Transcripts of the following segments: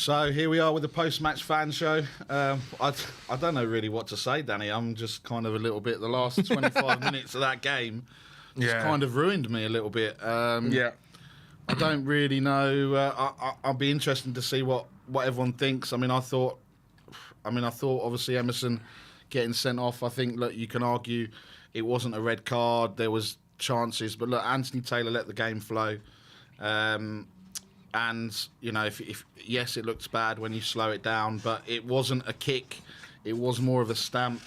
So here we are with the post-match fan show. I don't know really what to say, Danny. I'm just kind of a little bit. The last 25 minutes of that game just kind of ruined me a little bit. I don't really know. I'll be interested to see what everyone thinks. I thought obviously Emerson getting sent off. I think look, you can argue it wasn't a red card. There was chances, but look, Anthony Taylor let the game flow. And, you know, if yes, it looks bad when you slow it down, but it wasn't a kick. It was more of a stamp.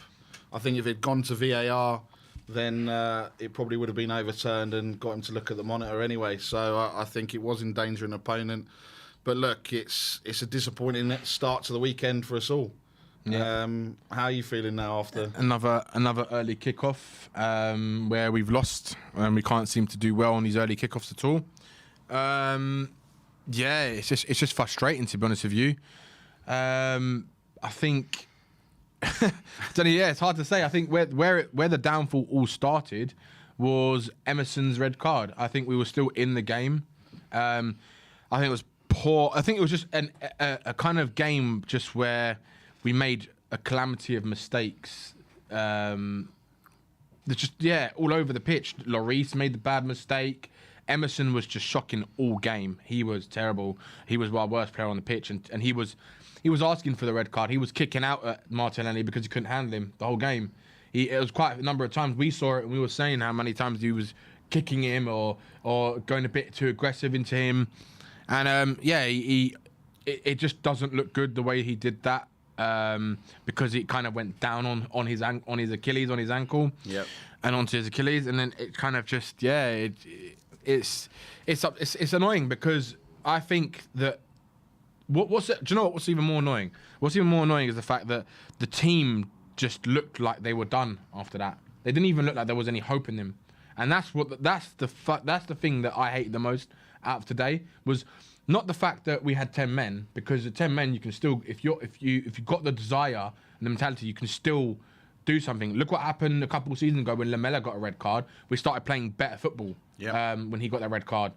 I think if it had gone to VAR, then it probably would have been overturned and got him to look at the monitor anyway. So I think it was endangering an opponent. But look, it's a disappointing start to the weekend for us all. Yeah. How are you feeling now after another early kickoff where we've lost and we can't seem to do well on these early kickoffs at all? Yeah, it's just frustrating, to be honest with you. I think, it's hard to say. I think where the downfall all started was Emerson's red card. I think we were still in the game. I think it was poor. I think it was just a kind of game just where we made a calamity of mistakes. All over the pitch. Lloris made the bad mistake. Emerson was just shocking all game. He was terrible. He was our worst player on the pitch, and he was asking for the red card. He was kicking out at Martinelli because he couldn't handle him the whole game. It was quite a number of times we saw it, and we were saying how many times he was kicking him or going a bit too aggressive into him. And it just doesn't look good the way he did that because it kind of went down on his Achilles, on his ankle, and onto his Achilles, and then it kind of just It's annoying because I think that do you know what's even more annoying? What's even more annoying is the fact that the team just looked like they were done after that. They didn't even look like there was any hope in them, and that's the thing that I hate the most out of today was not the fact that we had 10 men, because the 10 men you can still if you've got the desire and the mentality, you can still do something. Look what happened a couple of seasons ago when Lamela got a red card. We started playing better football when he got that red card.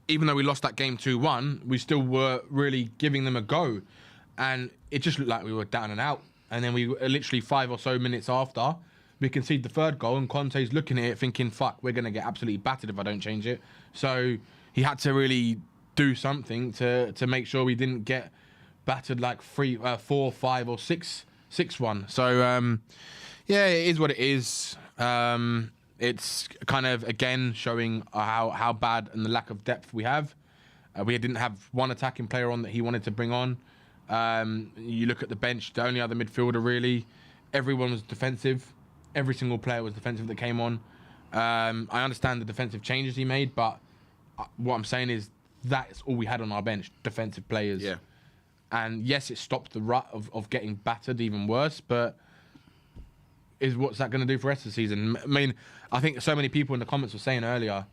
Even though we lost that game 2-1, we still were really giving them a go. And it just looked like we were down and out. And then we were literally 5 or so minutes after, we conceded the third goal, and Conte's looking at it thinking, fuck, we're going to get absolutely battered if I don't change it. So he had to really do something to make sure we didn't get battered like 4, 5 or 6-1. So, it is what it is. It's kind of, again, showing how bad and the lack of depth we have. We didn't have one attacking player on that he wanted to bring on. You look at the bench, the only other midfielder, really, everyone was defensive. Every single player was defensive that came on. I understand the defensive changes he made, but what I'm saying is that's all we had on our bench, defensive players. Yeah. And yes, it stopped the rut of getting battered even worse, but what's that going to do for the rest of the season? I mean, I think so many people in the comments were saying earlier,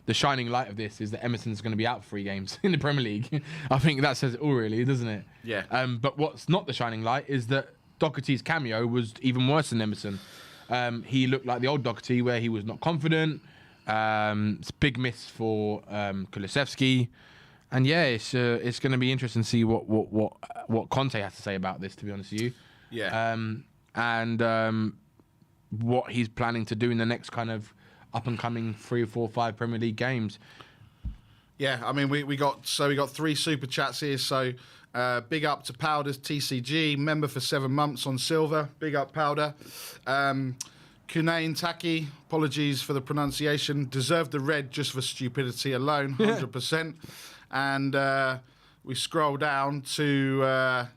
the shining light of this is that Emerson's going to be out for 3 games in the Premier League. I think that says it all, really, doesn't it? Yeah. But what's not the shining light is that Doherty's cameo was even worse than Emerson. He looked like the old Doherty, where he was not confident. It's a big miss for Kulusevski. And it's going to be interesting to see what Conte has to say about this, to be honest with you. Yeah. And what he's planning to do in the next kind of up and coming 3, 4, 5 Premier League games. Yeah, I mean we got 3 super chats here. So big up to Powders TCG, member for 7 months on Silver. Big up Powder. Kunain Taki, apologies for the pronunciation, deserved the red just for stupidity alone, 100%. And we scroll down to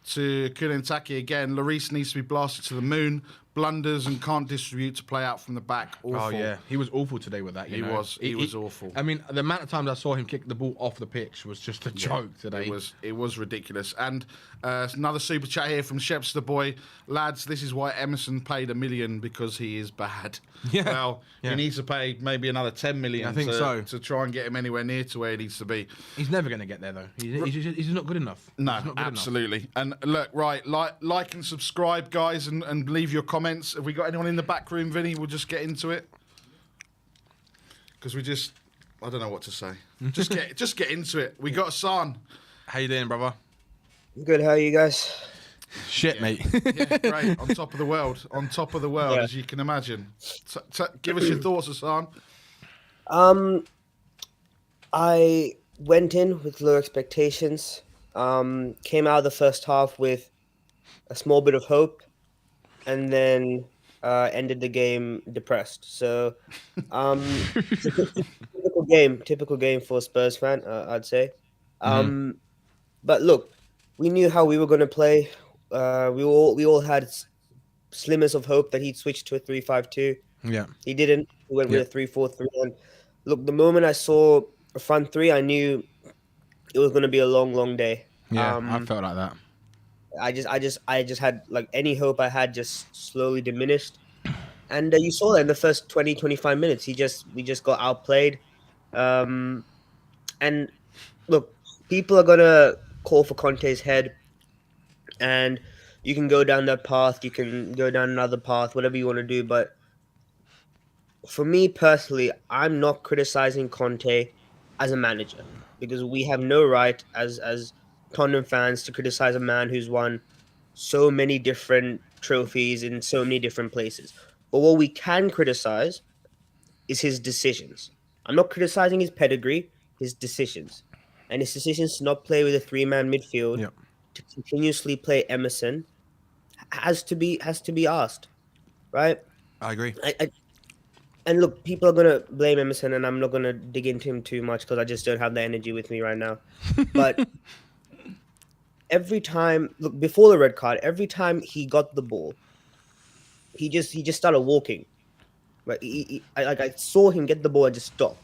Kunain Taki again. Lloris needs to be blasted to the moon. Blunders and can't distribute to play out from the back. Awful. Oh yeah, he was awful today with that. He was awful. I mean, the amount of times I saw him kick the ball off the pitch was just a joke today. It was ridiculous. And another super chat here from Shepster Boy, lads. This is why Emerson paid $1 million, because he is bad. Yeah. Well, he needs to pay maybe another $10 million. I think so, to try and get him anywhere near to where he needs to be. He's never going to get there though. He's not good enough. No, absolutely. And look, right, like and subscribe, guys, and leave your comments. Have we got anyone in the back room, Vinny? We'll just get into it. Because we just I don't know what to say. Just get into it. We got San. How you doing, brother? Good, how are you guys? Shit, mate. Yeah, great. On top of the world. On top of the world, Yeah. as you can imagine. Give us your thoughts, Hassan. I went in with low expectations. Came out of the first half with a small bit of hope, and then ended the game depressed. So, it's a typical game for a Spurs fan, I'd say. But look, we knew how we were going to play. We all had slimmers of hope that he'd switch to a 3-5-2. Yeah. He didn't. He went with Yeah. a 3-4-3. And look, the moment I saw a front three, I knew it was going to be a long, long day. Yeah, I felt like that. I just had like any hope I had just slowly diminished. And you saw that in the first 20, 25 minutes. We just got outplayed. Um, and look, people are gonna call for Conte's head, and you can go down that path. You can go down another path, whatever you want to do. But for me personally, I'm not criticizing Conte as a manager because we have no right as Tottenham fans to criticize a man who's won so many different trophies in so many different places. But what we can criticize is his decisions. I'm not criticizing his pedigree, his decisions. And his decisions to not play with a three-man midfield, Yeah. to continuously play Emerson, has to be asked, right? I agree. And look, people are gonna blame Emerson, and I'm not gonna dig into him too much because I just don't have the energy with me right now. But every time, look, before the red card, every time he got the ball, he just started walking. Right, I saw him get the ball and just stop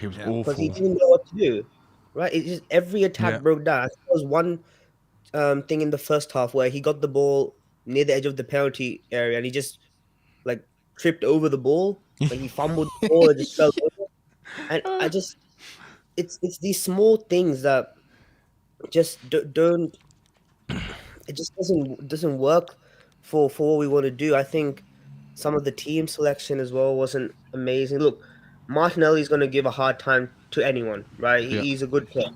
He was because he awful. didn't know what to do. Right, it just every attack Yeah. broke down. There was one thing in the first half where he got the ball near the edge of the penalty area and he just like tripped over the ball, like he fumbled the ball and just fell over. And I just it's these small things that just don't it just doesn't work for what we want to do. I think some of the team selection as well wasn't amazing. Look, Martinelli's going to give a hard time to anyone, right? Yeah. He's a good player.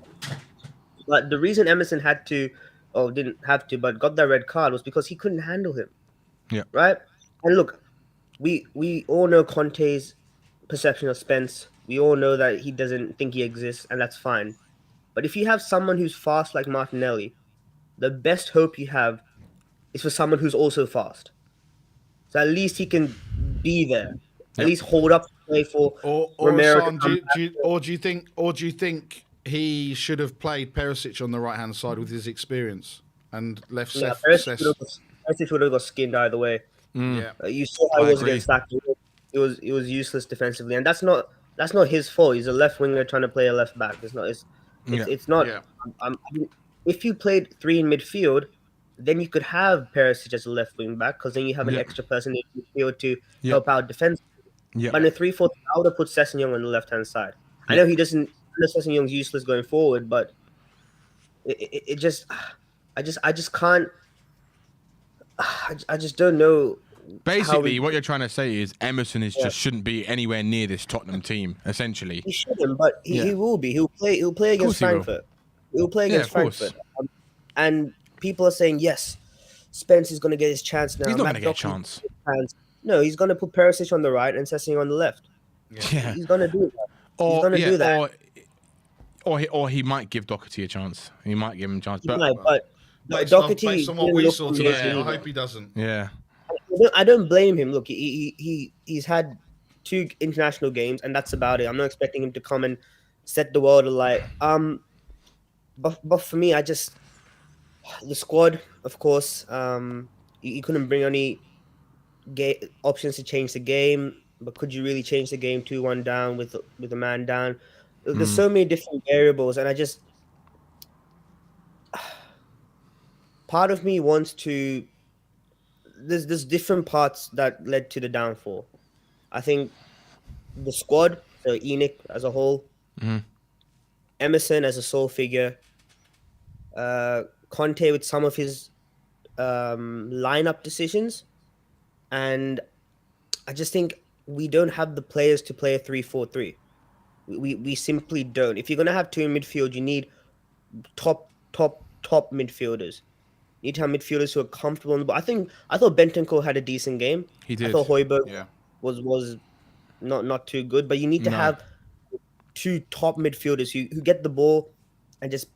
But the reason Emerson had to, or didn't have to, but got that red card was because he couldn't handle him, Yeah. right? And look, we all know Conte's perception of Spence. We all know that he doesn't think he exists, and that's fine. But if you have someone who's fast like Martinelli, the best hope you have is for someone who's also fast. So at least he can be there. At Yep. least hold up the play for Or Romero to Hassan, come back. do you think he should have played Perisic on the right hand side with his experience and left Yeah, Seth? Perisic would have got skinned either way. Yeah. You saw how I it was agree. against Stack. It was useless defensively, and that's not his fault. He's a left winger trying to play a left back. It's not. Yeah. I mean, if you played three in midfield, then you could have Perisic as a left wing back because then you have an Yeah. extra person in midfield to Yeah. help out defense. Yeah. But in a 3-4, I would have put Sessegnon on the left hand side. I Yeah. know he doesn't. I know Sessegnon's useless going forward, but it just, I just can't. I just don't know. Basically, what you're trying to say is Emerson Yeah. just shouldn't be anywhere near this Tottenham team, essentially. He shouldn't, but he Yeah. will be. He'll play. He'll play against course he will. Frankfurt. He'll play Yeah, against of course. Frankfurt. And people are saying yes, Spence is going to get his chance now. He's not Matt going to get a Doherty chance. will get his chance. No, he's going to put Perisic on the right and Sessegnon on the left. Yeah. He's going to do that. He's Or going to do that. Or he might give Doherty a chance. He might give him a chance. He But might, but Based Doherty on what didn't we look saw good today, against I Geneva. hope he doesn't. yeah. I don't blame him. Look, he's had 2 international games, and that's about it. I'm not expecting him to come and set the world alight. But for me, the squad, of course, you couldn't bring any options to change the game. But could you really change the game 2-1 down with a man down? There's so many different variables, and part of me wants to. There's different parts that led to the downfall. I think the squad, so Enoch as a whole, Emerson as a sole figure, Conte with some of his lineup decisions, and I just think we don't have the players to play a 3-4-3. We simply don't. If you're gonna have two in midfield, you need top midfielders. You need to have midfielders who are comfortable on the ball. I thought Bentancur had a decent game. He I did. thought Højbjerg Yeah. was not too good, but you need to No. have two top midfielders who get the ball and just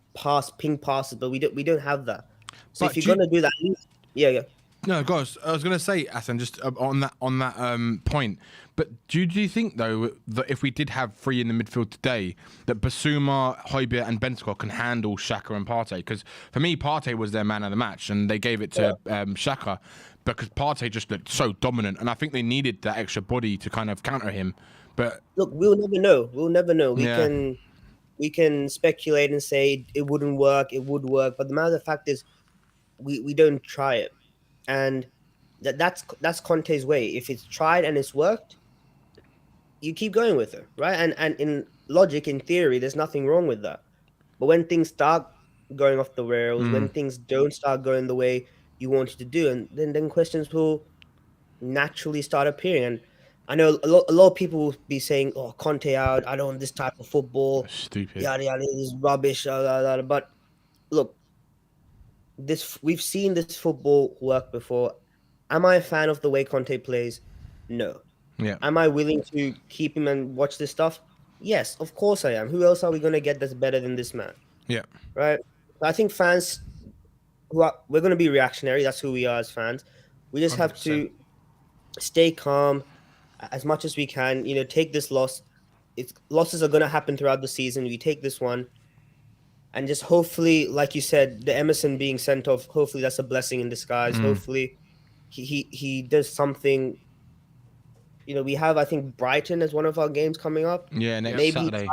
ping passes. But we don't have that. So But if you're do you, gonna do that, at least, yeah. no, guys, I was going to say, Asan, just on that point. But do you think though that if we did have three in the midfield today, that Basuma, Højbjerg, and Bentancur can handle Xhaka and Partey? Because for me, Partey was their man of the match, and they gave it to Xhaka because Partey just looked so dominant, and I think they needed that extra body to kind of counter him. But Look, we'll never know. We'll never know. Yeah. We can speculate and say it wouldn't work, it would work, but the matter of fact is we don't try it. And that's Conte's way. If it's tried and it's worked, you keep going with it, right? And in logic, in theory, there's nothing wrong with that. But when things start going off the rails, when things don't start going the way you wanted to do, and then questions will naturally start appearing. And I know a lot of people will be saying, "Oh, Conte out. I don't want this type of football. stupid. Yada yada. This is rubbish." Yada, yada. But look, we've seen this football work before. Am I a fan of the way Conte plays? No. Yeah. Am I willing to keep him and watch this stuff? Yes, of course I am. Who else are we going to get that's better than this man? Yeah. Right? I think fans we're going to be reactionary. That's who we are as fans. We just have to stay calm as much as we can. Take this loss. Losses are going to happen throughout the season. We take this one, and just hopefully, like you said, the Emerson being sent off. Hopefully, that's a blessing in disguise. Hopefully, he does something. We have, I think, Brighton as one of our games coming up. Yeah, next Maybe Saturday.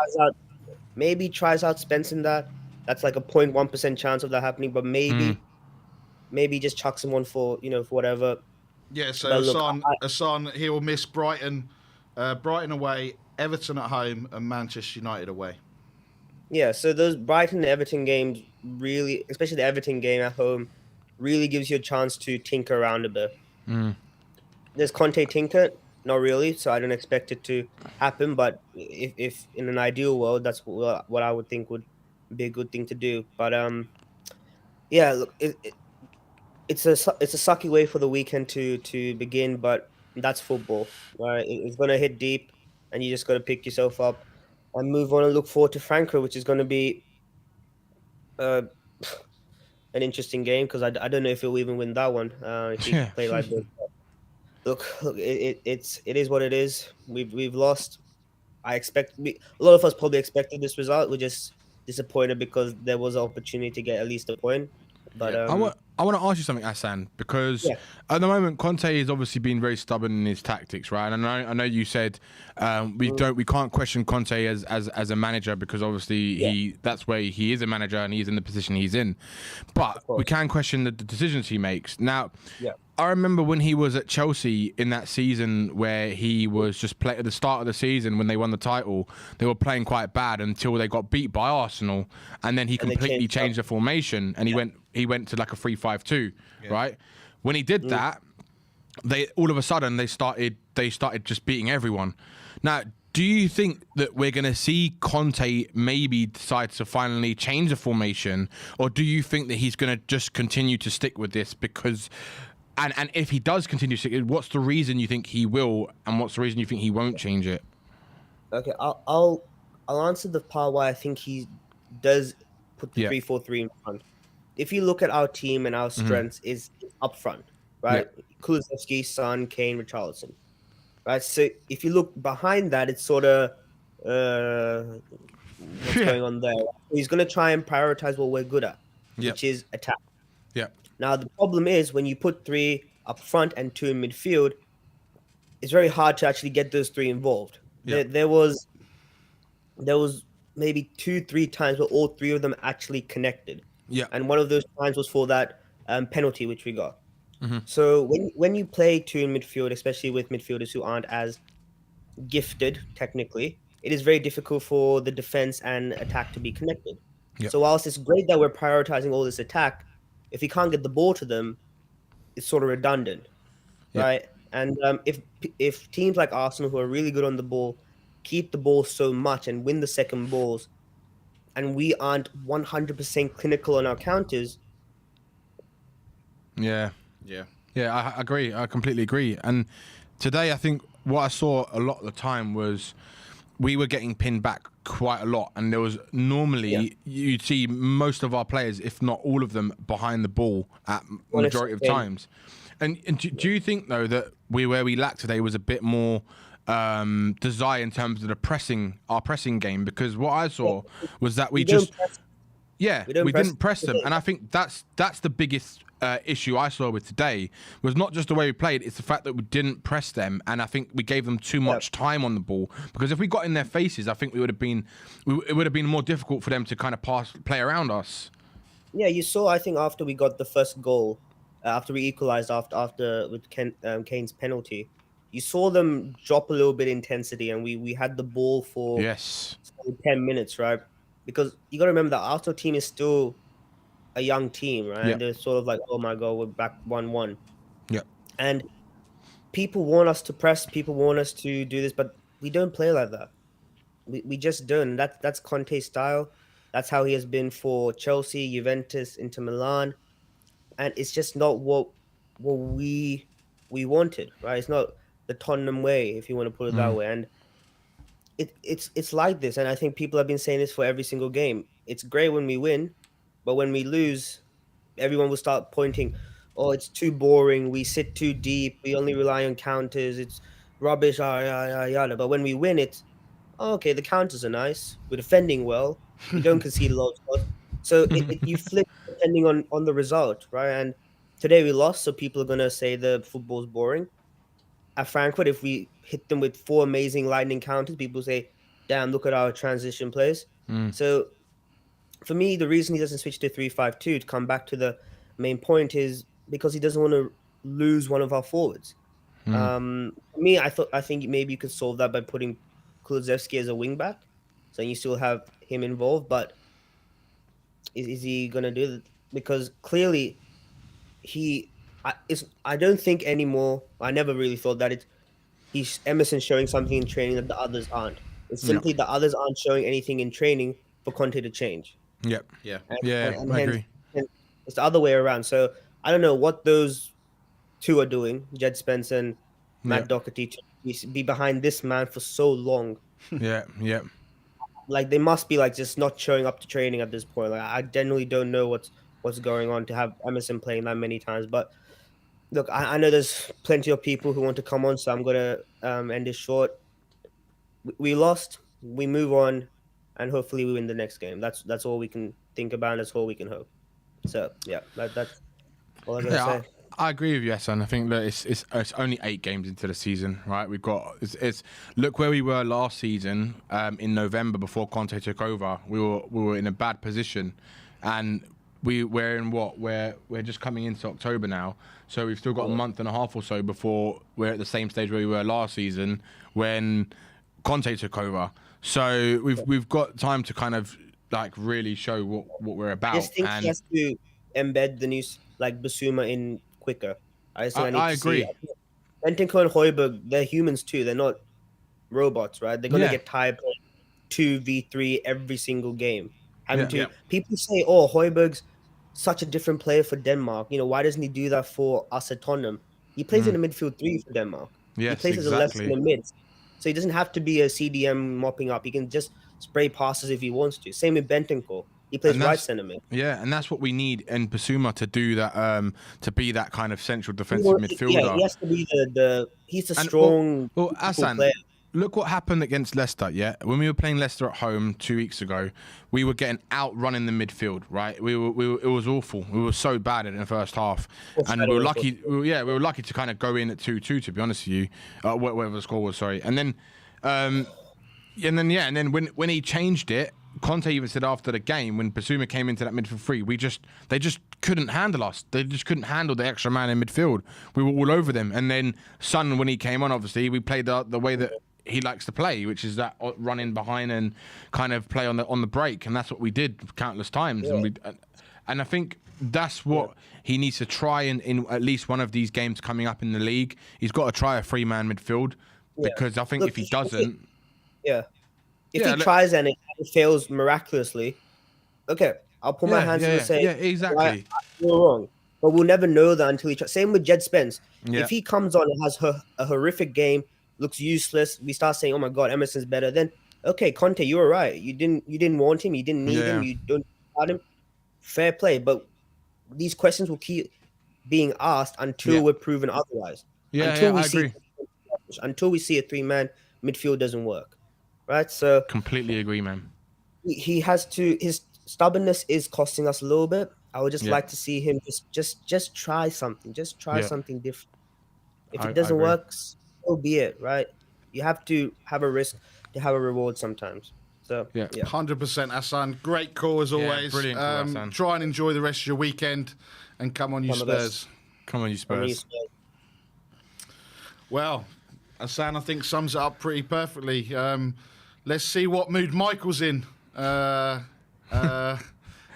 he tries out Spence in that. That's like a 0.1% chance of that happening, but maybe he just chucks him on for whatever. Yeah, so But look, Hassan, he will miss Brighton away, Everton at home, and Manchester United away. Yeah, so those Brighton and Everton games really, especially the Everton game at home, really gives you a chance to tinker around a bit. Does Conte tinker? Not really, so I don't expect it to happen. But if in an ideal world, that's what I would think would be a good thing to do. But yeah, look, it's a sucky way for the weekend to begin, but that's football, right? It's gonna hit deep, and you just got to pick yourself up and move on and look forward to Frankfurt, which is going to be an interesting game because I don't know if he'll even win that one if he play like this. Look, it is what it is. We've lost. A lot of us probably expected this result. We're just disappointed because there was an opportunity to get at least a point. But I want to ask you something, Hassan, because at the moment Conte has obviously been very stubborn in his tactics, right? And I know you said we can't question Conte as a manager because obviously that's where he is a manager and he's in the position he's in, but we can question the decisions he makes. Now, I remember when he was at Chelsea in that season where he was just at the start of the season when they won the title, they were playing quite bad until they got beat by Arsenal, and then he completely changed the formation and he went to like a 3-5-2, right? When he did that, they all of a sudden they started just beating everyone. Now, do you think that we're going to see Conte maybe decide to finally change the formation, or do you think that he's going to just continue to stick with this because? And if he does continue to, what's the reason you think he will, and what's the reason you think he won't change it? Okay, I'll answer the part why I think he does put the 3-4-3 in front. If you look at our team and our strengths is up front, right? Kulusevski, Son, Kane, Richarlison, right? So if you look behind that, it's sort of what's going on there. He's going to try and prioritize what we're good at, which is attack. Yeah. Now, the problem is when you put 3 up front and 2 in midfield, it's very hard to actually get those 3 involved. There was maybe 2-3 times where all 3 of them actually connected. Yeah. And one of those times was for that penalty, which we got. So when you play 2 in midfield, especially with midfielders who aren't as gifted technically, it is very difficult for the defense and attack to be connected. So whilst it's great that we're prioritizing all this attack, if you can't get the ball to them, it's sort of redundant, right? And if teams like Arsenal, who are really good on the ball, keep the ball so much and win the second balls, and we aren't 100% clinical on our counters. Yeah. Yeah. Yeah, I agree. I completely agree. And today, I think what I saw a lot of the time was we were getting pinned back quite a lot. And there was normally, you'd see most of our players, if not all of them, behind the ball at majority of times. And do you think, though, that where we lacked today was a bit more desire in terms of our pressing game? Because what I saw was that we didn't press them. And I think that's the biggest issue I saw with today was not just the way we played, it's the fact that we didn't press them, and I think we gave them too much time on the ball, because if we got in their faces, I think it would have been more difficult for them to kind of play around us. Yeah, you saw, I think, after we got the first goal, after we equalized after with Kane's penalty, you saw them drop a little bit intensity, and we had the ball for 10 minutes, right? Because you got to remember that our team is still a young team, right? And they're sort of like, oh my God, we're back 1-1. Yeah. And people want us to press, people want us to do this, but we don't play like that. We just don't. That's Conte's style. That's how he has been for Chelsea, Juventus, Inter Milan. And it's just not what we wanted, right? It's not the Tottenham way, if you want to put it that way. And it's like this. And I think people have been saying this for every single game. It's great when we win, but when we lose, everyone will start pointing, oh, it's too boring, we sit too deep, we only rely on counters, it's rubbish, yada. But when we win, it's, oh, okay, the counters are nice, we're defending well, we don't concede a lot of stuff. So you flip depending on the result, right? And today we lost, so people are going to say the football's boring. At Frankfurt, if we hit them with 4 amazing lightning counters, people say, damn, look at our transition plays. So for me, the reason he doesn't switch to 3-5-2, to come back to the main point, is because he doesn't want to lose one of our forwards. For me, I think maybe you could solve that by putting Kulusevski as a wing back, so you still have him involved. But is he gonna do that? Because clearly, I don't think anymore. I never really thought that he's Emerson showing something in training that the others aren't. It's simply the others aren't showing anything in training for Conte to change. Yep. Yeah. And I hence, agree. it's the other way around. So I don't know what those two are doing, Jed Spence and Matt Doherty, to be behind this man for so long. Yeah. Like, they must be like just not showing up to training at this point. Like, I genuinely don't know what's going on to have Emerson playing that many times. But look, I know there's plenty of people who want to come on, so I'm gonna end this short. We lost, we move on, and hopefully we win the next game. That's all we can think about, and that's all we can hope. So yeah, that's all I gotta say. I agree with you, Hassan. I think that it's only 8 games into the season, right? We've got it's look where we were last season in November before Conte took over. We were in a bad position, and we're in what we're just coming into October now, so we've still got a month and a half or so before we're at the same stage where we were last season when Conte took over. So we've got time to kind of like really show what we're about. I just think he has to embed the new Basuma in quicker. I agree. Bentancur and Højbjerg, they're humans too. They're not robots, right? They're gonna get tired playing 2v3 every single game. People say, oh, Højbjerg's such a different player for Denmark. You know, why doesn't he do that for us at Tottenham? He plays in the midfield 3 for Denmark. He plays as a left in the mid. So he doesn't have to be a CDM mopping up. He can just spray passes if he wants to. Same with Bentancur. He plays right centre mid. Yeah, and that's what we need in Basuma to do that, to be that kind of central defensive midfielder. Yeah, he has to be he's a strong Hassan, look what happened against Leicester, yeah? When we were playing Leicester at home 2 weeks ago, we were getting outrun in the midfield, right? It was awful. We were so bad in the first half. And we were lucky, we were lucky to kind of go in at 2-2, to be honest with you. Whatever the score was, sorry. And then, when he changed it, Conte even said after the game, when Basuma came into that midfield 3, they just couldn't handle us. They just couldn't handle the extra man in midfield. We were all over them. And then Son, when he came on, obviously, we played the way that he likes to play, which is that running behind and kind of play on the break, and that's what we did countless times. And I think that's what he needs to try in at least one of these games coming up in the league. He's got to try a 3-man midfield, because I think if he doesn't, Yeah. If Yeah, he tries and it fails miraculously, okay, I'll put my hands in and say, exactly. you're wrong. But we'll never know that until he tries. Same with Jed Spence. Yeah. If he comes on and has a horrific game, looks useless, we start saying, "Oh my God, Emerson's better." Then, okay, Conte, you were right. You didn't want him. You didn't need him. You don't want him. Fair play. But these questions will keep being asked until we're proven otherwise. Until we I see, agree. until we see a 3-man midfield doesn't work, right? So Completely agree, man. he has to. His stubbornness is costing us a little bit. I would just Yeah. like to see him just try something. Just try Yeah. something different. If I it doesn't agree. work, so be it, right? You have to have a risk to have a reward sometimes. So Yeah. 100%, Hassan. Great call as always. Brilliant call, Hassan. Try and enjoy the rest of your weekend, and come on, you Come the best. Spurs. Come on, you Spurs. Well, Hassan, I think sums it up pretty perfectly. Let's see what mood Michael's in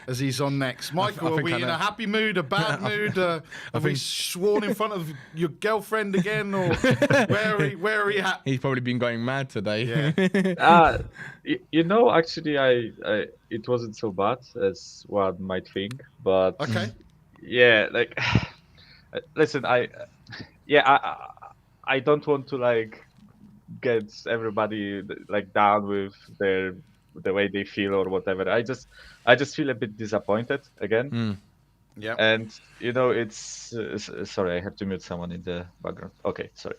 as he's on next. Michael, are we in a happy mood, a bad mood? Have we sworn in front of your girlfriend again, or where are we at? He's probably been going mad today. Yeah. Actually, I it wasn't so bad as one might think, but Okay. yeah, like listen, I don't want to like get everybody like down with the way they feel or whatever. I just feel a bit disappointed again. Yeah. And it's sorry, I have to mute someone in the background. Okay, sorry.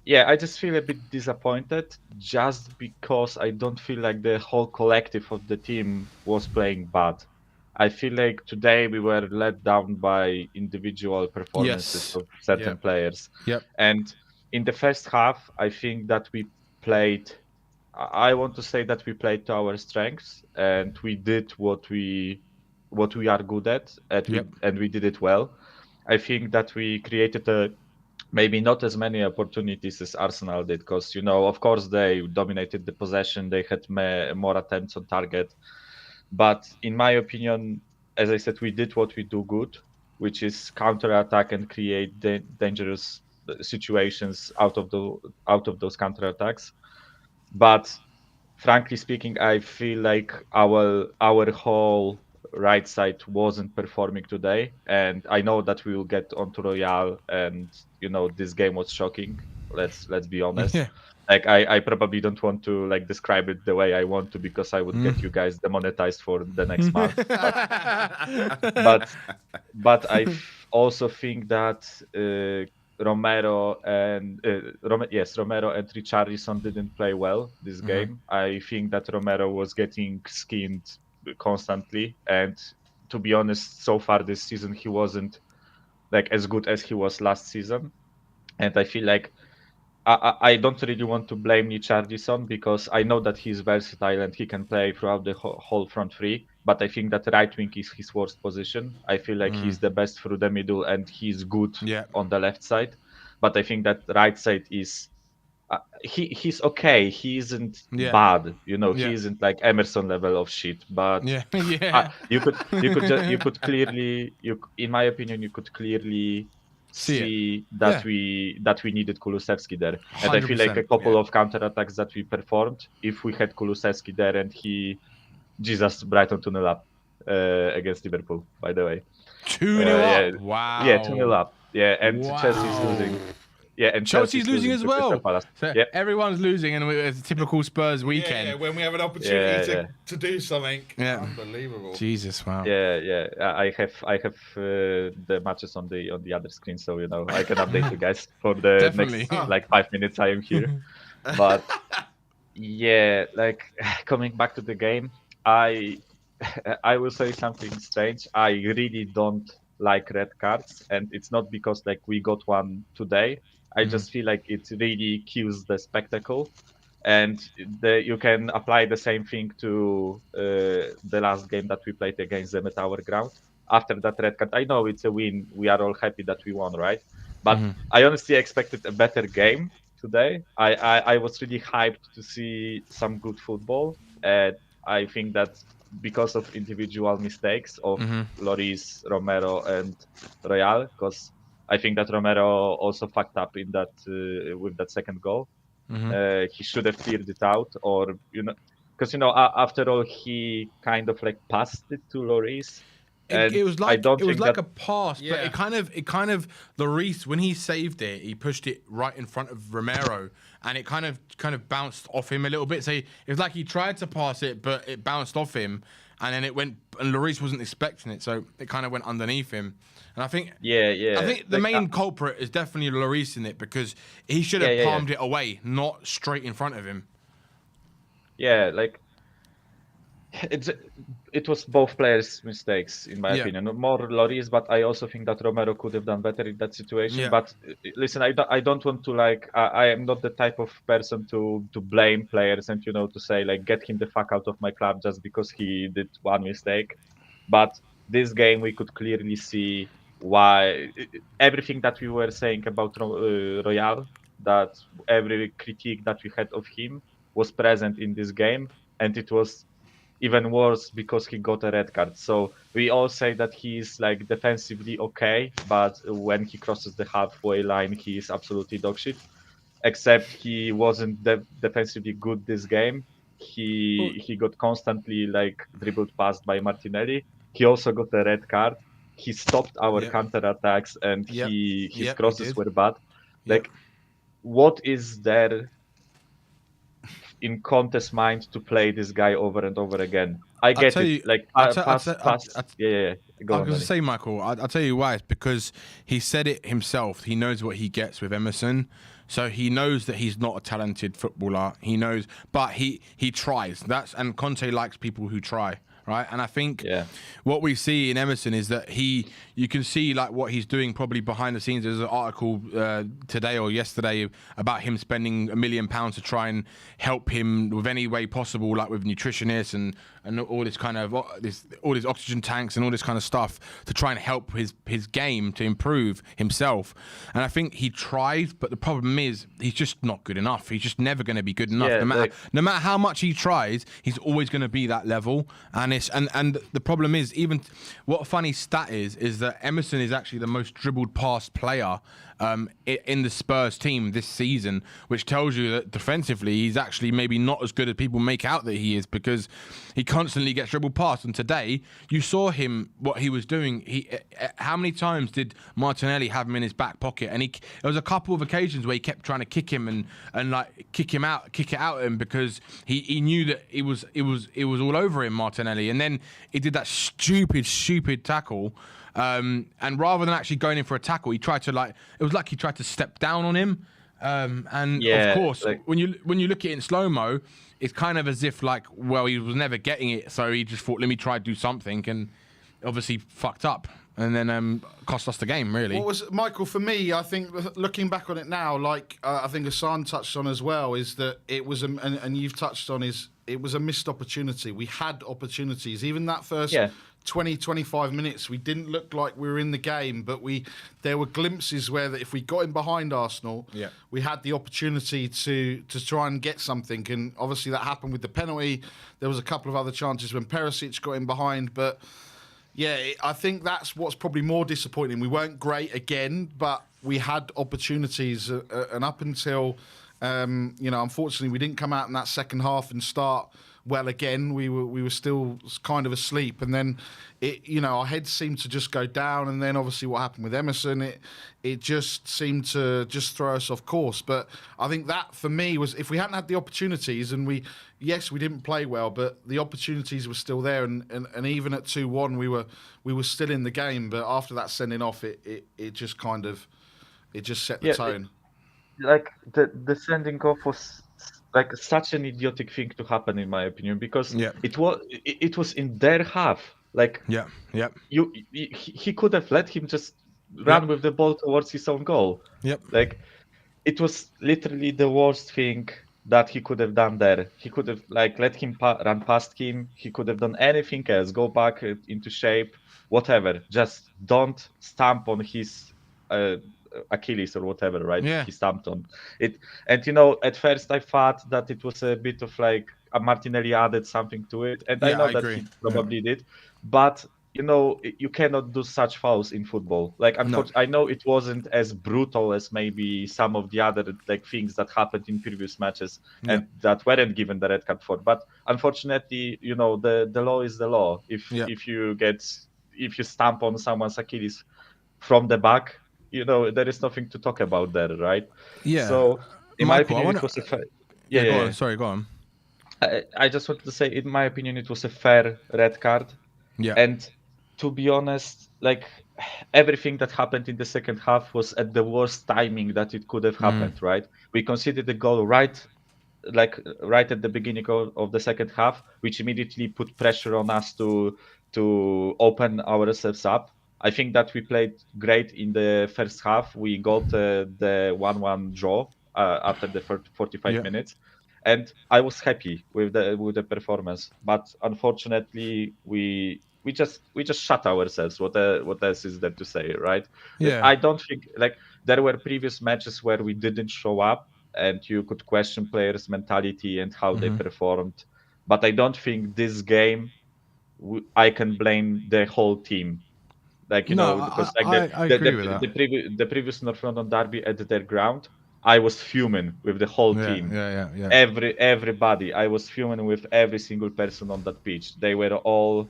Yeah, I just feel a bit disappointed just because I don't feel like the whole collective of the team was playing bad. I feel like today we were let down by individual performances of certain players. Yep. And in the first half, I think that we played. I want to say that we played to our strengths and we did what we are good at, and we did it well. I think that we created maybe not as many opportunities as Arsenal did, because of course they dominated the possession, they had more attempts on target, but in my opinion, as I said, we did what we do good, which is counter attack and create dangerous situations out of those counter attacks. But frankly speaking, I feel like our whole right side wasn't performing today, and I know that we will get onto Royale, and this game was shocking. Let's be honest. Yeah. Like I probably don't want to like describe it the way I want to, because I would get you guys demonetized for the next month. But I also think that Romero and Richarlison didn't play well this game. I think that Romero was getting skinned constantly, and to be honest, so far this season he wasn't like as good as he was last season. And I feel like I don't really want to blame Richarlison, because I know that he's versatile and he can play throughout the whole front three. But I think that right wing is his worst position. I feel like he's the best through the middle and he's good on the left side. But I think that right side is he's okay. He isn't bad. He isn't like Emerson level of shit. But you could clearly, in my opinion, you could clearly see that we needed Kulusevski there. And I feel like a couple of counterattacks that we performed, if we had Kulusevski there, and Brighton 2-0 up against Liverpool, by the way. 2-0 up. Wow. Yeah, 2-0 up. Yeah, and Chelsea's losing. Yeah, and Chelsea's losing as well. So yep. Everyone's losing, and it's a typical Spurs weekend. Yeah, when we have an opportunity to do something. Yeah. Unbelievable. Jesus, wow. Yeah. I have the matches on the other screen, so I can update you guys for the next like 5 minutes I am here. But yeah, like coming back to the game, I will say something strange. I really don't like red cards, and it's not because like we got one today. I just feel like it really kills the spectacle, and you can apply the same thing to the last game that we played against them at our ground. After that red card, I know it's a win. We are all happy that we won, right? But I honestly expected a better game today. I was really hyped to see some good football, and I think that because of individual mistakes of Lloris, Romero, and Royal, because I think that Romero also fucked up in that with that second goal. He should have cleared it out, or because after all, he kind of like passed it to Lloris. And It was I like don't think that, a pass, but Yeah. it kind of Lloris, when he saved it, he pushed it right in front of Romero, and it kind of bounced off him a little bit. So it was like he tried to pass it, but it bounced off him, and then it went, and Lloris wasn't expecting it, so it kind of went underneath him. And I think I think the main culprit is definitely Lloris in it, because he should have palmed it away, not straight in front of him. Yeah, like it was both players' mistakes in my opinion. More Lloris, but I also think that Romero could have done better in that situation. Yeah. But listen, I don't want to I am not the type of person to blame players and to say like get him the fuck out of my club just because he did one mistake. But this game we could clearly see why everything that we were saying about Royal, that every critique that we had of him was present in this game, and it was even worse because he got a red card. So we all say that he's like defensively okay, but when he crosses the halfway line, he is absolutely dog shit. Except he wasn't defensively good this game. He got constantly like dribbled past by Martinelli. He also got a red card. He stopped our counter attacks, and his crosses were bad. Like, what is there in Conte's mind to play this guy over and over again? I get it. Like pass. Yeah. Go on. I was going to say, Michael, I'll tell you why. It's because he said it himself. He knows what he gets with Emerson. So he knows that he's not a talented footballer. He knows, but he tries. And Conte likes people who try. Right, and I think what we see in Emerson is that you can see like what he's doing probably behind the scenes. There's an article today or yesterday about him spending £1 million to try and help him with any way possible, like with nutritionists and all this kind of all these oxygen tanks and all this kind of stuff to try and help his game to improve himself. And I think he tries, but the problem is he's just not good enough. He's just never going to be good enough. No matter how much he tries, he's always going to be that level. And the problem is, even what a funny stat is that Emerson is actually the most dribbled past player in the Spurs team this season, which tells you that defensively he's actually maybe not as good as people make out that he is, because he constantly gets dribbled past. And today you saw him, what he was doing. How many times did Martinelli have him in his back pocket? And there was a couple of occasions where he kept trying to kick him and like kick it out at him, because he knew that it was all over him, Martinelli. And then he did that stupid tackle. And rather than actually going in for a tackle, he tried to step down on him. Of course, when you look at it in slow-mo, it's kind of as if like, well, he was never getting it, so he just thought, let me try to do something, and obviously fucked up, and then cost us the game, really. What was Michael, for me, I think looking back on it now, like I think Hassan touched on as well, is that it was and you've touched on, is it was a missed opportunity. We had opportunities, even that first 20-25 minutes, we didn't look like we were in the game, but there were glimpses where that if we got in behind Arsenal, we had the opportunity to try and get something. And obviously that happened with the penalty. There was a couple of other chances when Perisic got in behind, but I think that's what's probably more disappointing. We weren't great again, but we had opportunities, and up until unfortunately we didn't come out in that second half and start well again. We were still kind of asleep, and then our heads seemed to just go down. And then obviously what happened with Emerson, it just seemed to just throw us off course. But I think that for me was, if we hadn't had the opportunities, and we didn't play well, but the opportunities were still there, and even at 2-1 we were still in the game. But after that sending off, it just kind of set the tone. Like the sending off was like such an idiotic thing to happen, in my opinion, because it was in their half. Like he could have let him just run with the ball towards his own goal. Like it was literally the worst thing that he could have done there. He could have like let him run past him. He could have done anything else, go back into shape, whatever. Just don't stamp on his Achilles or whatever, right? He stamped on it. And at first I thought that it was a bit of like Martinelli added something to it, and I know that he probably did, but you cannot do such fouls in football. Like, No. I know it wasn't as brutal as maybe some of the other like things that happened in previous matches Yeah. and that weren't given the red card for. But unfortunately, the law is the law. Yeah. If you stamp on someone's Achilles from the back, there is nothing to talk about there, right? Yeah. So, in my Michael, I opinion, want it to. was a fair. Yeah, Yeah, go yeah, on. yeah. Sorry, go on. I just wanted to say, in my opinion, it was a fair red card. Yeah. And to be honest, like everything that happened in the second half was at the worst timing that it could have happened, right? We conceded the goal right at the beginning of the second half, which immediately put pressure on us to open ourselves up. I think that we played great in the first half. We got the 1-1 draw after the first 45 Yeah. minutes, and I was happy with the performance. But unfortunately, we just shut ourselves. What else is there to say, right? Yeah. I don't think like there were previous matches where we didn't show up and you could question players' mentality and how they performed. But I don't think this game I can blame the whole team. Like No, because like I agree with that. the previous North London derby at their ground, I was fuming with the whole Yeah, team. yeah. Everybody, I was fuming with every single person on that pitch. They were all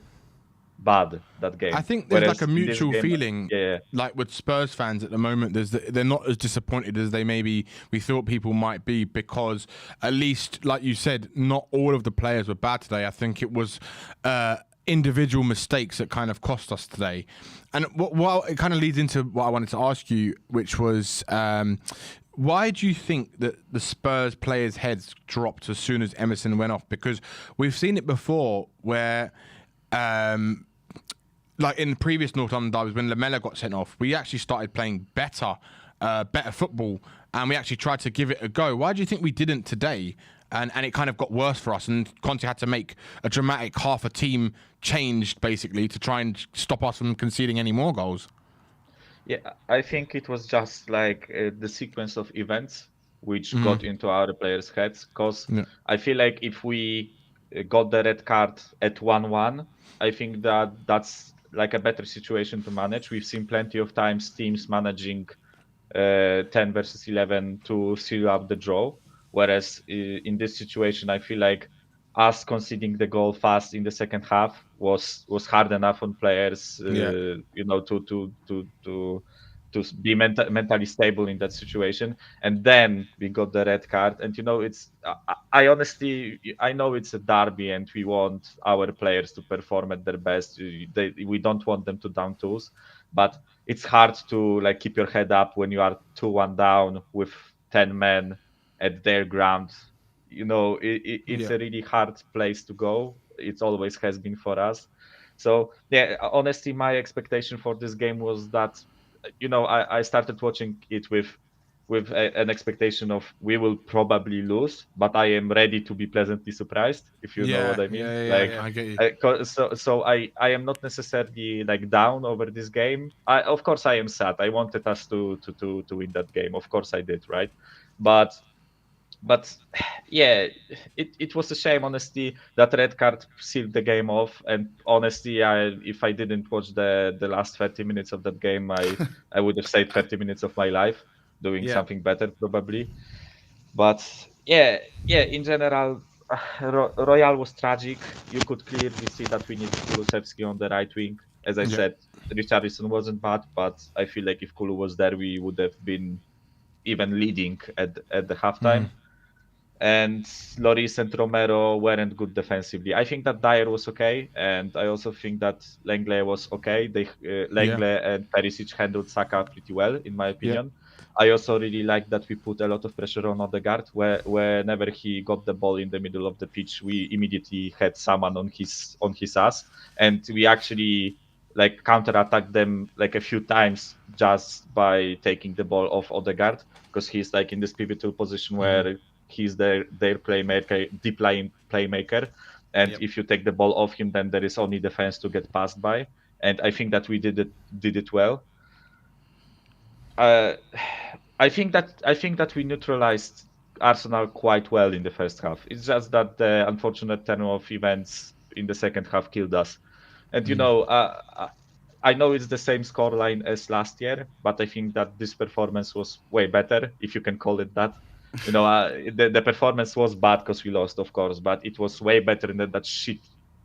bad that I game. think there's like Whereas a in this mutual game, feeling, yeah, like with Spurs fans at the moment. They're not as disappointed as we thought people might be, because at least, like you said, not all of the players were bad today. I think it was individual mistakes that kind of cost us today. And what it kind of leads into what I wanted to ask you, which was, why do you think that the Spurs players' heads dropped as soon as Emerson went off? Because we've seen it before where, like in previous North London derbies, when Lamela got sent off, we actually started playing better football, and we actually tried to give it a go. Why do you think we didn't today? And it kind of got worse for us, and Conte had to make a dramatic half a team changed, basically, to try and stop us from conceding any more goals. yeah, I think it was just like the sequence of events which got into our players' heads. Because Yeah. I feel like if we got the red card at 1-1, I think that that's like a better situation to manage. We've seen plenty of times teams managing 10 versus 11 to seal up the draw. Whereas in this situation, I feel like us conceding the goal fast in the second half was hard enough on players, Yeah. to be mentally stable in that situation. And then we got the red card, and I honestly, I know it's a derby and we want our players to perform at their best. We don't want them to down tools, but it's hard to like keep your head up when you are 2-1 down with 10 men at their ground. It's Yeah. a really hard place to go. It always has been for us. So yeah, honestly, my expectation for this game was that, I started watching it with an expectation of we will probably lose, but I am ready to be pleasantly surprised, if you know Yeah. what I mean. Like, I get you. I am not necessarily like down over this game. Of course I am sad. I wanted us to win that game. Of course I did, right? But yeah, it was a shame, honestly, that red card sealed the game off. And honestly, if I didn't watch the last 30 minutes of that game, I would have saved 30 minutes of my life doing Yeah. something better probably. But yeah, in general, Royal was tragic. You could clearly see that we needed Kulusevski on the right wing. As I Yeah. said, Richarlison wasn't bad, but I feel like if Kulu was there, we would have been even leading at the halftime. And Loris and Romero weren't good defensively. I think that Dyer was okay, and I also think that Lenglet was okay. Yeah. Lenglet and Perisic handled Saka pretty well, in my Yeah. opinion. I also really like that we put a lot of pressure on Odegaard. Whenever he got the ball in the middle of the pitch, we immediately had someone on his ass, and we actually like counter-attacked them like a few times just by taking the ball off Odegaard, because he's like in this pivotal position where he's their playmaker, deep line playmaker. And Yep. if you take the ball off him, then there is only defense to get passed by. And I think that we did it well. I think that we neutralized Arsenal quite well in the first half. It's just that the unfortunate turn of events in the second half killed us. And you know, I know it's the same scoreline as last year, but I think that this performance was way better, if you can call it that. You know, the performance was bad because we lost, of course, but it was way better than that shit,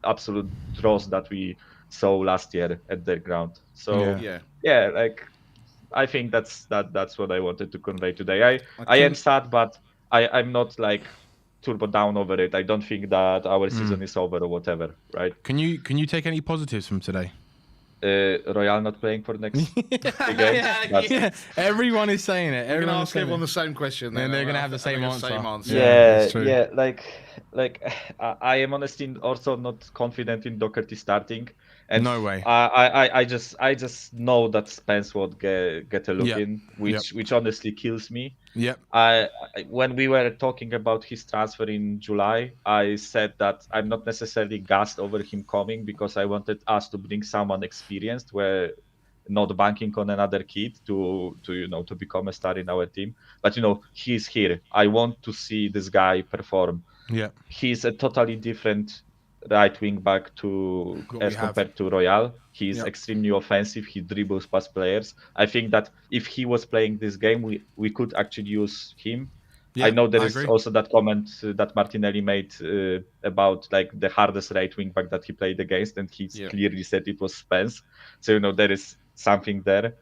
absolute dross that we saw last year at their ground. So Yeah. yeah, like I think that's what I wanted to convey today. I am couldn't- sad, but I'm not like turbo down over it. I don't think that our season is over or whatever, right? Can you take any positives from today? Royale not playing for the next 3 games. That's, Yeah, everyone is saying it. We're going to Everyone is ask saying everyone it. the same question. And they're gonna have the And same they're answer. answer. Yeah, it's true. like I am honestly also not confident in Doherty starting, and No way. I just know that Spence would get a look Yep. in, which honestly kills me. Yep. When we were talking about his transfer in July, I said that I'm not necessarily gassed over him coming because I wanted us to bring someone experienced, where not banking on another kid to become a star in our team. But he's here. I want to see this guy perform. Yep. He's a totally different right wing back What we have. compared to Royal. He's Yep. extremely offensive. He dribbles past players. I think that if he was playing this game, we could actually use him. I Yep, know there I is agree. also that comment that Martinelli made about like the hardest right wing back that he played against, and he clearly said it was Spence. So there is something there.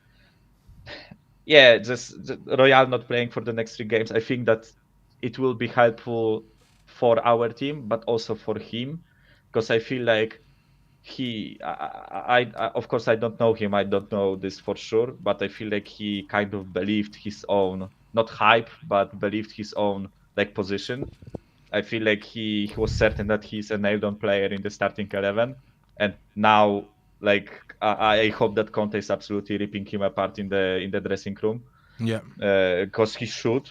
Yeah, just Royal not playing for the next 3 games. I think that it will be helpful for our team, but also for him, because I feel like I of course I don't know him. I don't know this for sure, but I feel like he kind of believed his own, not hype, but believed his own like position. I feel like he was certain that he's a nailed-on player in the starting 11, and now like I hope that Conte is absolutely ripping him apart in the dressing room. Yeah. Because he should.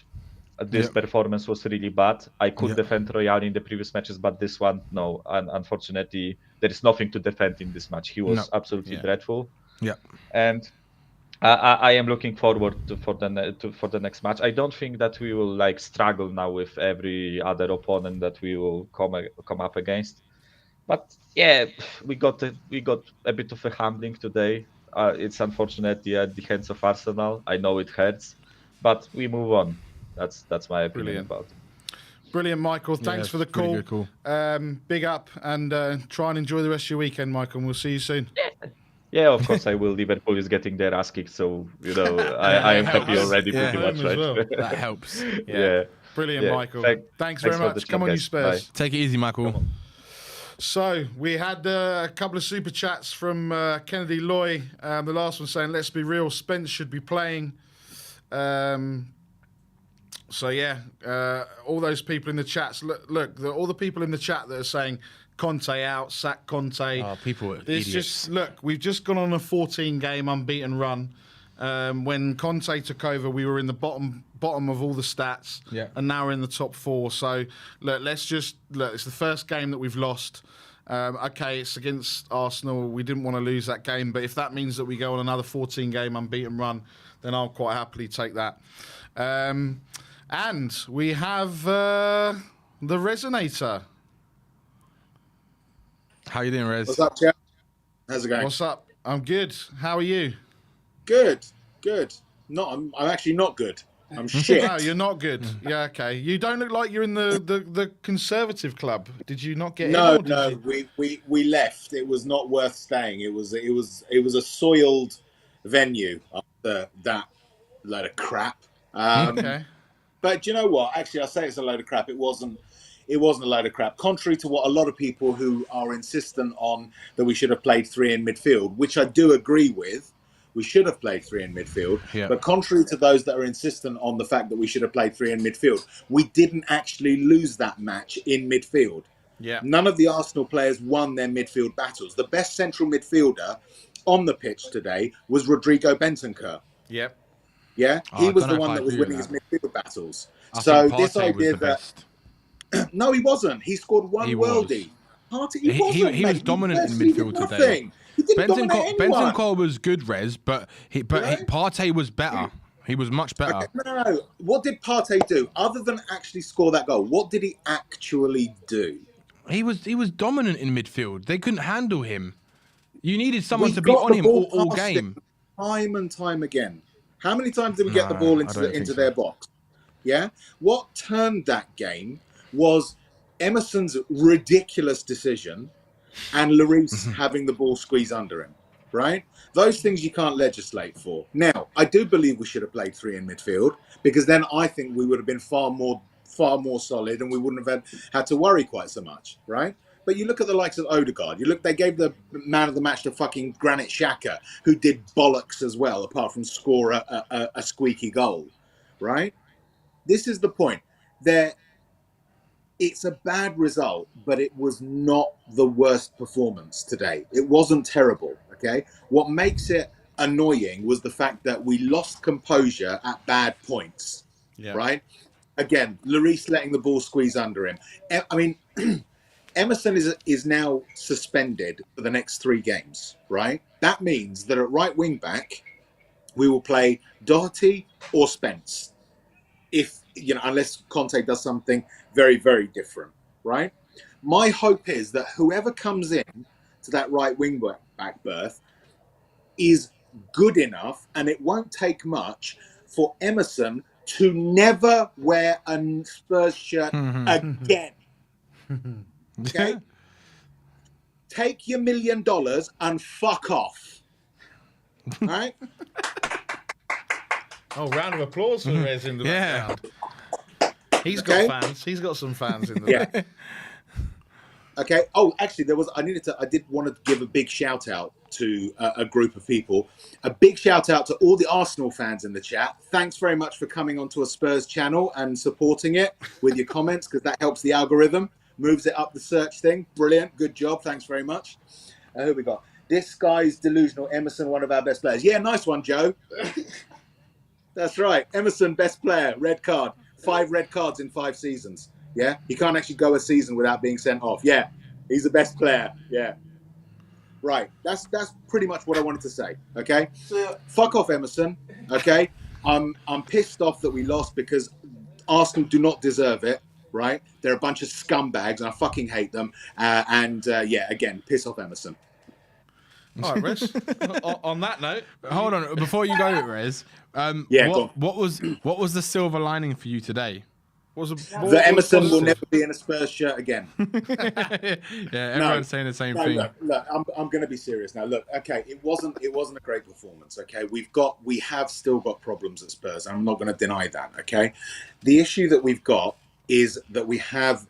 This performance was really bad. I could defend Royale in the previous matches, but this one, no. And unfortunately, there is nothing to defend in this match. He was absolutely dreadful. Yeah. And I am looking forward for the next match. I don't think that we will like struggle now with every other opponent that we will come up against. But yeah, we got a bit of a humbling today. It's unfortunately at the hands of Arsenal. I know it hurts, but we move on. That's my opinion about it. Brilliant, Michael. Thanks for the call. Really good Big up, and try and enjoy the rest of your weekend, Michael. And we'll see you soon. Yeah, of course I will. Liverpool is getting their ass kicked, so I am happy already pretty much, right? Well. That helps. Yeah. Brilliant, Michael. Thanks very much. Come on, you Spurs. Bye. Take it easy, Michael. So we had a couple of super chats from Kennedy Loy. The last one saying, "Let's be real, Spence should be playing." So yeah, all those people in the chats. Look, all the people in the chat that are saying Conte out, sack Conte. Oh, people are It's idiots. we've just gone on a 14-game unbeaten run. When Conte took over, we were in the bottom of all the stats, and now we're in the top 4. So look, it's the first game that we've lost. Okay, it's against Arsenal. We didn't want to lose that game, but if that means that we go on another 14-game unbeaten run, then I'll quite happily take that. And we have the Resonator. How you doing, Rez? What's up, Jeff? How's it going? What's up? I'm good. How are you? Good. I'm actually not good. I'm shit. No, you're not good. Yeah, okay. You don't look like you're in the Conservative club. Did you not get in? No. We left. It was not worth staying. It was a soiled venue after that load of crap. Okay. But do you know what? Actually, I say it's a load of crap. It wasn't a load of crap. Contrary to what a lot of people who are insistent on that we should have played 3 in midfield, which I do agree with. We should have played 3 in midfield. Yeah. But contrary to those that are insistent on the fact that we should have played 3 in midfield, we didn't actually lose that match in midfield. Yeah. None of the Arsenal players won their midfield battles. The best central midfielder on the pitch today was Rodrigo Bentancur. Yep. Yeah, Oh, he I was don't the know one if I that was agree winning with his midfield battles. I So think this Partey idea was the that best. no, he wasn't. He scored one He was. worldie. Partey, he wasn't. He was mate. dominant in He did midfield today. nothing. He didn't dominate anyone. Bentancur was good, Rez, but Partey was better. He was much better. Okay, no. What did Partey do other than actually score that goal? What did he actually do? He was dominant in midfield. They couldn't handle him. You needed someone We to be got on the him ball all past him game. time and time again. How many times did we get the No, ball I don't think into so. their box? Yeah. What turned that game was Emerson's ridiculous decision and Lloris having the ball squeeze under him. Right? Those things you can't legislate for. Now, I do believe we should have played 3 in midfield, because then I think we would have been far more solid, and we wouldn't have had to worry quite so much. Right? But you look at the likes of Odegaard. They gave the man of the match to fucking Granit Xhaka, who did bollocks as well, apart from score a squeaky goal. Right? This is the point. It's a bad result, but it was not the worst performance today. It wasn't terrible. Okay. What makes it annoying was the fact that we lost composure at bad points. Yeah. Right. Again, Lloris letting the ball squeeze under him. I mean, Emerson is now suspended for the next 3 games. Right. That means that at right wing back, we will play Doherty or Spence. If, unless Conte does something very, very different, right? My hope is that whoever comes in to that right wing back berth is good enough, and it won't take much for Emerson to never wear a Spurs shirt again. Okay? Take your $1 million and fuck off. All right? Oh, round of applause for Rez in the background. He's got fans. He's got some fans in the back. Okay. Oh, actually, I did want to give a big shout out to a group of people. A big shout out to all the Arsenal fans in the chat. Thanks very much for coming onto a Spurs channel and supporting it with your comments, because that helps the algorithm, moves it up the search thing. Brilliant. Good job. Thanks very much. Who we got? This guy's delusional. Emerson, one of our best players. Yeah, nice one, Joe. That's right. Emerson, best player. Red card. 5 red cards in 5 seasons. Yeah, he can't actually go a season without being sent off. Yeah, he's the best player. Yeah, right. That's pretty much what I wanted to say. Okay, fuck off, Emerson. Okay, I'm pissed off that we lost, because Arsenal do not deserve it. Right, they're a bunch of scumbags, and I fucking hate them. Yeah, again, piss off, Emerson. All right, Rez. On that note, Hold on, before you go, Rez. What was the silver lining for you today? That Emerson will never be in a Spurs shirt again. Everyone's saying the same thing. Look, I'm going to be serious now. Look, okay, it wasn't a great performance. Okay, we have still got problems at Spurs. I'm not going to deny that. Okay, the issue that we've got is that we have.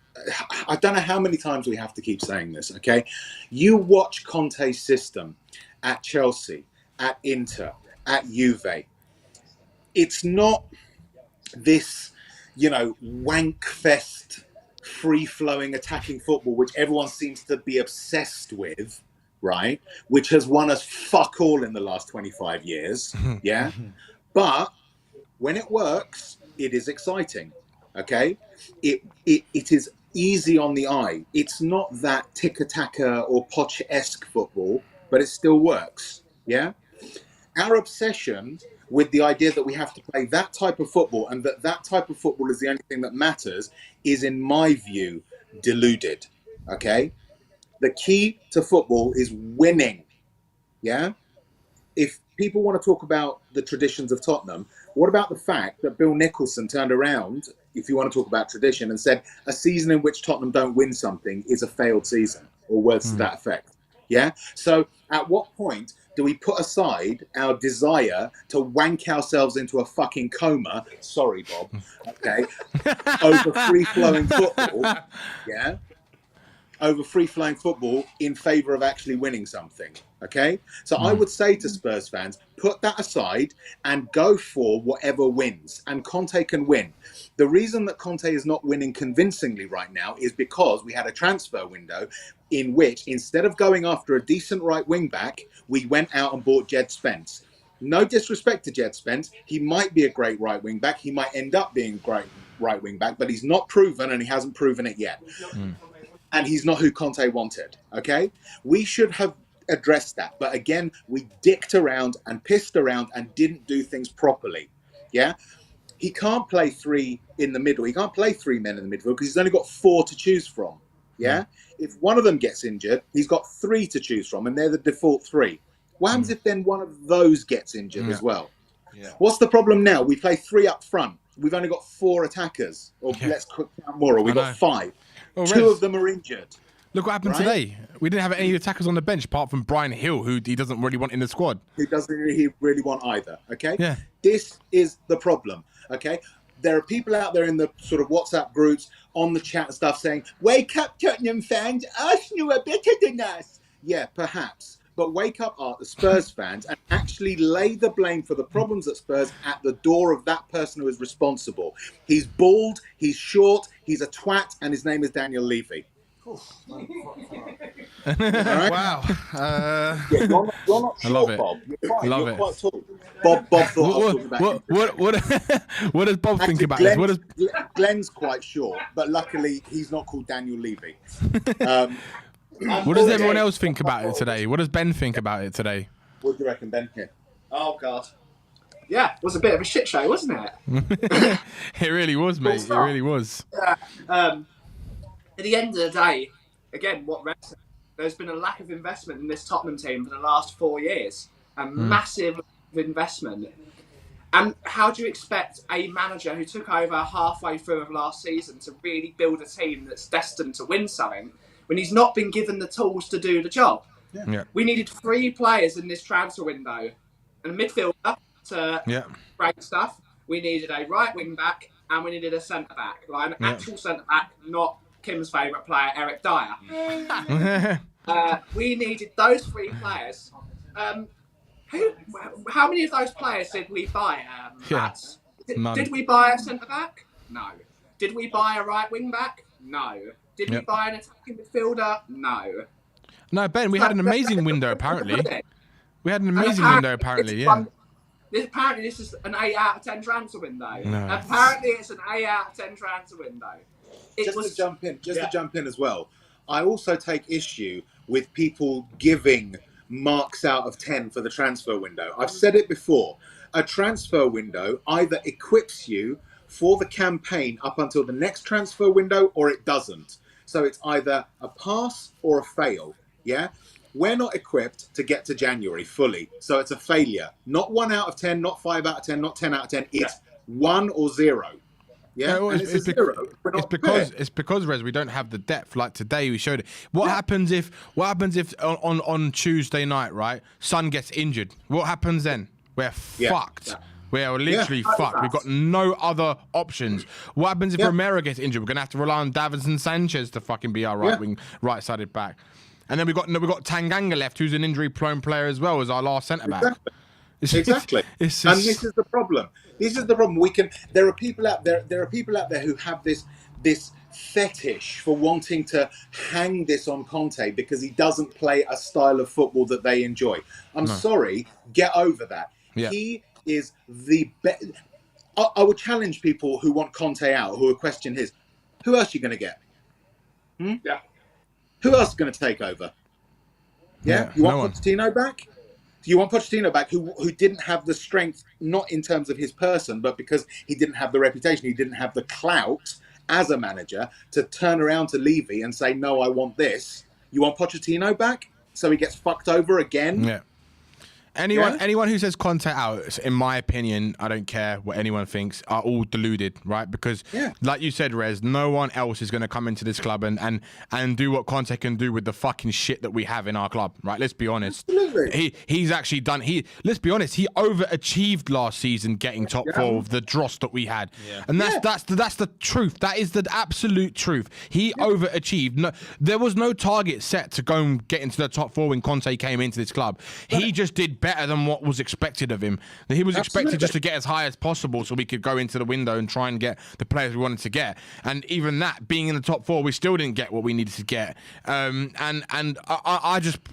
I don't know how many times we have to keep saying this. Okay, you watch Conte's system at Chelsea, at Inter, at Juve. It's not this, wank fest, free-flowing attacking football, which everyone seems to be obsessed with, right? Which has won us fuck all in the last 25 years, yeah? But when it works, it is exciting, okay? It is easy on the eye. It's not that tiki-taka or Poch-esque football, but it still works, yeah? Our obsession with the idea that we have to play that type of football, and that type of football is the only thing that matters, is, in my view, deluded. Okay? The key to football is winning. Yeah? If people want to talk about the traditions of Tottenham, what about the fact that Bill Nicholson turned around, if you want to talk about tradition, and said a season in which Tottenham don't win something is a failed season, or words to that effect? Yeah? So at what point do we put aside our desire to wank ourselves into a fucking coma? Sorry, Bob. Okay. Over free-flowing football. Yeah. Over free-flowing football in favour of actually winning something. Okay. So I would say to Spurs fans, put that aside and go for whatever wins. And Conte can win. The reason that Conte is not winning convincingly right now is because we had a transfer window in which, instead of going after a decent right wing back, we went out and bought Jed Spence. No disrespect to Jed Spence. He might be a great right wing back. He might end up being a great right wing back, but he's not proven, and he hasn't proven it yet. And he's not who Conte wanted. Okay. We should have addressed that. But again, we dicked around and pissed around and didn't do things properly. Yeah. He can't play 3 in the middle. He can't play 3 men in the midfield because he's only got 4 to choose from. Yeah. if one of them gets injured, he's got 3 to choose from, and they're the default 3. What happens if then one of those gets injured as well? Yeah. What's the problem now? We play 3 up front. We've only got 4 attackers, or let's count more, or we've got 5. Well, 2 Rez, of them are injured. look what happened today. We didn't have any attackers on the bench apart from Brian Hill, who he doesn't really want in the squad. Who doesn't really want either, okay? Yeah. This is the problem, okay? There are people out there in the sort of WhatsApp groups, on the chat and stuff saying, wake up, Tottenham fans, Arsenal are better than us. Yeah, perhaps. But wake up, the Spurs fans, and actually lay the blame for the problems at Spurs at the door of that person who is responsible. He's bald, he's short, he's a twat, and his name is Daniel Levy. Wow. Yeah, you're not short, I love it. Bob. You're fine. Love You're it. quite tall. Bob thought I was talking about what does Bob think about Glenn, this? Glenn's quite short, but luckily he's not called Daniel Levy. What does everyone else think about it today? What does Ben think about it today? What do you reckon, Ben? Here. Oh, God. Yeah, it was a bit of a shit show, wasn't it? It really was, mate. It really was. At the end of the day, again, there's been a lack of investment in this Tottenham team for the last 4 years. A massive investment. And how do you expect a manager who took over halfway through of last season to really build a team that's destined to win something when he's not been given the tools to do the job? Yeah. We needed 3 players in this transfer window. And a midfielder to break stuff. We needed a right wing back and we needed a centre back. Like an actual centre back, not Kim's favourite player, Eric Dyer. We needed those 3 players. How many of those players did we buy? Did we buy a centre back? No. Did we buy a right wing back? No. Did we buy an attacking midfielder? No. No, Ben, we had an amazing window, apparently. We had an amazing window, apparently, yeah. Apparently, this is an 8 out of 10 transfer window. No. Apparently, it's an 8 out of 10 transfer window. To jump in as well, I also take issue with people giving marks out of 10 for the transfer window. I've said it before. A transfer window either equips you for the campaign up until the next transfer window or it doesn't. So it's either a pass or a fail. Yeah? We're not equipped to get to January fully. So it's a failure. Not 1 out of 10, not 5 out of 10, not 10 out of 10. It's 1 or 0. Yeah, well, and it's because Rez, we don't have the depth. Like today, we showed it. What happens if on Tuesday night, right? Son gets injured. What happens then? We're fucked. Yeah. We're literally fucked. We've got no other options. What happens if Romero gets injured? We're gonna have to rely on Davinson Sanchez to fucking be our right-sided back. And then we've got Tanganga left, who's an injury-prone player as well as our last centre back. Exactly. And this is the problem. This is the problem. There are people out there. There are people out there who have this fetish for wanting to hang this on Conte because he doesn't play a style of football that they enjoy. I'm sorry. Get over that. Yeah. He is the best. I would challenge people who want Conte out, who are questioning his. Who else are you going to get? Yeah. Who else is going to take over? Yeah. You want Pochettino back? Do you want Pochettino back, who didn't have the strength, not in terms of his person, but because he didn't have the reputation, he didn't have the clout as a manager to turn around to Levy and say, no, I want this. You want Pochettino back so he gets fucked over again? Yeah. Anyone who says Conte out, in my opinion, I don't care what anyone thinks, are all deluded, right? Because, like you said, Rez, no one else is going to come into this club and do what Conte can do with the fucking shit that we have in our club, right? Let's be honest. Absolutely. He's actually done. Let's be honest. He overachieved last season, getting top 4 of the dross that we had, and that's the truth. That is the absolute truth. He overachieved. No, there was no target set to go and get into the top 4 when Conte came into this club. He just did better than what was expected of him. He was expected just to get as high as possible so we could go into the window and try and get the players we wanted to get. And even that, being in the top 4, we still didn't get what we needed to get. I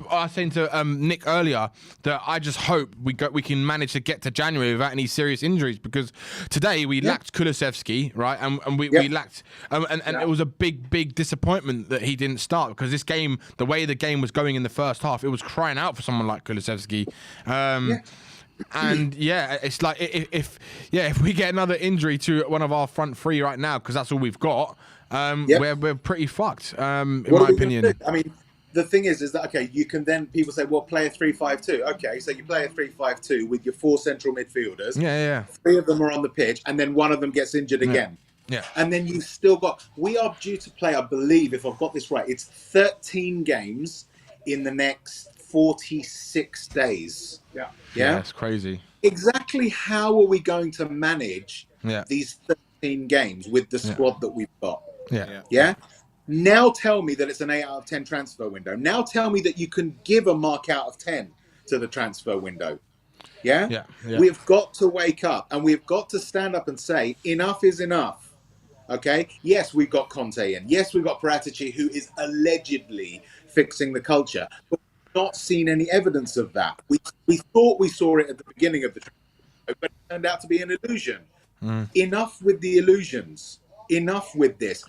was saying to Nick earlier that I just hope we can manage to get to January without any serious injuries, because today we lacked Kulusevski, right? And we lacked and it was a big disappointment that he didn't start, because this game, the way the game was going in the first half, it was crying out for someone like Kulusevski. And it's like if we get another injury to one of our front 3 right now, because that's all we've got, Yep. we're pretty fucked. In What my are we going to opinion. do? I mean, the thing is that okay, you can then people say, well, play a 3-5-2. Okay, so you play a 3-5-2 with your 4 central midfielders. Yeah. 3 of them are on the pitch, and then 1 of them gets injured again. Yeah. And then you've still got. We are due to play, I believe, if I've got this right, it's 13 games in the next 46 days. Yeah, it's crazy. Exactly how are we going to manage these 13 games with the squad that we've got? Yeah. Now tell me that it's an 8 out of 10 transfer window. Now tell me that you can give a mark out of 10 to the transfer window. Yeah. We've got to wake up, and we've got to stand up and say enough is enough. Okay. Yes, we've got Conte in. Yes, we've got Paratici, who is allegedly fixing the culture. But we've not seen any evidence of that. We thought we saw it at the beginning of the transfer, but it turned out to be an illusion. Enough with the illusions. Enough with this.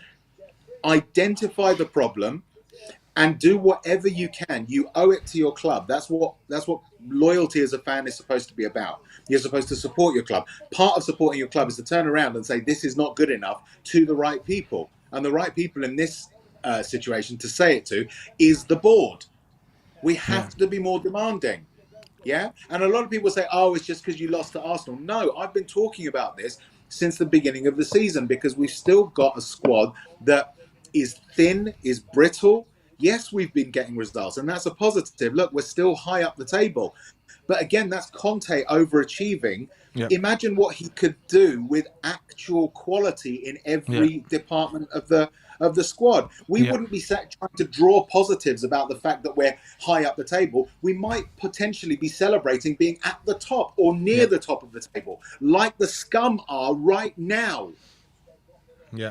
Identify the problem and do whatever you can. You owe it to your club. That's what loyalty as a fan is supposed to be about. You're supposed to support your club. Part of supporting your club is to turn around and say this is not good enough to the right people. And the right people in this situation to say it to is the board. We have to be more demanding. Yeah. And a lot of people say, oh, it's just because you lost to Arsenal. No, I've been talking about this since the beginning of the season because we've still got a squad that is thin, is brittle. Yes, we've been getting results, and that's a positive. Look, we're still high up the table. But again, that's Conte overachieving. Imagine what he could do with actual quality in every department of the squad. We wouldn't be trying to draw positives about the fact that we're high up the table. We might potentially be celebrating being at the top or near the top of the table, like the scum are right now. Yeah.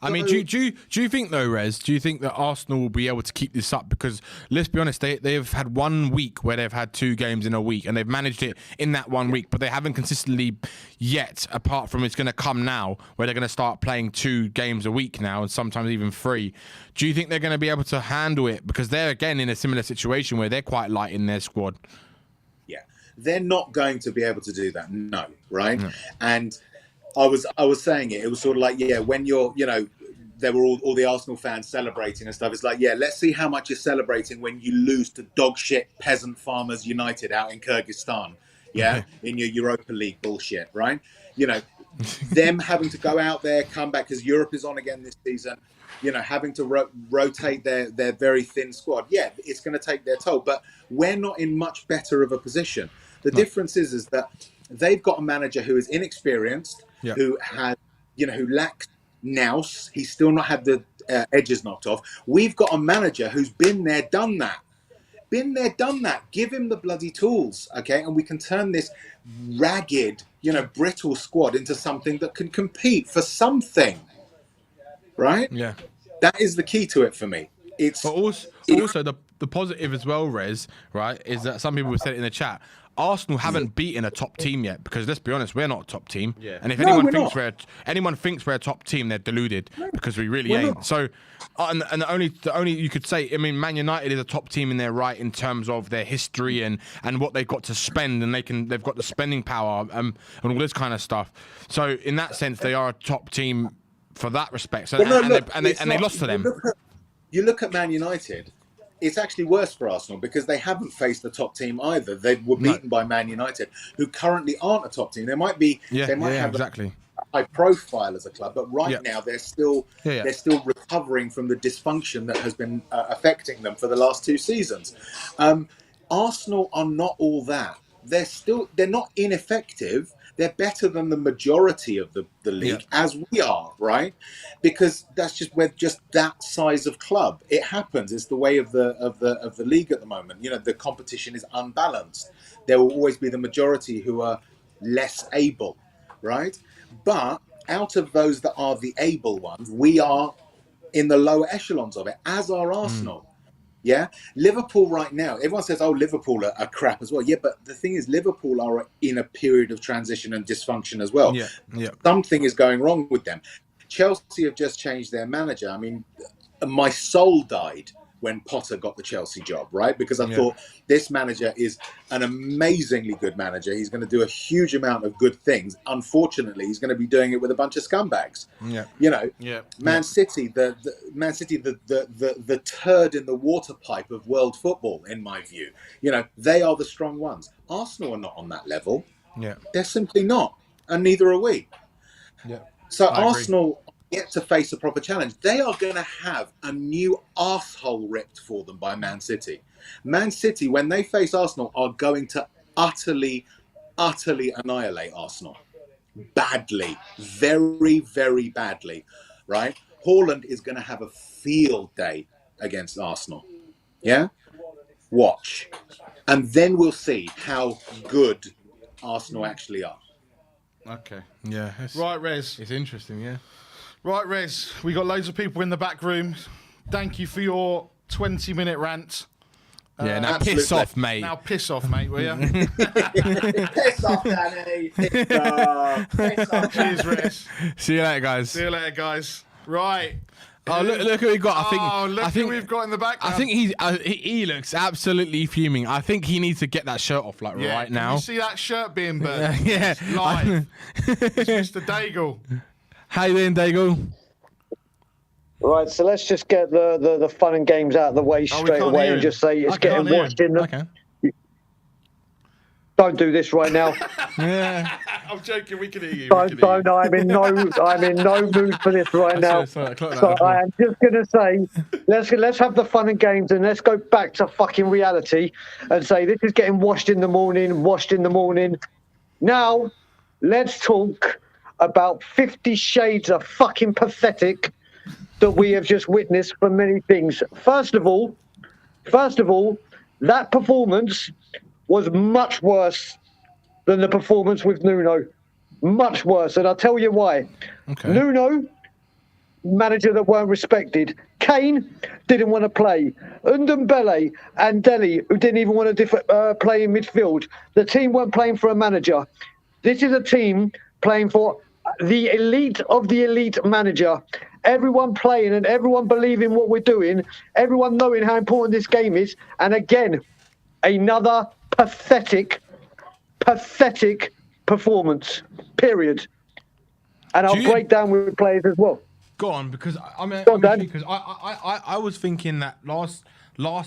I mean, do you think though, Rez? Do you think that Arsenal will be able to keep this up? Because let's be honest, they've had 1 week where they've had 2 games in a week, and they've managed it in that 1 week, but they haven't consistently yet. Apart from it's going to come now, where they're going to start playing 2 games a week now, and sometimes even 3. Do you think they're going to be able to handle it? Because they're again in a similar situation where they're quite light in their squad. Yeah, they're not going to be able to do that. No, right? No. And I was saying it. It was sort of like, when you're, there were all the Arsenal fans celebrating and stuff. It's like, let's see how much you're celebrating when you lose to dog shit peasant farmers United out in Kyrgyzstan. In your Europa League bullshit, right? Them having to go out there, come back because Europe is on again this season. Having to rotate their very thin squad. Yeah, it's going to take their toll, but we're not in much better of a position. The difference is that they've got a manager who is inexperienced, who has, who lacks nous. He's still not had the edges knocked off. We've got a manager who's been there, done that. Give him the bloody tools, okay? And we can turn this ragged, brittle squad into something that can compete for something, right? Yeah. That is the key to it for me. But also the positive as well, Rez, right, is that some people have said it in the chat. Arsenal haven't beaten a top team yet because let's be honest, we're not a top team. Yeah. And if anyone thinks we're a top team, they're deluded because we really ain't. Not. So, and the only you could say, I mean, Man United is a top team in their right in terms of their history and what they've got to spend, and they've got the spending power and all this kind of stuff. So in that sense, they are a top team for that respect. So they lost to them. You look at Man United. It's actually worse for Arsenal because they haven't faced the top team either. They were beaten by Man United, who currently aren't a top team. They might be, they might have a high profile as a club, but now they're still recovering from the dysfunction that has been affecting them for the last 2 seasons. Arsenal are not all that. They're not ineffective. They're better than the majority of the league, as we are, right? Because we're just that size of club. It happens. It's the way of the league at the moment. The competition is unbalanced. There will always be the majority who are less able, right? But out of those that are the able ones, we are in the lower echelons of it, as are Arsenal. Yeah, Liverpool right now, everyone says, oh, Liverpool are crap as well. Yeah, but the thing is, Liverpool are in a period of transition and dysfunction as well. Yeah. Something is going wrong with them. Chelsea have just changed their manager. I mean, my soul died when Potter got the Chelsea job, right? Because I thought this manager is an amazingly good manager. He's going to do a huge amount of good things. Unfortunately, he's going to be doing it with a bunch of scumbags. Yeah. You know, Man Yeah. City, the turd in the water pipe of world football, in my view. You know, they are the strong ones. Arsenal are not on that level. Yeah. They're simply not, and neither are we. Yeah. So I agree. Arsenal yet to face a proper challenge. They are going to have a new arsehole ripped for them by Man City. Man City, when they face Arsenal, are going to utterly annihilate Arsenal. Badly. Very, very badly. Right? Haaland is going to have a field day against Arsenal. Yeah? Watch. And then we'll see how good Arsenal actually are. Okay. Yeah. Right, Rez. It's interesting, yeah. Right, Rez. We got loads of people in the back room. Thank you for your 20-minute rant. Yeah, now absolutely. piss off, mate. Now piss off, mate, will you? Piss off, Danny. Piss off. Cheers, Rez. See you later, guys. See you later, guys. Right. Oh, look who we got. Look who we've got in the background. I think he looks absolutely fuming. I think he needs to get that shirt off right Can now. you see that shirt being burned? Yeah. It's live. It's Mr. Daigle. How you doing, Daigle? Right, so let's just get the fun and games out of the way straight can't away hear and him. just say it's I getting can't hear watched in the... Okay. Don't do this right now. Yeah. I'm joking. We can hear you. Don't. I'm in no mood for this right now. Sorry, So I am just going to say, let's have the fun and games and let's go back to fucking reality and say this is getting washed in the morning. Now, let's talk about 50 shades of fucking pathetic that we have just witnessed for many things. First of all, that performance was much worse than the performance with Nuno. Much worse, and I'll tell you why. Okay. Nuno, manager that weren't respected. Kane didn't want to play. Ndombele and Dele, who didn't even want to play in midfield. The team weren't playing for a manager. This is a team playing for the elite of the elite manager. Everyone playing and everyone believing what we're doing. Everyone knowing how important this game is. And again, another pathetic performance, period. And I'll break down with players as well. Go on, because I was thinking that last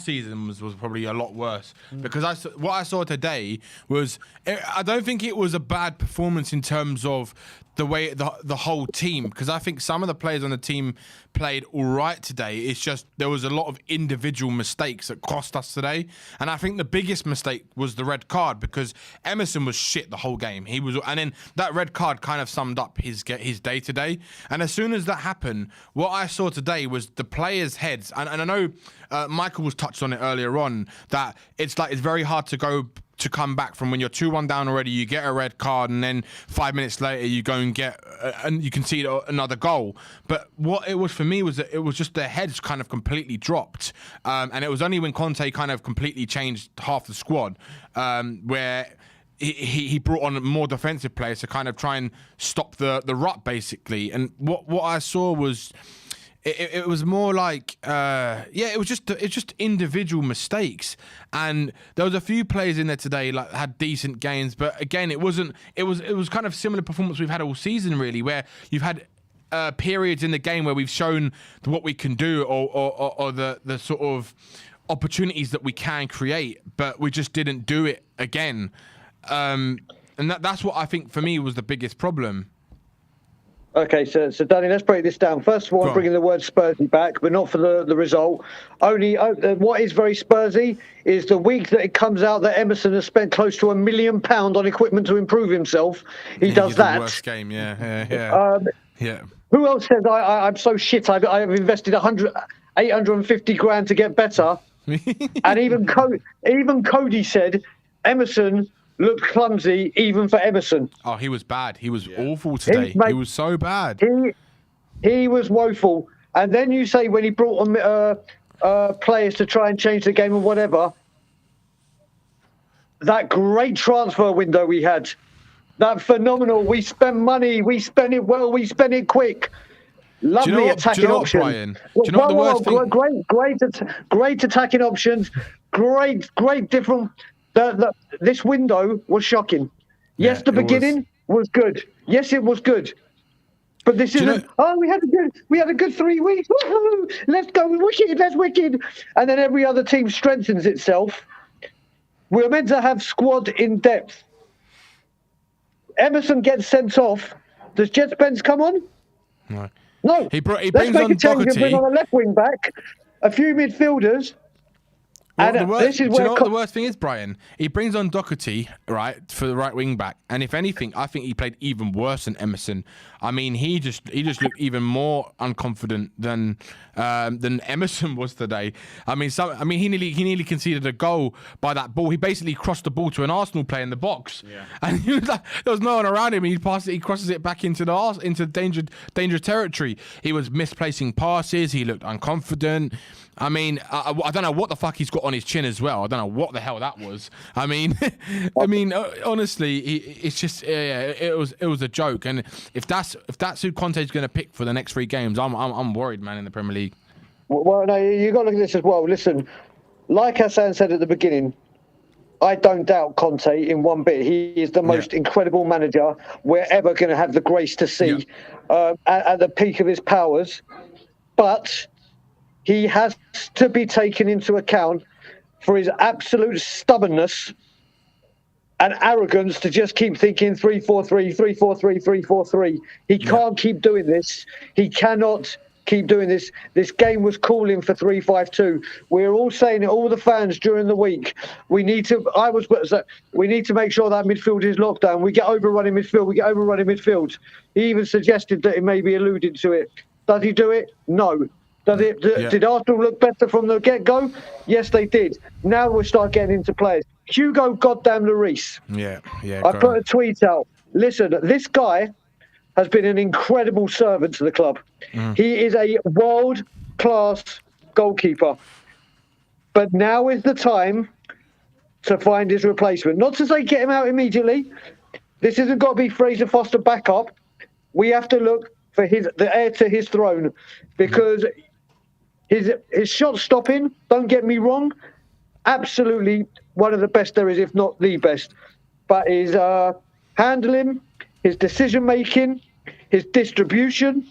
season was probably a lot worse because what I saw today was I don't think it was a bad performance in terms of the way the whole team, because I think some of the players on the team played all right today. It's just there was a lot of individual mistakes that cost us today, and I think the biggest mistake was the red card because Emerson was shit the whole game. And then that red card kind of summed up his day today. And as soon as that happened, what I saw today was the players' heads, and I know Michael was touched on it earlier on that it's very hard to come back from when you're 2-1 down already. You get a red card, and then 5 minutes later you go and get and you concede another goal. But what it was for me was that it was just their heads kind of completely dropped, and it was only when Conte kind of completely changed half the squad where he brought on more defensive players to kind of try and stop the rut basically. And what I saw was. It was more like, it was just individual mistakes, and there was a few players in there today like had decent gains, but again, it was kind of similar performance we've had all season really, where you've had periods in the game where we've shown what we can do or the sort of opportunities that we can create, but we just didn't do it again, and that's what I think for me was the biggest problem. Okay, so Danny, let's break this down. First of all, I'm bringing the word Spursy back, but not for the result. Only what is very Spursy is the week that it comes out that Emerson has spent close to £1 million on equipment to improve himself. He does that. The worst game, yeah. Who else says I'm so shit? I've invested 850 grand to get better, and even Cody said Emerson looked clumsy even for Emerson. Oh, he was bad. He was awful today. He was so bad. He was woeful. And then you say when he brought on players to try and change the game or whatever, that great transfer window we had, that phenomenal, we spent money, we spent it well, we spent it quick. Lovely attacking option. Brian? Do you know what the worst thing? Great attacking options. Great different. This window was shocking. Yes, the beginning was good. Yes, it was good. But this isn't. We had a good 3 weeks. Woo-hoo! Let's go, wicked. Let's wicked. And then every other team strengthens itself. We're meant to have squad in depth. Emerson gets sent off. Does Jet Spence come on? No. He Let's brings make on a change and Doherty. bring on a left wing back, a few midfielders. Well, And do you know what the worst thing is, Brian? He brings on Doherty, right, for the right wing back, and if anything, I think he played even worse than Emerson. I mean, he just looked even more unconfident than Emerson was today. I mean, he nearly conceded a goal by that ball. He basically crossed the ball to an Arsenal player in the box, and he was like, there was no one around him. He crosses it back into dangerous territory. He was misplacing passes. He looked unconfident. I mean, I don't know what the fuck he's got on his chin as well. I don't know what the hell that was. I mean, honestly, it's just it was a joke. And if that's who Conte's going to pick for the next 3 games, I'm worried, man, in the Premier League. Well, no, you got to look at this as well. Listen, like Hassan said at the beginning, I don't doubt Conte in one bit. He is the most incredible manager we're ever going to have the grace to see at the peak of his powers. But he has to be taken into account for his absolute stubbornness and arrogance to just keep thinking 3-4-3, 3-4-3, 3-4-3. He can't keep doing this. He cannot keep doing this. This game was calling for 3-5-2. We're all saying it, all the fans during the week. We need to make sure that midfield is locked down. We get overrun in midfield. He even suggested that he may be alluding to it. Does he do it? No. Did Arsenal look better from the get-go? Yes, they did. Now we'll start getting into players. Hugo goddamn Lloris. I put a tweet out. Listen, this guy has been an incredible servant to the club. He is a world-class goalkeeper. But now is the time to find his replacement. Not to say get him out immediately. This isn't got to be Fraser Foster backup. We have to look for the heir to his throne, because his shot stopping, don't get me wrong, absolutely one of the best there is, if not the best. But his handling, his decision making, his distribution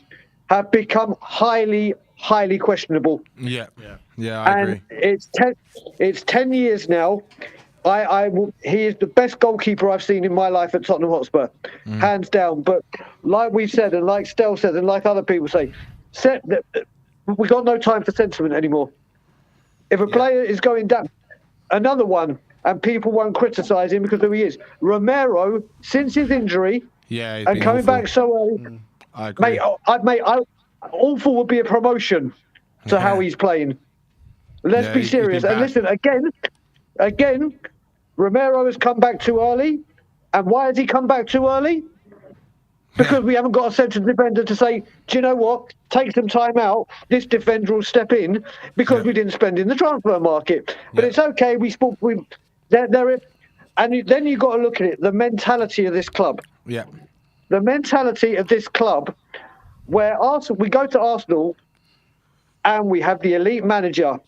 have become highly questionable. I agree. It's 10 years now. He is the best goalkeeper I've seen in my life at Tottenham Hotspur, hands down. But like we've said, and like Stel said, and like other people say, we got no time for sentiment anymore. If a player is going down, another one, and people won't criticise him because of who he is. Romero, since his injury, and coming back so early, I agree. Awful would be a promotion to how he's playing. Let's be serious. And listen, again, Romero has come back too early. And why has he come back too early? Because we haven't got a central defender to say, do you know what? Take some time out. This defender will step in, because we didn't spend in the transfer market. But it's okay. And then you've got to look at it, the mentality of this club. Yeah. The mentality of this club, where we go to Arsenal and we have the elite manager.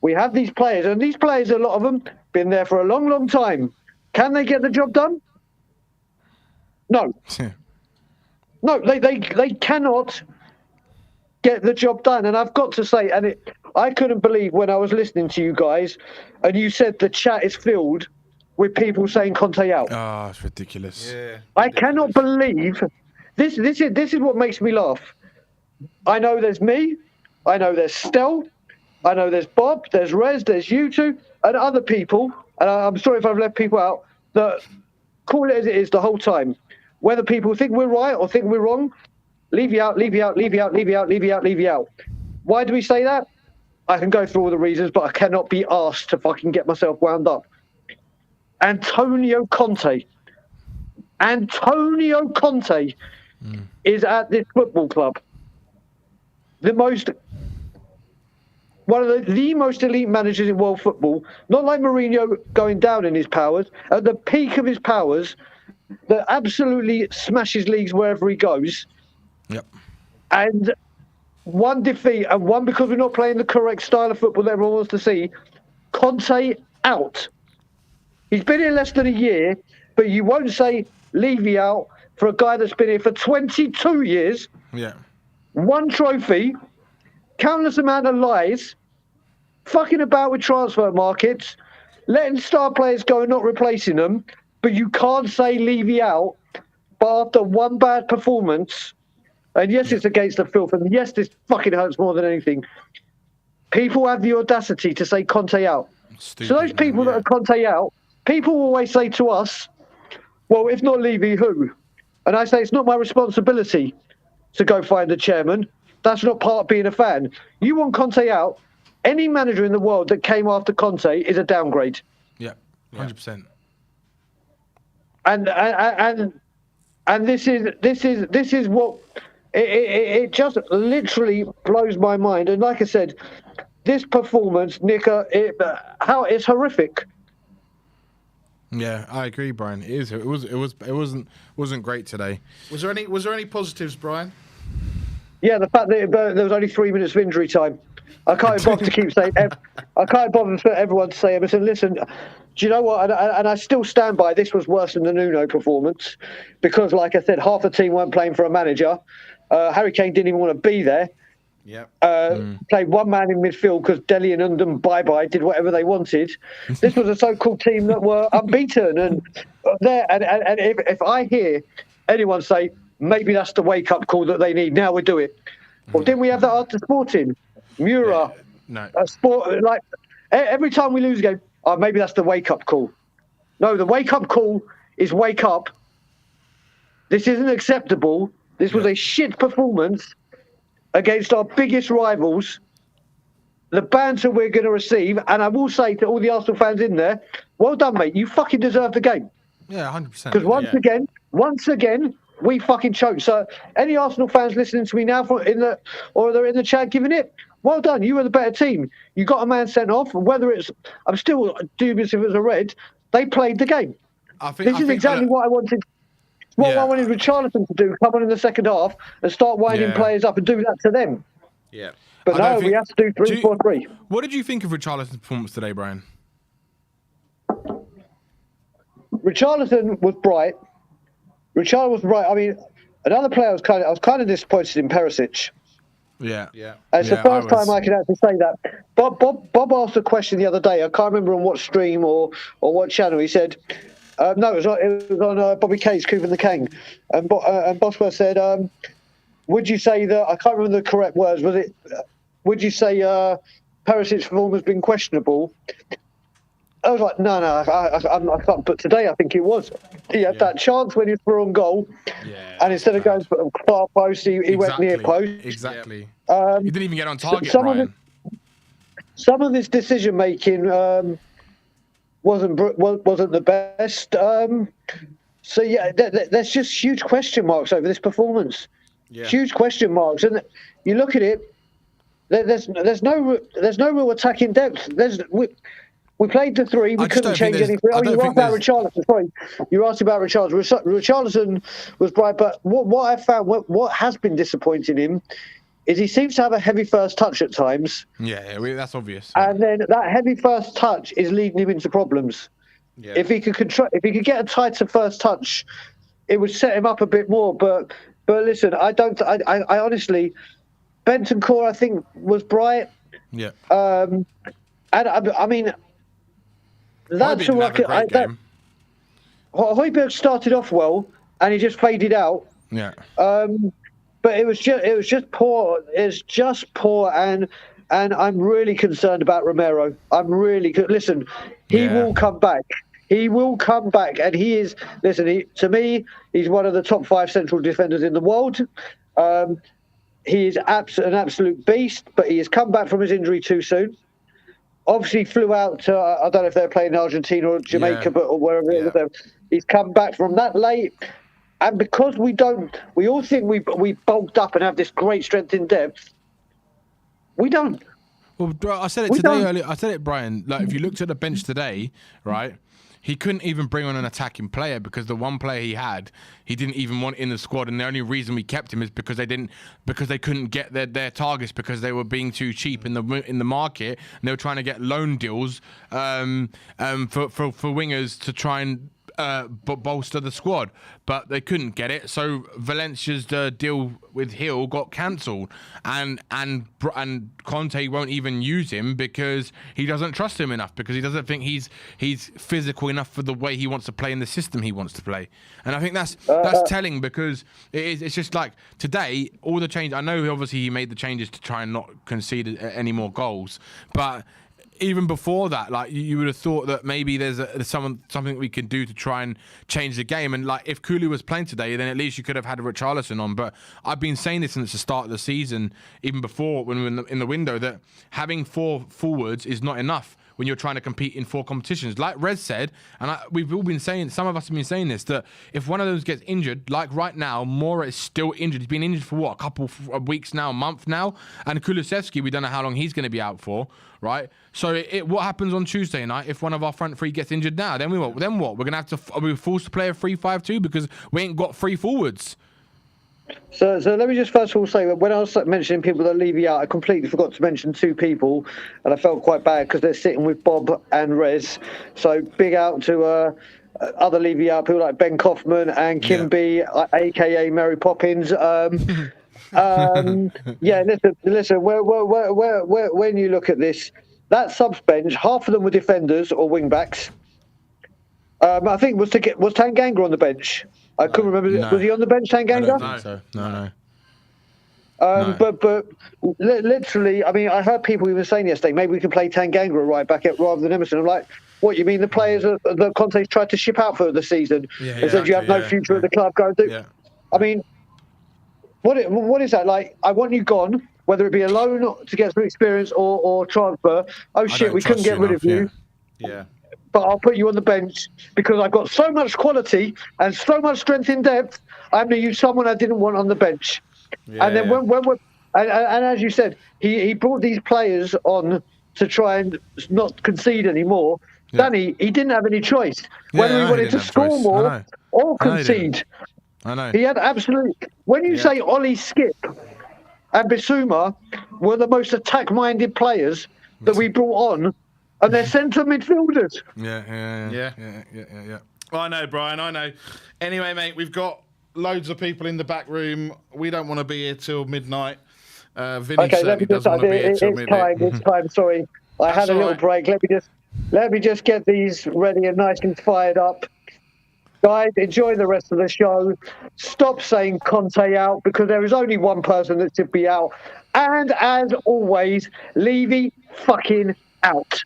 We have these players, and these players, a lot of them, been there for a long, long time. Can they get the job done? No. No, they cannot get the job done. And I've got to say, I couldn't believe when I was listening to you guys, and you said the chat is filled with people saying Conte out. Oh, it's ridiculous. Yeah, ridiculous. I cannot believe this. This is what makes me laugh. I know there's me. I know there's Stel. I know there's Bob. There's Rez. There's you two and other people. And I'm sorry if I've left people out. That call it as it is the whole time. Whether people think we're right or think we're wrong, leave you out. Why do we say that? I can go through all the reasons, but I cannot be asked to fucking get myself wound up. Antonio Conte is at this football club. One of the most elite managers in world football, not like Mourinho going down in his powers, at the peak of his powers, that absolutely smashes leagues wherever he goes. Yep. And one defeat and one because we're not playing the correct style of football that everyone wants to see. Conte out. He's been here less than a year, but you won't say Levy out for a guy that's been here for 22 years. Yeah. One trophy, countless amount of lies, fucking about with transfer markets, letting star players go and not replacing them, but you can't say Levy out. But after one bad performance, and yes, it's against the filth, and yes, this fucking hurts more than anything, people have the audacity to say Conte out. Stupid, So those people that are Conte out, people always say to us, well, if not Levy, who? And I say, it's not my responsibility to go find the chairman. That's not part of being a fan. You want Conte out. Any manager in the world that came after Conte is a downgrade. Yeah, 100%. And this is what it just literally blows my mind. And like I said, this performance, Nick, it's horrific. Yeah, I agree, Brian. It is. It wasn't great today. Was there any positives, Brian? Yeah, the fact that there was only 3 minutes of injury time. I can't bother to keep saying. I can't bother for everyone to say Emerson. Listen, do you know what? And I still stand by. This was worse than the Nuno performance because, like I said, half the team weren't playing for a manager. Harry Kane didn't even want to be there. Yeah. Played one man in midfield because Dele and Undum did whatever they wanted. This was a so-called team that were unbeaten, and if I hear anyone say maybe that's the wake-up call that they need, now we do it. Well, didn't we have that after Sporting? Mura, no. Sport, like every time we lose a game, maybe that's the wake-up call. No, the wake-up call is wake up. This isn't acceptable. This was a shit performance against our biggest rivals. The banter we're going to receive, and I will say to all the Arsenal fans in there, well done, mate. You fucking deserve the game. Yeah, 100%. Because once again, we fucking choked. So any Arsenal fans listening to me now or they're in the chat giving it, well done. You were the better team. You got a man sent off. Whether I'm still dubious if it was a red. They played the game. This is exactly what I wanted. What I wanted Richarlison to do, come on in the second half and start winding players up and do that to them. Yeah. But no, we have to do 3-4-3. What did you think of Richarlison's performance today, Brian? Richarlison was bright. I mean, another player I was kind of disappointed in Perisic. Yeah. It's the first time I can actually say that. Bob asked a question the other day. I can't remember on what stream or what channel. He said, no, it was on Bobby K's Cooping the King. And Bosworth said, would you say that, I can't remember the correct words, would you say Perisic's form has been questionable? I was like, no, I can't. But today I think it was. He had that chance when he was through on goal. Yeah, and instead of going for far post, he went near post. Exactly. He didn't even get on target, Brian. Some of his decision making wasn't the best. So yeah, there's just huge question marks over this performance. Yeah. Huge question marks, and you look at it. There's no real attacking depth. We played the three. We couldn't change anything. You asked about Richarlison. Sorry, you asked about Richarlison. Richarlison was bright, but what I found, what has been disappointing him, is he seems to have a heavy first touch at times. Yeah, that's obvious. And then that heavy first touch is leading him into problems. Yeah. If he could get a tighter first touch, it would set him up a bit more. But listen, I honestly, Bentancur I think was bright. Yeah. And I mean. That's all I can. Højbjerg started off well, and he just faded out. Yeah. But it was just poor. It's just poor, and I'm really concerned about Romero. Listen. He will come back. He will come back, and he is. Listen, to me, he's one of the top 5 central defenders in the world. He is an absolute beast, but he has come back from his injury too soon. Obviously flew out to, I don't know if they're playing in Argentina or Jamaica, or wherever it was. He's come back from that late. And because we all think we bulked up and have this great strength in depth. We don't. Well, bro, I said it We today don't- earlier. I said it, Brian. Like, if you looked at the bench today, right, he couldn't even bring on an attacking player because the one player he had, he didn't even want in the squad, and the only reason we kept him is because they couldn't get their targets because they were being too cheap in the market, and they were trying to get loan deals for wingers to try and bolster the squad, but they couldn't get it. So Valencia's deal with Hill got cancelled, and Conte won't even use him because he doesn't trust him enough, because he doesn't think he's physical enough for the way he wants to play in the system he wants to play. And I think that's telling, because it's just like today, all the change. I know obviously he made the changes to try and not concede any more goals, but even before that, like, you would have thought that maybe there's something we can do to try and change the game. And like, if Kulu was playing today, then at least you could have had Richarlison on. But I've been saying this since the start of the season, even before when we were in the window, that having 4 forwards is not enough when you're trying to compete in 4 competitions. Like Rez said, and we've all been saying, some of us have been saying this, that if one of those gets injured, like right now, Mora is still injured. He's been injured for what, a couple of weeks now, a month now, and Kulusevski, we don't know how long he's going to be out for, right? So what happens on Tuesday night if one of our front 3 gets injured now? Then what? We're going to have to, are we forced to play a 3-5-2 because we ain't got 3 forwards? So let me just first of all say that when I was mentioning people that leave you out, I completely forgot to mention 2 people, and I felt quite bad because they're sitting with Bob and Rez. So big out to other leave you out people like Ben Kaufman and Kim B, aka Mary Poppins. Yeah, listen. When you look at this, that subs bench, half of them were defenders or wing backs. I think was Tanganga on the bench. I couldn't remember. No. Was he on the bench, Tanganga? I don't think so. No. But literally, I mean, I heard people even saying yesterday, maybe we can play Tanganga right back at rather than Emerson. I'm like, what, you mean the players that Conte's tried to ship out for the season? They said you have no future at the club, go and do. Yeah. I mean, what is that like? I want you gone, whether it be a loan to get some experience or transfer. Oh shit, we couldn't get rid of you. Yeah. But I'll put you on the bench because I've got so much quality and so much strength in depth. I'm going to use someone I didn't want on the bench. Yeah. And then when we're, and as you said, he brought these players on to try and not concede anymore. Yeah. Danny, he didn't have any choice. Yeah, Whether I he know he wanted didn't to have score choice. more or I know he didn't. concede. I know. He had absolutely. When you say Ollie, Skip, and Bissouma were the most attack-minded players that we brought on, and they're centre midfielders. Yeah. I know, Brian, I know. Anyway, mate, we've got loads of people in the back room. We don't want to be here till midnight. Vinny Okay, let certainly me just. doesn't want to be here till midnight. It's time. Sorry, I had a little break. Let me just get these ready and nice and fired up. Guys, enjoy the rest of the show. Stop saying Conte out, because there is only one person that should be out. And as always, Levy fucking out.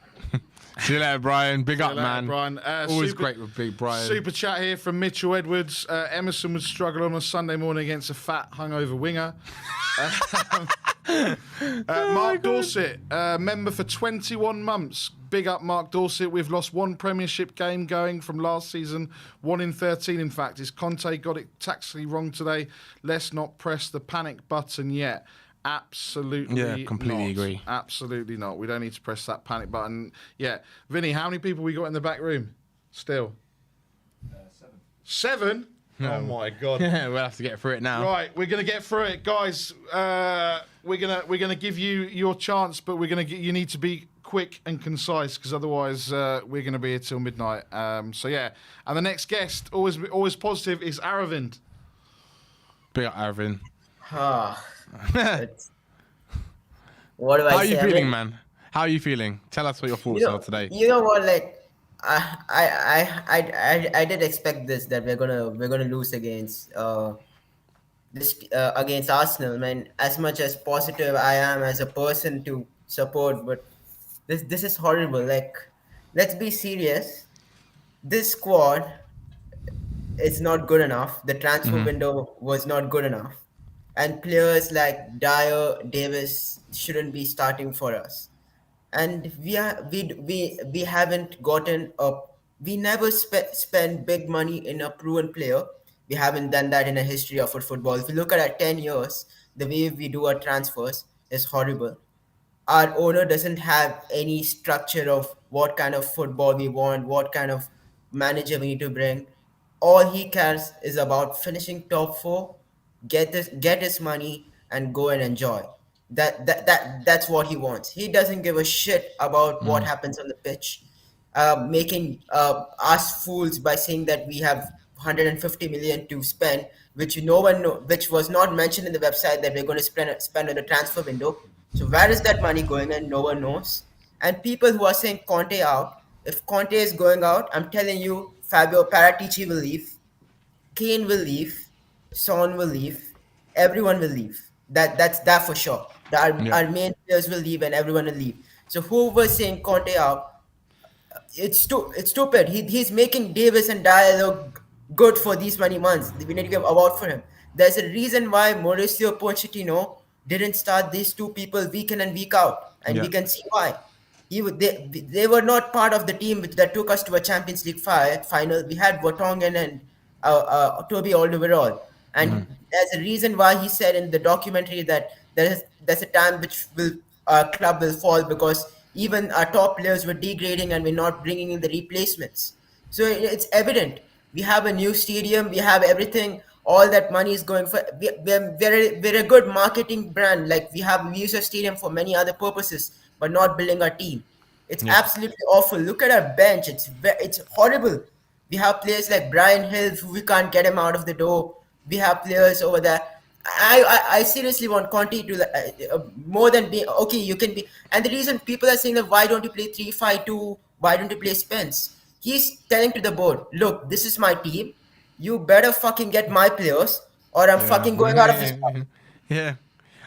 See you later, Brian. Big up, later, man. Brian. Always great with Big Brian. Super chat here from Mitchell Edwards. Emerson would struggle on a Sunday morning against a fat, hungover winger. Mark Dorset, member for 21 months. Big up, Mark Dorset. We've lost 1 Premiership game going from last season, 1 in 13, in fact. Is Conte got it tactically wrong today? Let's not press the panic button yet. Absolutely completely not. agree. Absolutely not. We don't need to press that panic button yet. Vinny, how many people we got in the back room still? 7? Oh my God. We'll have to get through it now. Right, we're gonna get through it, guys. We're gonna give you your chance, but you need to be quick and concise, because otherwise we're gonna be here till midnight. So yeah, and the next guest, always positive, is Aravind. Big up, Arvin. What do I say? How are you feeling, man? How are you feeling? Tell us what your thoughts are today. You know what? Like, I did expect this, that we're gonna lose against against Arsenal. Man, as much as positive I am as a person to support, but this is horrible. Like, let's be serious. This squad is not good enough. The transfer window was not good enough. And players like Dyer, Davis shouldn't be starting for us. And we haven't gotten up. We never spend big money in a proven player. We haven't done that in the history of football. If you look at our 10 years, the way we do our transfers is horrible. our owner doesn't have any structure of what kind of football we want, what kind of manager we need to bring. All he cares is about finishing top four, get his money, and go and enjoy. That's what he wants. He doesn't give a shit about what happens on the pitch. Making us fools by saying that we have 150 million to spend, which no one know, which was not mentioned in the website that we're going to spend on the transfer window. So where is that money going, and no one knows. And people who are saying Conte out, if Conte is going out, I'm telling you, Fabio Paratici will leave, Kane will leave, Son will leave, everyone will leave. That's that for sure. Yeah. Our main players will leave and everyone will leave. So who was saying Conte out, it's stupid. He's making Davis and Dyer look good for these many months. We need to give award for him. There's a reason why Mauricio Pochettino didn't start these two people week in and week out, and Yeah. we can see why. They were not part of the team that took us to a Champions League final. We had Vertonghen and Toby Alderweireld, and there's a reason why he said in the documentary that there's a time which will our club will fall because even our top players were degrading and we're not bringing in the replacements. So it's evident. We have a new stadium, we have everything, all that money is going for. We're a good marketing brand. Like we use our stadium for many other purposes, but not building our team. It's Yeah. absolutely awful. Look at our bench. It's horrible. We have players like Brian Hill, who we can't get him out of the door. We have players over there. I seriously want Conte to more than be okay. You can be, and the reason people are saying that why don't you play 3-5-2? Why don't you play Spence? He's telling to the board, look, this is my team. You better fucking get my players, or I'm fucking going out of this club. Yeah. Yeah.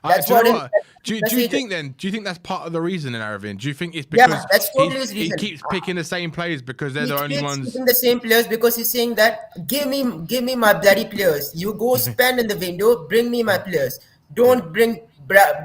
That's Do you what know his what? Do you message is. think then? Do you think that's part of the reason in Aravind? Do you think it's Yeah, because that's totally his he reason. keeps picking the same players because they're He the only keeps ones? keeping the same players because he's saying that give me my bloody players. You go spend in the window, bring me my players. Yeah.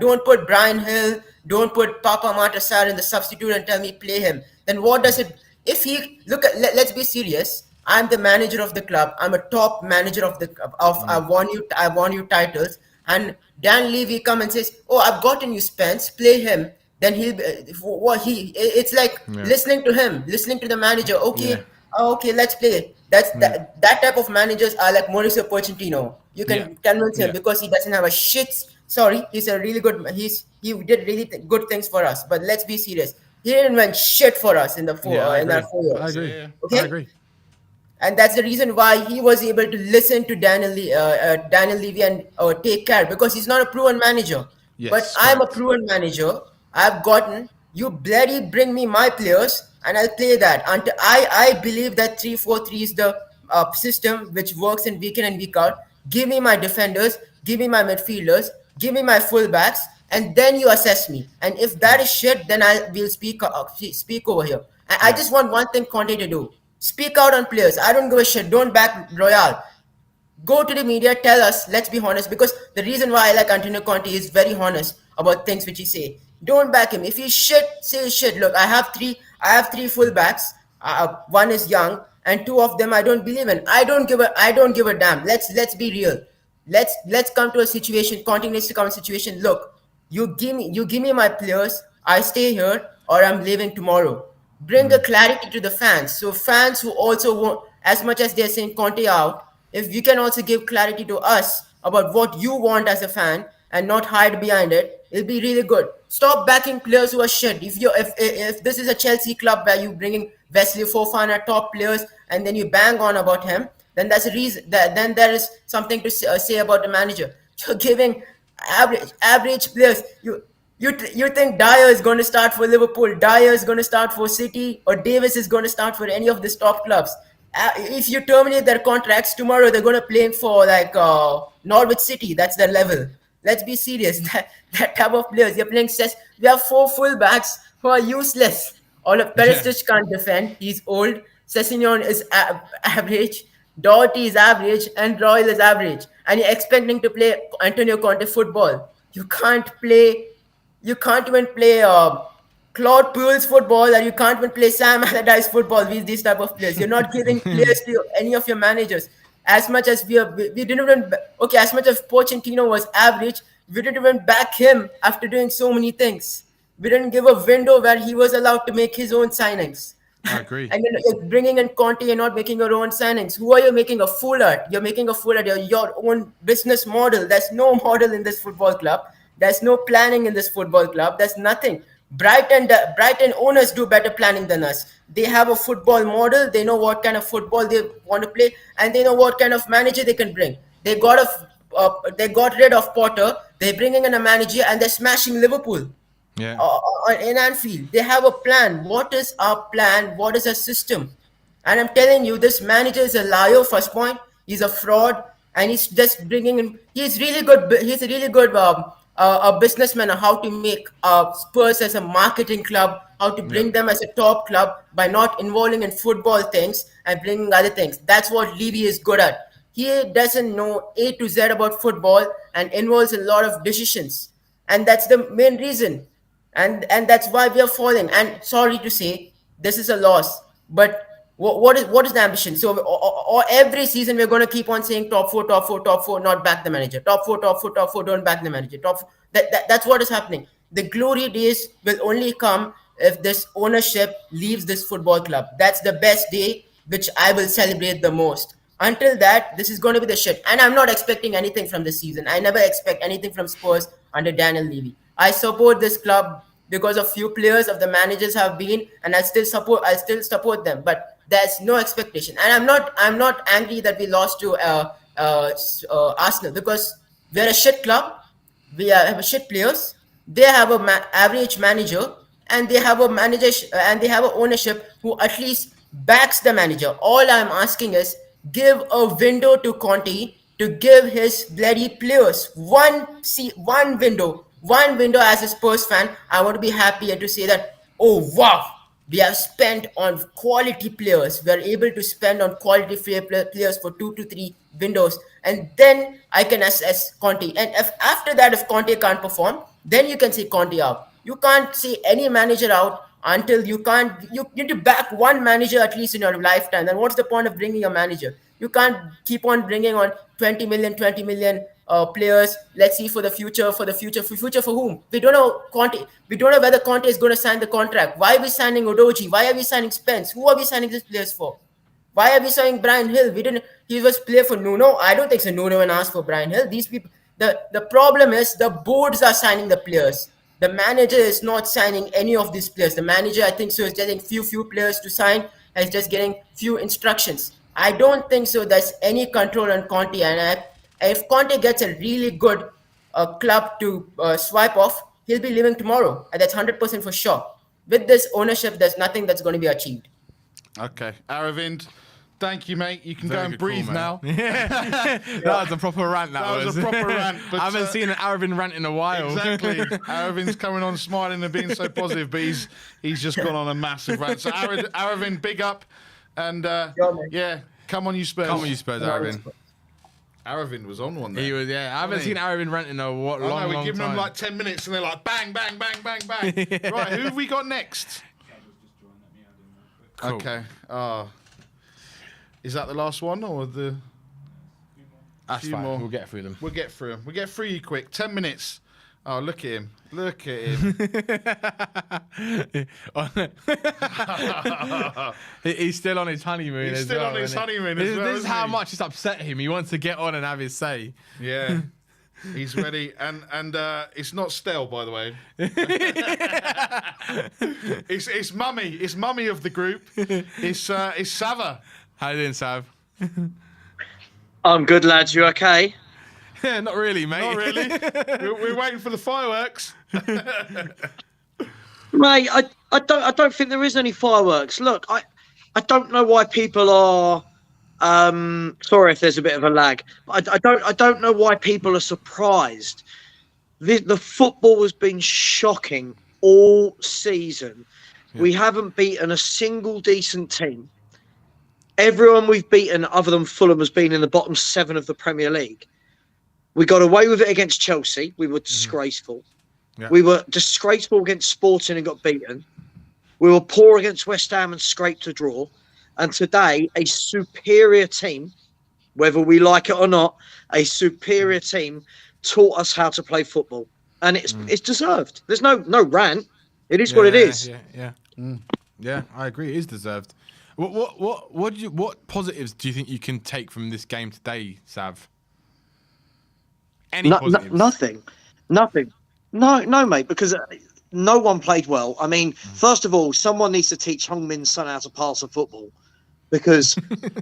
Don't put Brian Hill, don't put Papa Matasar in the substitute and tell me play him. Then what does it? If he look at let's be serious. I'm the manager of the club. I'm a top manager of the of I won you titles. And Dan Levy come and says, "Oh, I've gotten you Spence. Play him." Then he'll be, what he it's like Yeah. listening to the manager. Yeah. Okay, let's play. That's Yeah. that type of managers are like Mauricio Pochettino. You Yeah. can convince him Yeah. because he doesn't have a shit. Sorry, he's a really good. He did really good things for us. But let's be serious. He didn't win shit for us in the Yeah. I in our agree. 4 years. I agree. I Okay, agree. and that's the reason why he was able to listen to Daniel Levy and take care because he's not a proven manager. But Yes. I'm a Correct. proven manager. I've gotten you bloody bring me my players and I'll play that. Until I believe that 3-4-3 is the system which works in week in and week out. Give me my defenders, give me my midfielders, give me my fullbacks, and then you assess me. And if that is shit, then I will speak over here. I Yeah. just want one thing Conte to do. Speak out on players. I don't give a shit. Don't back Royale. Go to the media, tell us, let's be honest, because the reason why I like Antonio Conte is very honest about things which he say. Don't back him. If he's shit, say shit. Look, I have three fullbacks. One is young, and two of them I don't believe in. I don't give a damn. Let's be real. Let's come to a situation, continuous to come a situation. Look, you give me my players, I stay here, or I'm leaving tomorrow. Bring a clarity to the fans. So fans who also want, as much as they're saying Conte out, if you can also give clarity to us about what you want as a fan and not hide behind it, it'll be really good. Stop backing players who are shit. If this is a Chelsea club where you bringing Wesley Fofana top players and then you bang on about him, then that's a reason. Then there is something to say about the manager. You're giving average players. You think Dyer is going to start for Liverpool, Dyer is going to start for City, or Davis is going to start for any of these top clubs? If you terminate their contracts tomorrow, they're going to play for like Norwich City. That's their level. Let's be serious. That type of players you're playing. We have four fullbacks who are useless. All of Yeah. Perisic can't defend. He's old. Sessignon is average. Doherty is average, and Royal is average. And you're expecting to play Antonio Conte football. You can't even play Claude Puel's football, and you can't even play Sam Allardyce football with these type of players. You're not giving players to any of your managers. As much as we didn't even okay, as much as Pochettino was average, we didn't even back him after doing so many things. We didn't give a window where he was allowed to make his own signings. I agree. And then you're bringing in Conte, you're not making your own signings. Who are you making a fool at? You're making a fool at your own business model. There's no model in this football club. There's no planning in this football club. There's nothing. Brighton owners do better planning than us. They have a football model. They know what kind of football they want to play, and they know what kind of manager they can bring. They got rid of Potter. They're bringing in a manager, and they're smashing Liverpool Yeah. in Anfield. They have a plan. What is our plan? What is our system? And I'm telling you, this manager is a liar. First point, he's a fraud, and he's just bringing in. He's really good. He's a really good a businessman on how to make Spurs as a marketing club, how to bring them as a top club by not involving in football things and bringing other things. That's what Levy is good at. He doesn't know A to Z about football and involves a lot of decisions, and that's the main reason. And that's why we are falling. And sorry to say, this is a loss. But what is the ambition? So or every season we're going to keep on saying top four, top four, top four, not back the manager. Top four, top four, top four, don't back the manager. Top four. That's what is happening. The glory days will only come if this ownership leaves this football club. That's the best day which I will celebrate the most. Until that, this is going to be the shit. And I'm not expecting anything from this season. I never expect anything from Spurs under Daniel Levy. I support this club because a few players of the managers have been, and I still support them. But there's no expectation. And I'm not angry that we lost to Arsenal, because we're a shit club. We have shit players. They have average manager, and they have a manager and they have an ownership who at least backs the manager. All I'm asking is give a window to Conte to give his bloody players one window. One window as a Spurs fan. I want to be happy and to say that, oh wow, we have spent on quality players. We are able to spend on quality players for 2 to 3 windows, and then I can assess Conte. And if after that, if Conte can't perform, then you can say Conte out. You can't say any manager out until you need to back one manager at least in your lifetime. Then what's the point of bringing a manager? You can't keep on bringing on 20 million players. Let's see for the future for whom? We don't know Conte. We don't know whether Conte is going to sign the contract. Why are we signing Odoji? Why are we signing Spence? Who are we signing these players for? Why are we signing Brian Hill? He was player for Nuno. I don't think so. Nuno and asked for Brian Hill. These people. The problem is the boards are signing the players. The manager is not signing any of these players. The manager, I think so, is getting few players to sign and is just getting few instructions. I don't think so there's any control on Conte. And if Conte gets a really good club to swipe off, he'll be leaving tomorrow. And that's 100% for sure. With this ownership, there's nothing that's going to be achieved. Okay. Aravind, thank you, mate. You can Very go and good breathe call, now. That was a proper rant. That was a proper rant. But, I haven't seen an Aravind rant in a while. Exactly. Aravind's coming on smiling and being so positive, but he's just gone on a massive rant. So Aravind, big up. And yeah, come on, you Spurs. Come on, you Spurs, Aravind. Aravind was on one there. He was, yeah. I haven't seen Aravind rant in a long time. We're giving him like 10 minutes and they're like bang, bang, bang, bang, bang. Right, who have we got next? Cool. Okay. Is that the last one or the? That's few fine. more? We'll get through them. We'll get through them. We'll get through you quick. 10 minutes. Oh, look at him. Look at him. He's still on his honeymoon. He's as still well, on his isn't he? honeymoon as well, This is isn't how he? much it's upset him. He wants to get on and have his say. Yeah. He's ready. And it's not Stell, by the way. It's Mummy. It's Mummy of the group. It's Sava. How you doing, Sav? I'm good, lads. You okay? Not really, mate. Not really. We're waiting for the fireworks. Mate, I don't think there is any fireworks. Look, I don't know why people are sorry if there's a bit of a lag. But I don't know why people are surprised. The football has been shocking all season. Yeah. We haven't beaten a single decent team. Everyone we've beaten other than Fulham has been in the bottom 7 of the Premier League. We got away with it against Chelsea. We were disgraceful. Yeah. We were disgraceful against Sporting and got beaten. We were poor against West Ham and scraped a draw. And today, a superior team, whether we like it or not, a superior team taught us how to play football. And it's deserved. There's no rant. It is what it is. Yeah, I agree. It is deserved. What positives do you think you can take from this game today, Sav? Any positives? Nothing. No, mate, because no one played well. I mean, first of all, someone needs to teach Hong-Min's son how to pass a football because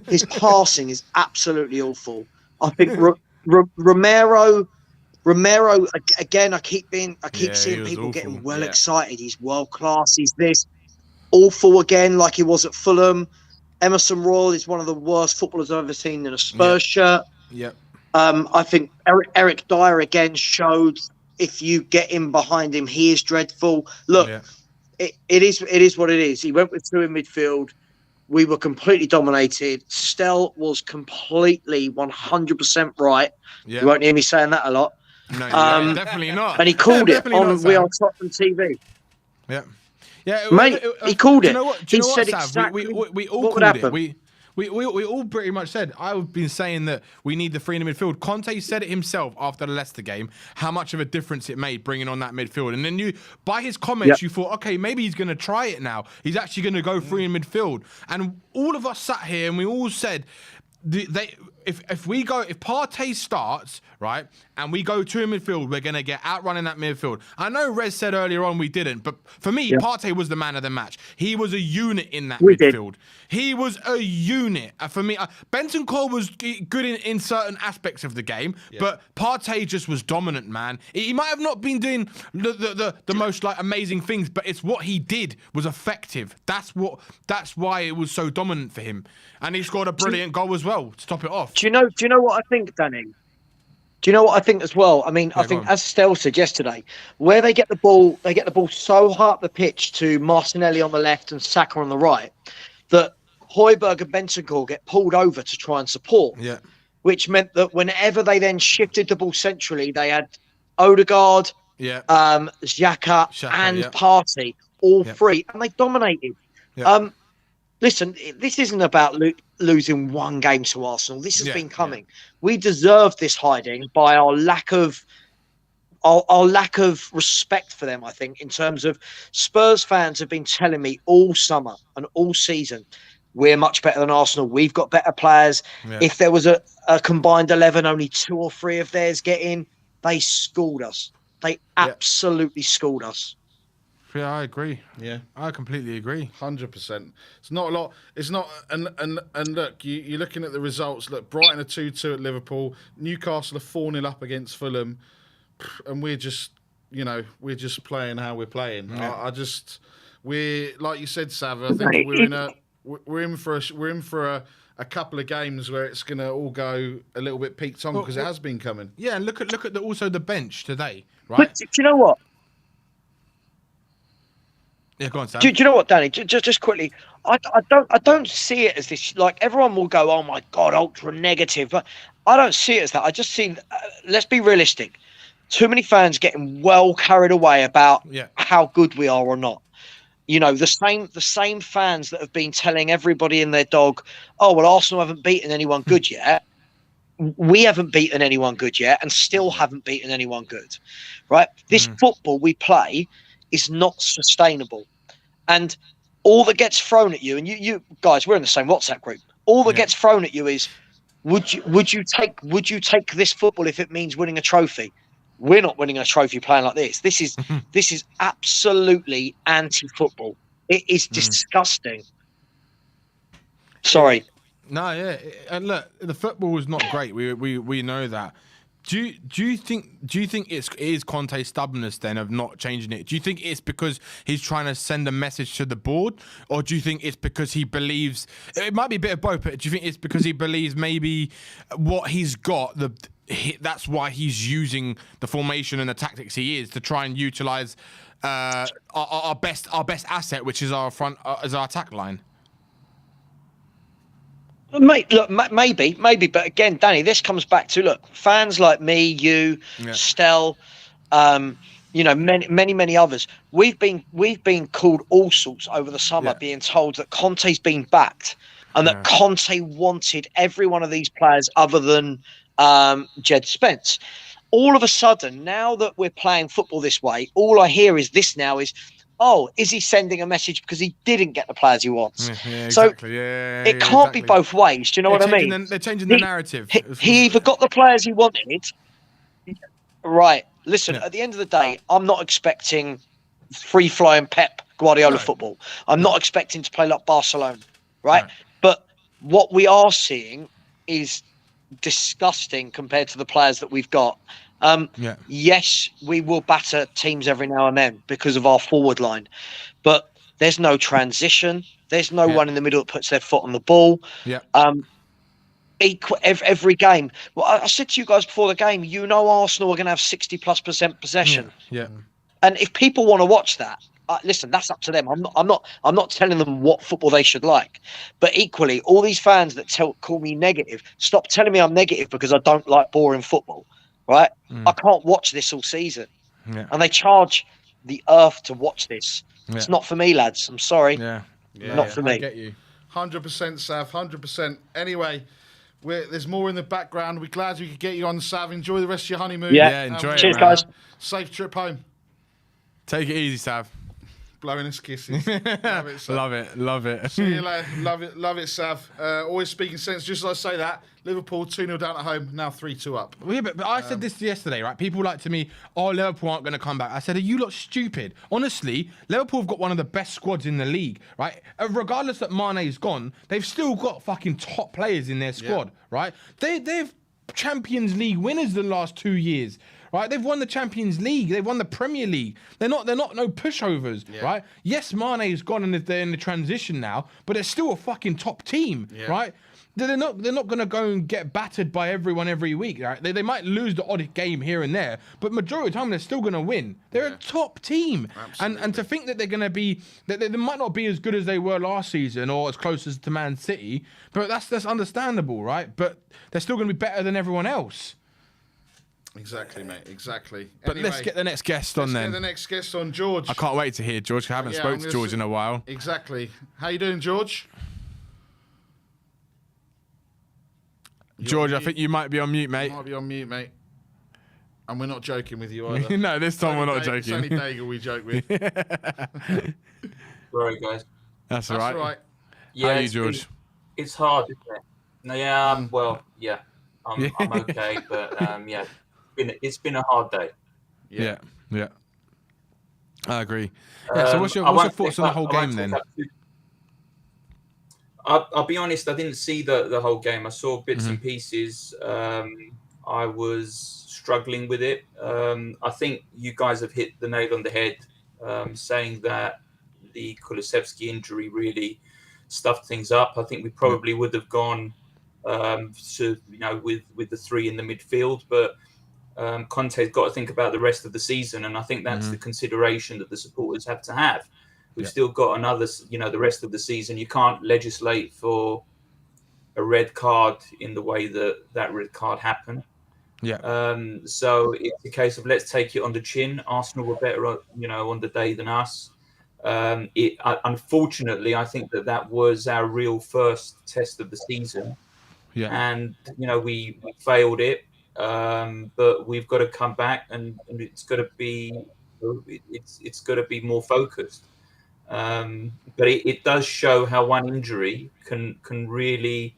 his passing is absolutely awful. I think Romero again. I keep seeing people getting excited. He's world class. He's this awful again, like he was at Fulham. Emerson Royal is one of the worst footballers I've ever seen in a Spurs shirt. Yep. I think Eric Dyer again showed if you get him behind him, he is dreadful. Look, it is what it is. He went with two in midfield. We were completely dominated. Stell was completely 100% right. You won't hear me saying that a lot. No, definitely not. And he called it on We Are Tottenham TV. Yeah. Yeah, mate, he called it. Do you know what? He said Sav? exactly we all what would called happen. it. We all pretty much said. I've been saying that we need the three in the midfield. Conte said it himself after the Leicester game, how much of a difference it made bringing on that midfield. And then by his comments, you thought, okay, maybe he's going to try it now. He's actually going to go three in midfield. And all of us sat here and we all said, if Partey starts, right, and we go two in midfield, we're going to get outrun in that midfield. I know Rez said earlier on we didn't, but for me, Partey was the man of the match. He was a unit in that midfield. He was a unit. For me, Bentancur was good in certain aspects of the game, but Partey just was dominant, man. He might have not been doing the most like amazing things, but it's what he did was effective. That's why it was so dominant for him. And he scored a brilliant goal as well to top it off. Do you know what I think, Danny? Do you know what I think as well? I mean, I think as Stell said yesterday, where they get the ball so high up the pitch to Martinelli on the left and Saka on the right, that Højbjerg and Bentancur get pulled over to try and support. Yeah. Which meant that whenever they then shifted the ball centrally, they had Odegaard, Xhaka and Partey, all three, and they dominated. Yeah. Listen, this isn't about losing one game to Arsenal. This has been coming. We deserve this hiding by our lack of respect for them, I think, in terms of Spurs fans have been telling me all summer and all season, we're much better than Arsenal. We've got better players. Yeah. If there was a combined 11, only 2 or 3 of theirs get in, they schooled us. They absolutely schooled us. Yeah, I agree. Yeah, I completely agree. 100%. It's not a lot. It's not. And look, you're looking at the results. Look, Brighton are 2-2 at Liverpool. Newcastle are 4-0 up against Fulham, and we're just playing how we're playing. Yeah. We're like you said, Sav. I think we're in for a couple of games where it's going to all go a little bit peaked on because it has been coming. Yeah, and look at also the bench today, right? But do you know what? Yeah, go on, Sam. Do you know what, Danny? Just quickly, I don't see it as this. Like everyone will go, "Oh my God, ultra negative," but I don't see it as that. I just see. Let's be realistic. Too many fans getting well carried away about how good we are or not. You know, the same fans that have been telling everybody and their dog, "Oh well, Arsenal haven't beaten anyone good yet." We haven't beaten anyone good yet, and still haven't beaten anyone good. Right? This football we play is not sustainable, and all that gets thrown at you, and you guys, we're in the same WhatsApp group. All that gets thrown at you is, would you take this football if it means winning a trophy? We're not winning a trophy playing like this. This is absolutely anti-football. It is disgusting. Sorry. No, yeah, and look, the football is not great. We know that. Do you think it is Conte's stubbornness then of not changing it? Do you think it's because he's trying to send a message to the board, or do you think it's because he believes it might be a bit of both? But do you think it's because he believes maybe what he's got that's why he's using the formation and the tactics he is to try and utilize our best asset, which is our front as our attack line? Mate, look, maybe, but again, Danny, this comes back to fans like me, you, Stell, many others. We've been called all sorts over the summer, being told that Conte's been backed and that Conte wanted every one of these players other than Jed Spence. All of a sudden, now that we're playing football this way, all I hear is this now is, oh, is he sending a message because he didn't get the players he wants? Yeah, So exactly. Yeah, it can't be both ways. Do you know what I mean? They're changing the narrative. He either got the players he wanted. Right. Listen, Yeah. at the end of the day, I'm not expecting free-flying Pep Guardiola football. I'm not expecting to play like Barcelona, right? No. But what we are seeing is disgusting compared to the players that we've got. Yes, we will batter teams every now and then because of our forward line, but there's no transition. There's no one in the middle that puts their foot on the ball. Yeah. Every game. Well, I said to you guys before the game, Arsenal are going to have 60+% possession. Yeah. And if people want to watch that, listen, that's up to them. I'm not telling them what football they should like. But equally, all these fans that call me negative, stop telling me I'm negative because I don't like boring football, right? I can't watch this all season. Yeah. And they charge the earth to watch this. Yeah. It's not for me, lads. I'm sorry. Yeah. Not for me. I get you. 100%, Sav. 100%. Anyway, there's more in the background. We're glad we could get you on, Sav. Enjoy the rest of your honeymoon. Yeah, enjoy it. Cheers, man. guys. Safe trip home. Take it easy, Sav. Blowing us kisses. Love it, Sav. Love it. See you later. Love it, Sav. Always speaking sense. Just as I say that, Liverpool 2-0 down at home, now 3-2 up. Well, yeah, but I said this yesterday, right? People like to me, oh, Liverpool aren't going to come back. I said, are you lot stupid? Honestly, Liverpool have got one of the best squads in the league, right? Regardless that Mane's gone, they've still got fucking top players in their squad, right? They've Champions League winners the last 2 years. Right, they've won the Champions League. They've won the Premier League. They're not no pushovers, right? Yes, Mane's gone and they're in the transition now, but they're still a fucking top team, right? They're not going to go and get battered by everyone every week, right? They might lose the odd game here and there, but majority of the time they're still going to win. They're a top team, and to think that they're going to be that they might not be as good as they were last season or as close as to Man City, but that's understandable, right? But they're still going to be better than everyone else. Exactly, mate. Exactly. But let's get the next guest on then. Let's get the next guest on, George. I can't wait to hear George. I haven't spoken to George in a while. Exactly. How you doing, George? George, I think you might be on mute, mate. You might be on mute, mate. And we're not joking with you either. No, this time we're not joking. It's only Daigle we joke with. Sorry, guys. That's all right. Yeah, how are you, George? It's hard, isn't it? No, yeah, well, yeah. I'm okay, but yeah, it's been a hard day. Yeah. I agree. So what's your thoughts on the whole game then? I'll be honest, I didn't see the whole game. I saw bits and pieces. I was struggling with it. I think you guys have hit the nail on the head, saying that the Kulusevski injury really stuffed things up. I think we probably would have gone with the three in the midfield, but Conte's got to think about the rest of the season, and I think that's the consideration that the supporters have to have. We've still got another, the rest of the season. You can't legislate for a red card in the way that red card happened. So it's a case of let's take it on the chin. Arsenal were better, on the day than us. Unfortunately, I think that was our real first test of the season. And we failed it, but we've got to come back, and it's got to be more focused. But it does show how one injury can really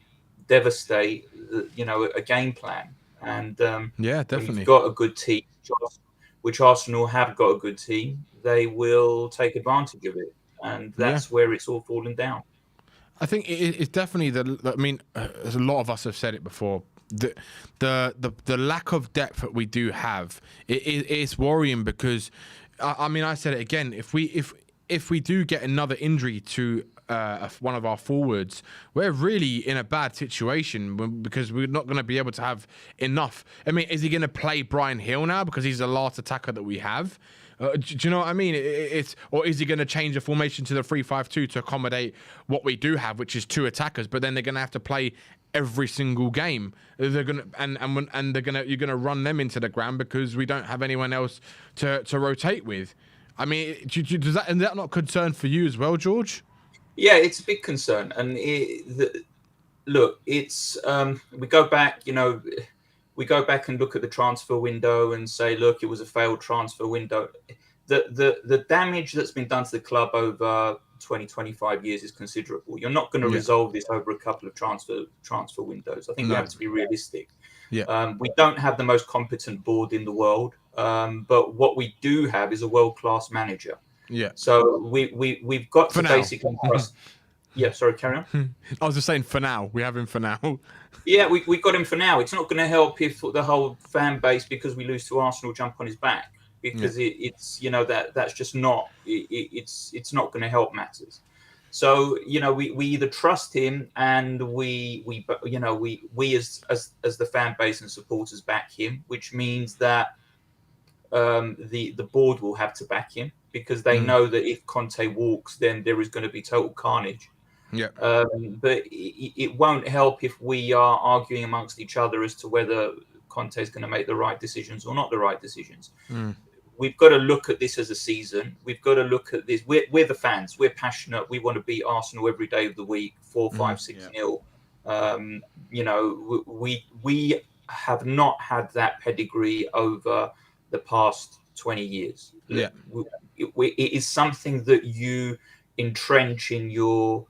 devastate a game plan. And definitely, when you've got a good team, which Arsenal have got a good team, they will take advantage of it, and that's where it's all fallen down. I think it's definitely as a lot of us have said it before, the lack of depth that we do have, it's worrying because, I said it again, if we do get another injury to one of our forwards, we're really in a bad situation because we're not going to be able to have enough. Is he going to play Bryan Hill now because he's the last attacker that we have? Do you know what I mean? Or is he going to change the formation to the 3-5-2 to accommodate what we do have, which is two attackers? But then they're going to have to play every single game. They're going to you're going to run them into the ground because we don't have anyone else to rotate with. Is that not a concern for you as well, George? Yeah, it's a big concern. And look, it's we go back, we go back and look at the transfer window and say, look, it was a failed transfer window. the damage that's been done to the club over 20, 25 years is considerable. You're not going to resolve this over a couple of transfer windows. I think we have to be realistic. We don't have the most competent board in the world, but what we do have is a world-class manager. So we've got to basically trust. Yeah, sorry, carry on. I was just saying for now. We have him for now. Yeah, we got him for now. It's not going to help if the whole fan base, because we lose to Arsenal, jump on his back, because it's that's just not it's not going to help matters. So we either trust him and we as the fan base and supporters back him, which means that the board will have to back him, because they know that if Conte walks, then there is going to be total carnage. But it won't help if we are arguing amongst each other as to whether Conte is going to make the right decisions or not the right decisions. We've got to look at this as a season. We've got to look at this. We're the fans. We're passionate. We want to beat Arsenal every day of the week, 4-5-6-0. We have not had that pedigree over the past 20 years. It is something that you entrench in your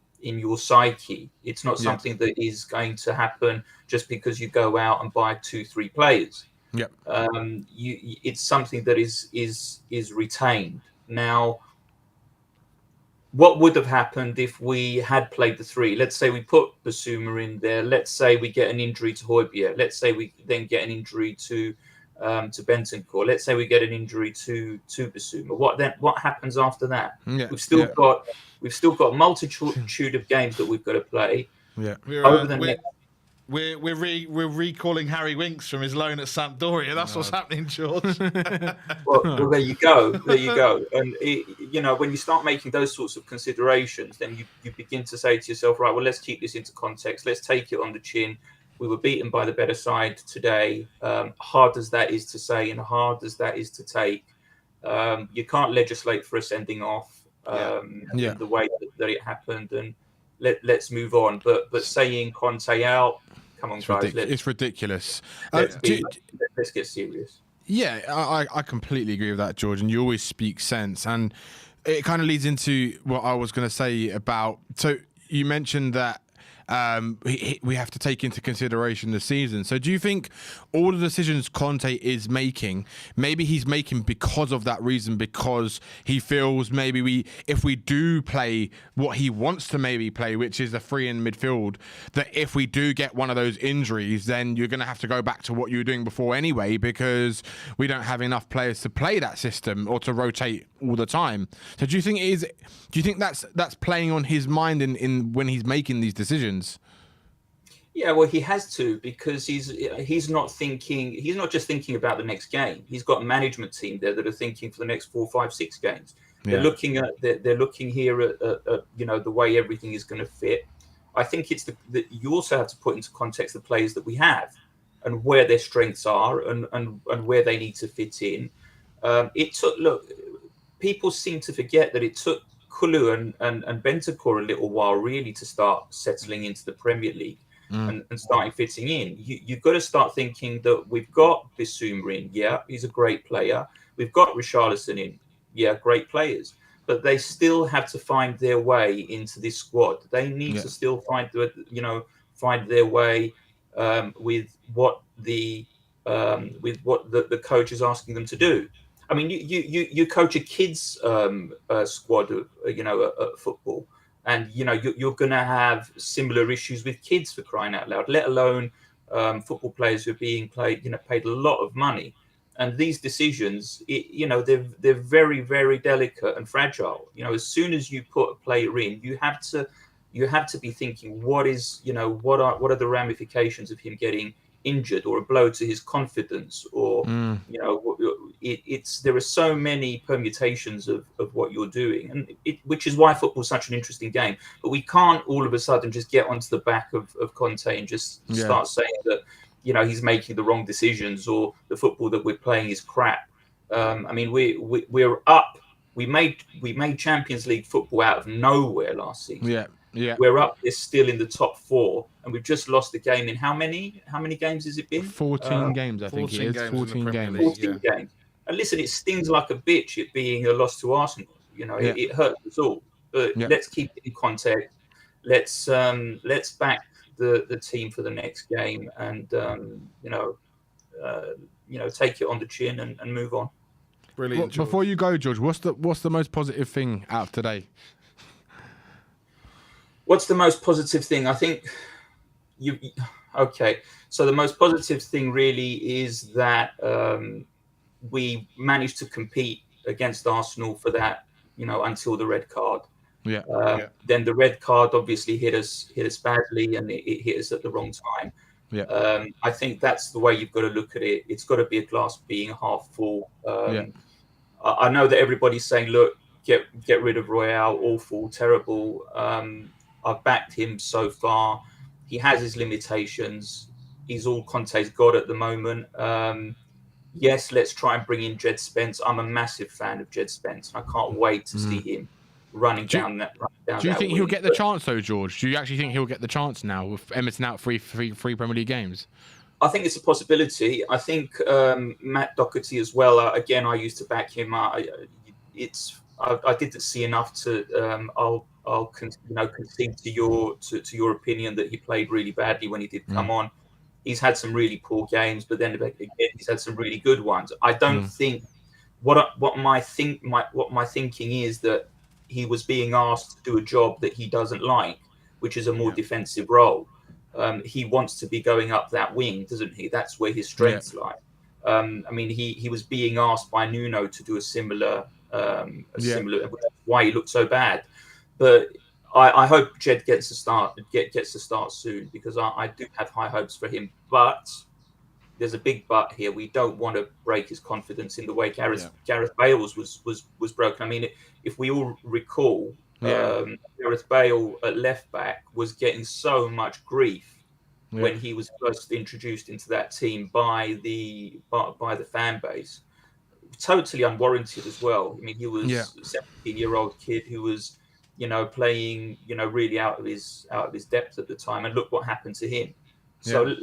psyche. It's not something that is going to happen just because you go out and buy 2-3 players. It's something that is retained. Now, what would have happened if we had played the three? Let's say we put Basuma in there. Let's say we get an injury to Højbjerg. Let's say we then get an injury to Bentancur. Let's say we get an injury to Basuma. What happens after that? We've still got a multitude of games that we've got to play. We're recalling Harry Winks from his loan at Sampdoria. That's what's happening, George. well, there you go. And when you start making those sorts of considerations, then you begin to say to yourself, right, well, let's keep this into context. Let's take it on the chin. We were beaten by the better side today. Hard as that is to say, and hard as that is to take, you can't legislate for a sending off in the way that it happened. And let's move on. But saying Conte out. Come on, guys. It's ridiculous. Let's get serious. Yeah, I completely agree with that, George. And you always speak sense. And it kind of leads into what I was going to say about... So you mentioned that we have to take into consideration the season. So do you think all the decisions Conte is making, maybe he's making because of that reason, because he feels maybe if we do play what he wants to maybe play, which is a three in midfield, that if we do get one of those injuries, then you're going to have to go back to what you were doing before anyway, because we don't have enough players to play that system or to rotate all the time. So do you think that's playing on his mind in when he's making these decisions? Yeah, well, he has to, because he's not just thinking about the next game. He's got a management team there that are thinking for the next 4, 5, 6 games. They're looking here at the way everything is going to fit. I think it's that you also have to put into context the players that we have and where their strengths are and where they need to fit in. People seem to forget that it took Kulu and Bentancur a little while really to start settling into the Premier League and starting fitting in. You've got to start thinking that we've got Bissouma in. Yeah, he's a great player. We've got Richarlison in. Yeah, great players. But they still have to find their way into this squad. They need to still find their way with what the coach is asking them to do. I mean, you coach a kids squad, at football, and you're going to have similar issues with kids, for crying out loud. Let alone football players who are being paid a lot of money, and these decisions, they're very, very delicate and fragile. As soon as you put a player in, you have to be thinking what are the ramifications of him getting injured or a blow to his confidence, or there are so many permutations of what you're doing, and which is why football is such an interesting game. But we can't all of a sudden just get onto the back of Conte and just start saying that he's making the wrong decisions or the football that we're playing is crap. I mean, we're up. We made Champions League football out of nowhere last season. Yeah, we're up. It's still in the top 4, and we've just lost the game in how many games has it been? 14 games, I think it is. 14 games. 14 games. And listen, it stings like a bitch, it being a loss to Arsenal. You know, it hurts us all. But let's keep it in context. Let's back the team for the next game, and take it on the chin and move on. Brilliant. Well, before you go, George, what's the most positive thing out of today? What's the most positive thing? I think okay. So the most positive thing really is that we managed to compete against Arsenal for that, until the red card. Then the red card obviously hit us badly, and it hit us at the wrong time. I think that's the way you've got to look at it. It's got to be a glass being half full. I know that everybody's saying, look, get rid of Royale, awful, terrible. I've backed him so far. He has his limitations. He's all Conte's got at the moment. Yes, let's try and bring in Jed Spence. I'm a massive fan of Jed Spence. I can't wait to see him running down that. Do you think he'll get the chance though, George? Do you actually think he'll get the chance now with Emerson out three Premier League games? I think it's a possibility. I think Matt Doherty as well. Again, I used to back him. I didn't see enough to. I'll concede to your opinion that he played really badly when he did come on. He's had some really poor games, but then again, he's had some really good ones. I don't think what my thinking is that he was being asked to do a job that he doesn't like, which is a more defensive role. He wants to be going up that wing, doesn't he? That's where his strengths lie. I mean, he was being asked by Nuno to do a similar. That's why he looked so bad. But I hope Jed gets to start soon, because I do have high hopes for him. But there's a big but here. We don't want to break his confidence in the way Gareth Bale's was broken. I mean, if we all recall, Gareth Bale at left back was getting so much grief when he was first introduced into that team by the fan base. Totally unwarranted as well. I mean, he was a 17-year-old kid who was, playing, really out of his depth at the time, and look what happened to him. So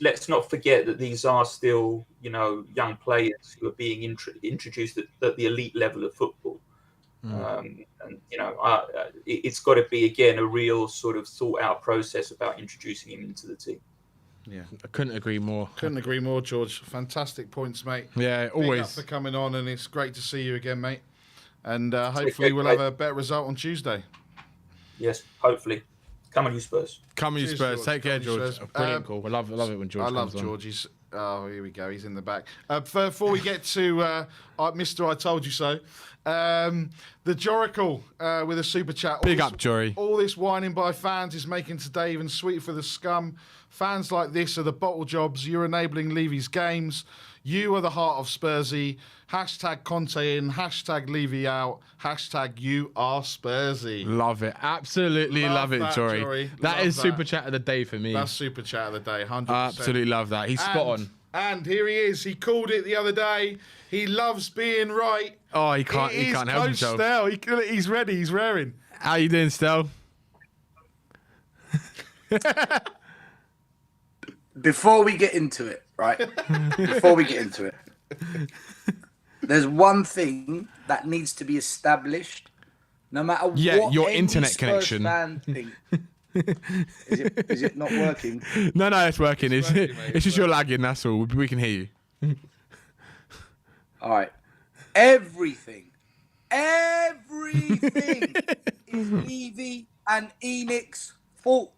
let's not forget that these are still, young players who are being introduced at the elite level of football. And it's got to be again a real sort of thought out process about introducing him into the team. Yeah, I couldn't agree more. Couldn't agree more, George. Fantastic points, mate. Yeah, always. Big up for coming on, and it's great to see you again, mate. And hopefully we'll have a better result on Tuesday. Yes, hopefully. Come on, you Spurs. Come on, you Spurs. Take care, George. Brilliant call. I love it when George comes on. George. Here we go. He's in the back. Before we get to Mr. I Told You So, the Joracle with a super chat. Big up, Jory. All this whining by fans is making today even sweeter for the scum. Fans like this are the bottle jobs. You're enabling Levy's games. You are the heart of Spursy. Hashtag Conte in. Hashtag Levy out. Hashtag you are Spursy. Love it. Absolutely love it, Jory. That is super chat of the day for me. That's super chat of the day, 100%. Absolutely love that. He's spot on. And here he is. He called it the other day. He loves being right. Oh, he can't help himself. Stel. He's ready. He's raring. How you doing, Stel? Before we get into it, right? There's one thing that needs to be established, no matter what. Yeah, your any internet Spurs connection. fan think. Is it not working? No, it's working. It's just you're lagging. That's all. We can hear you. All right. Everything is Levy and Enix's fault.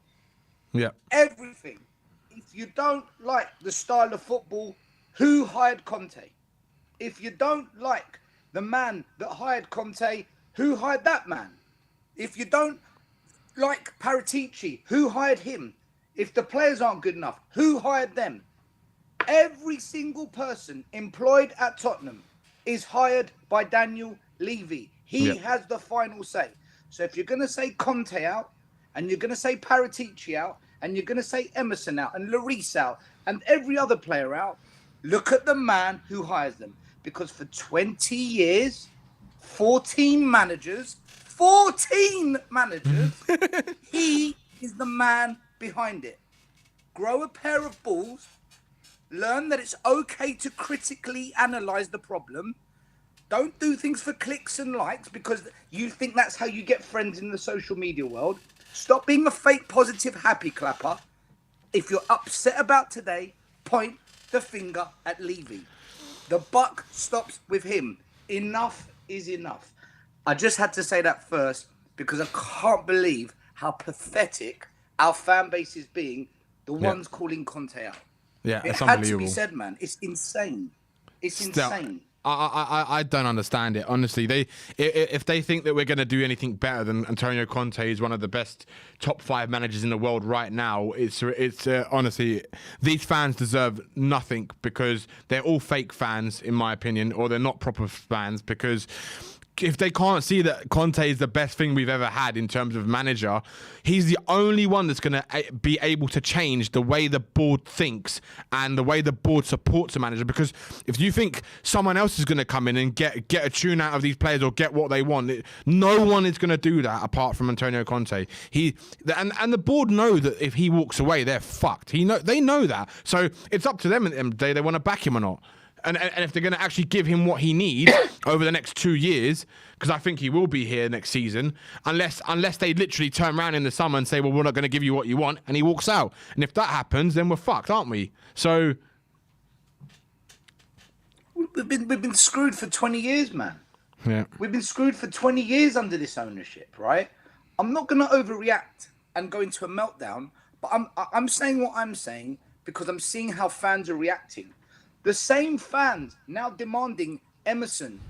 Yeah. Everything. If you don't like the style of football, who hired Conte? If you don't like the man that hired Conte, who hired that man? If you don't like Paratici, who hired him? If the players aren't good enough, who hired them? Every single person employed at Tottenham is hired by Daniel Levy. He has the final say. So if you're going to say Conte out, and you're going to say Paratici out, and you're going to say Emerson out, and Lloris out, and every other player out, look at the man who hires them. Because for 20 years, 14 managers, he is the man behind it. Grow a pair of balls Learn that it's okay to critically analyze the problem. Don't do things for clicks and likes because you think that's how you get friends in the social media world. Stop being a fake positive happy clapper. If you're upset about today, point the finger at Levy. The buck stops with him. Enough is enough. I just had to say that first because I can't believe how pathetic our fan base is being. The ones calling Conte out. Yeah, It it's had to be unbelievable. said, man. It's insane. It's Still, insane. I don't understand it, honestly. If they think that we're going to do anything better than Antonio Conte is one of the best top 5 managers in the world right now, it's honestly, these fans deserve nothing because they're all fake fans, in my opinion, or they're not proper fans because if they can't see that Conte is the best thing we've ever had in terms of manager, he's the only one that's going to be able to change the way the board thinks and the way the board supports a manager. Because if you think someone else is going to come in and get a tune out of these players or get what they want, no one is going to do that apart from Antonio Conte. And the board know that if he walks away, they're fucked. They know that. So it's up to them at the end of the day, they want to back him or not. And if they're going to actually give him what he needs over the next 2 years, because I think he will be here next season, unless they literally turn around in the summer and say, well, we're not going to give you what you want, and he walks out. And if that happens, then we're fucked, aren't we? So We've been screwed for 20 years, man. yeah, We've been screwed for 20 years under this ownership, right? I'm not going to overreact and go into a meltdown, but I'm saying what I'm saying because I'm seeing how fans are reacting. The same fans now demanding Emerson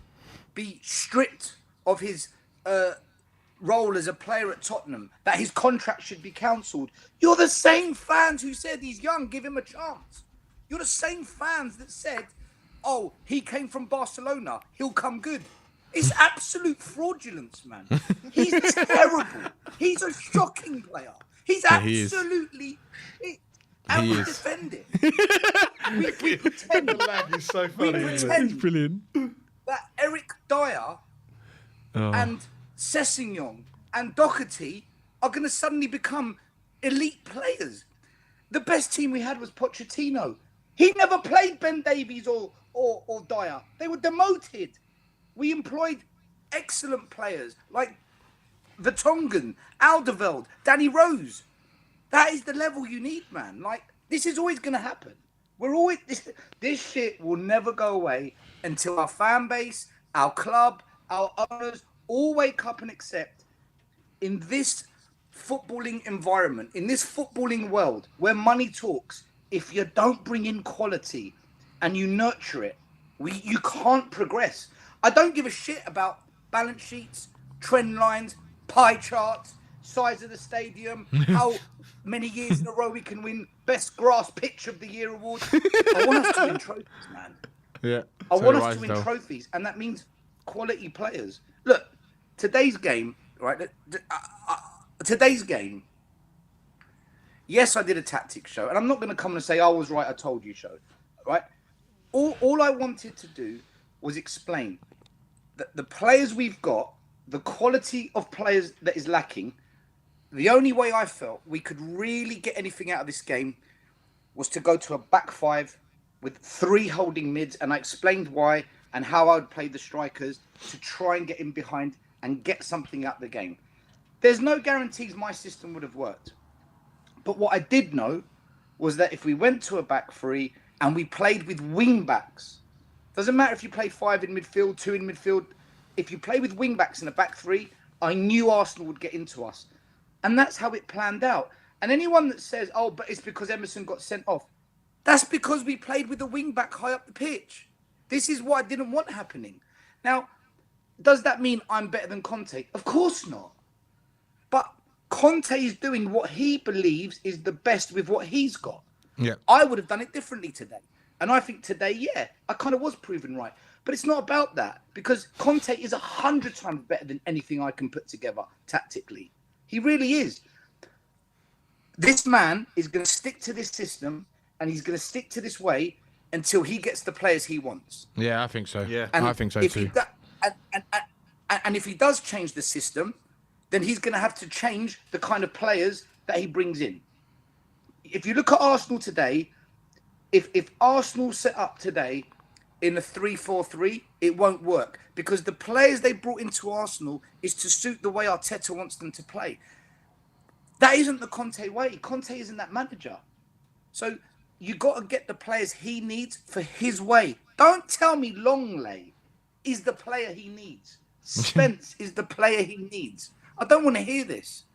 be stripped of his role as a player at Tottenham, that his contract should be cancelled. You're the same fans who said he's young, give him a chance. You're the same fans that said, oh, he came from Barcelona, he'll come good. It's absolute fraudulence, man. He's terrible. He's a shocking player. He's absolutely shit. And we defend it. we pretend. He's so funny. We pretend it's brilliant. that Eric Dyer and Sessegnon and Doherty are going to suddenly become elite players. The best team we had was Pochettino. He never played Ben Davies or Dyer. They were demoted. We employed excellent players like Vertonghen, Alderweireld, Danny Rose. That is the level you need, man. Like, this is always going to happen. We're always this shit will never go away until our fan base, our club, our owners all wake up and accept in this footballing environment, in this footballing world where money talks, if you don't bring in quality and you nurture it, you can't progress. I don't give a shit about balance sheets, trend lines, pie charts, size of the stadium, how many years in a row we can win Best Grass Pitch of the Year award. I want us to win trophies, man. Yeah. I want us to win trophies, and that means quality players. Look, today's game, right? Today's game. Yes, I did a tactics show, and I'm not going to come and say I was right, I told you show, right? All I wanted to do was explain that the players we've got, the quality of players that is lacking. The only way I felt we could really get anything out of this game was to go to a back 5 with 3 holding mids, and I explained why and how I would play the strikers to try and get in behind and get something out of the game. There's no guarantees my system would have worked. But what I did know was that if we went to a back 3 and we played with wing backs, doesn't matter if you play 5 in midfield, 2 in midfield, if you play with wing backs in a back 3, I knew Arsenal would get into us. And that's how it planned out. And anyone that says, oh, but it's because Emerson got sent off, that's because we played with a wing back high up the pitch. This is what I didn't want happening. Now, does that mean I'm better than Conte? Of course not. But Conte is doing what he believes is the best with what he's got. Yeah. I would have done it differently today. And I think today, yeah, I kind of was proven right. But it's not about that, because Conte is 100 times better than anything I can put together tactically. He really is. This man is going to stick to this system, and he's going to stick to this way until he gets the players he wants. Yeah, I think so. Yeah, And I think so if too. And if he does change the system, then he's going to have to change the kind of players that he brings in. If you look at Arsenal today, if Arsenal set up today in a 3-4-3, it won't work because the players they brought into Arsenal is to suit the way Arteta wants them to play. That isn't the Conte way. Conte isn't that manager. So you got to get the players he needs for his way. Don't tell me Longley is the player he needs. Spence is the player he needs. I don't want to hear this.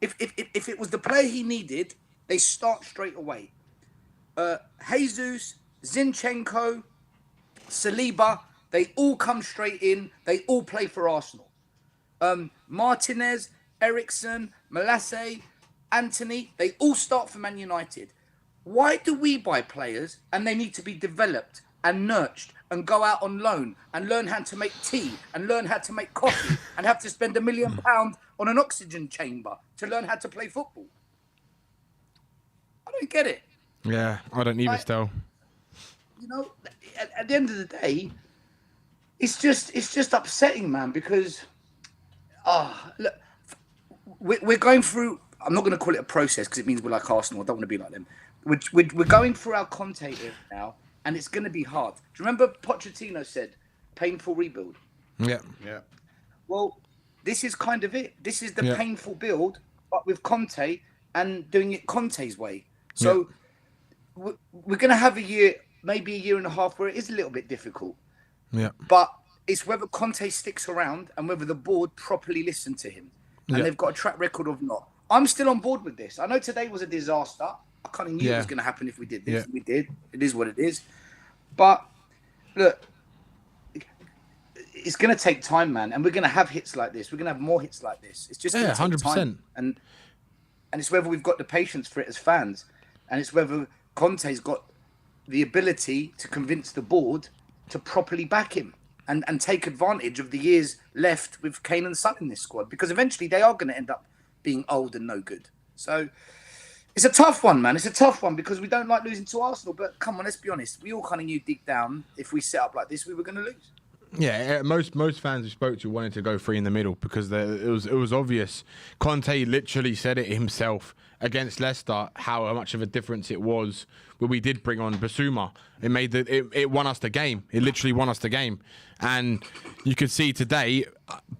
If it was the player he needed, they start straight away. Jesus, Zinchenko, Saliba, they all come straight in. They all play for Arsenal. Martinez, Ericsson, Malasse, Anthony, they all start for Man United. Why do we buy players and they need to be developed and nurtured and go out on loan and learn how to make tea and learn how to make coffee and have to spend £1 million on an oxygen chamber to learn how to play football? I don't get it. Yeah, I don't either, still. You know, at the end of the day, it's just upsetting, man, because look, we're going through. I'm not going to call it a process because it means we're like Arsenal. I don't want to be like them. We're going through our Conte era now, and it's going to be hard. Do you remember Pochettino said, "Painful rebuild"? Yeah. Well, this is kind of it. This is the painful build, but with Conte and doing it Conte's way. So we're going to have a year, maybe a year and a half, where it is a little bit difficult. Yeah. But it's whether Conte sticks around and whether the board properly listen to him. And they've got a track record of not. I'm still on board with this. I know today was a disaster. I kind of knew it was going to happen if we did this. We did. It is what it is. But look, it's going to take time, man. And we're going to have hits like this. We're going to have more hits like this. It's just going to take 100%. time. And it's whether we've got the patience for it as fans. And it's whether Conte's got the ability to convince the board to properly back him and take advantage of the years left with Kane and Son in this squad, because eventually they are going to end up being old and no good. So it's a tough one, man. It's a tough one because we don't like losing to Arsenal. But come on, let's be honest. We all kind of knew deep down if we set up like this, we were going to lose. Yeah, most fans we spoke to wanted to go three in the middle because it was obvious. Conte literally said it himself against Leicester how much of a difference it was when we did bring on Basuma. It won us the game. It literally won us the game, and you could see today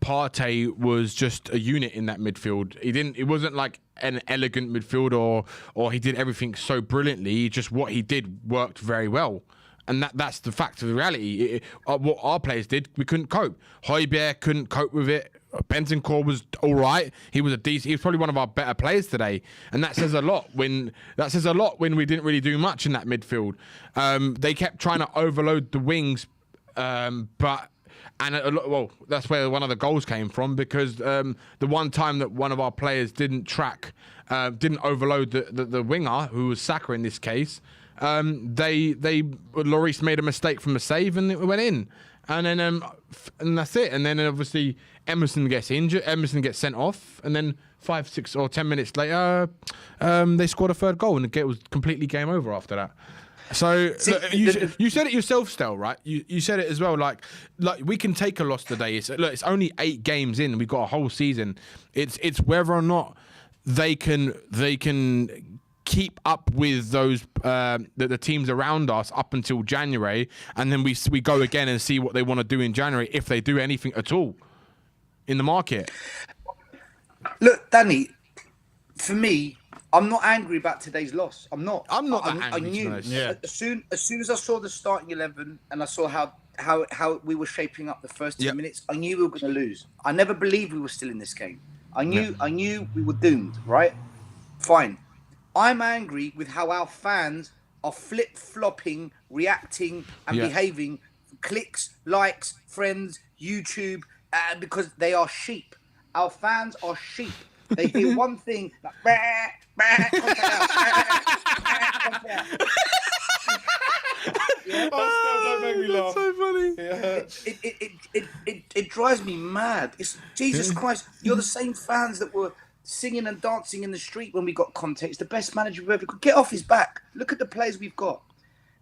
Partey was just a unit in that midfield. It wasn't like an elegant midfield or he did everything so brilliantly. Just what he did worked very well. And that's the fact of the reality. What our players did, we couldn't cope. Højbjerg couldn't cope with it. Bentancur was all right. He was probably one of our better players today, and that says a lot. When we didn't really do much in that midfield, they kept trying to overload the wings, that's where one of the goals came from, because the one time that one of our players didn't overload the winger, who was Saka in this case. Lloris made a mistake from a save and it went in, and then and that's it. And then obviously Emerson gets injured, Emerson gets sent off, and then 5, 6, or 10 minutes later, they scored a third goal, and it was completely game over after that. So you said it yourself, Stel, right? You said it as well. Like we can take a loss today. It's only 8 games in. We've got a whole season. It's whether or not they can keep up with those the teams around us up until January, and then we go again and see what they want to do in January, if they do anything at all in the market. Look, Danny, for me, I'm not angry about today's loss. I'm not that angry. I knew as soon as I saw the starting 11 and I saw how we were shaping up the first 10 minutes, I knew we were going to lose. I never believed we were still in this game. I knew we were doomed. Right? Fine. I'm angry with how our fans are flip-flopping, reacting and behaving for clicks, likes, friends, YouTube, because they are sheep. Our fans are sheep. They hear one thing, like, Don't make me laugh. That's so funny. It drives me mad. It's Jesus Christ. You're the same fans that were singing and dancing in the street when we got Conte. It's the best manager we've ever got. Get off his back. Look at the players we've got.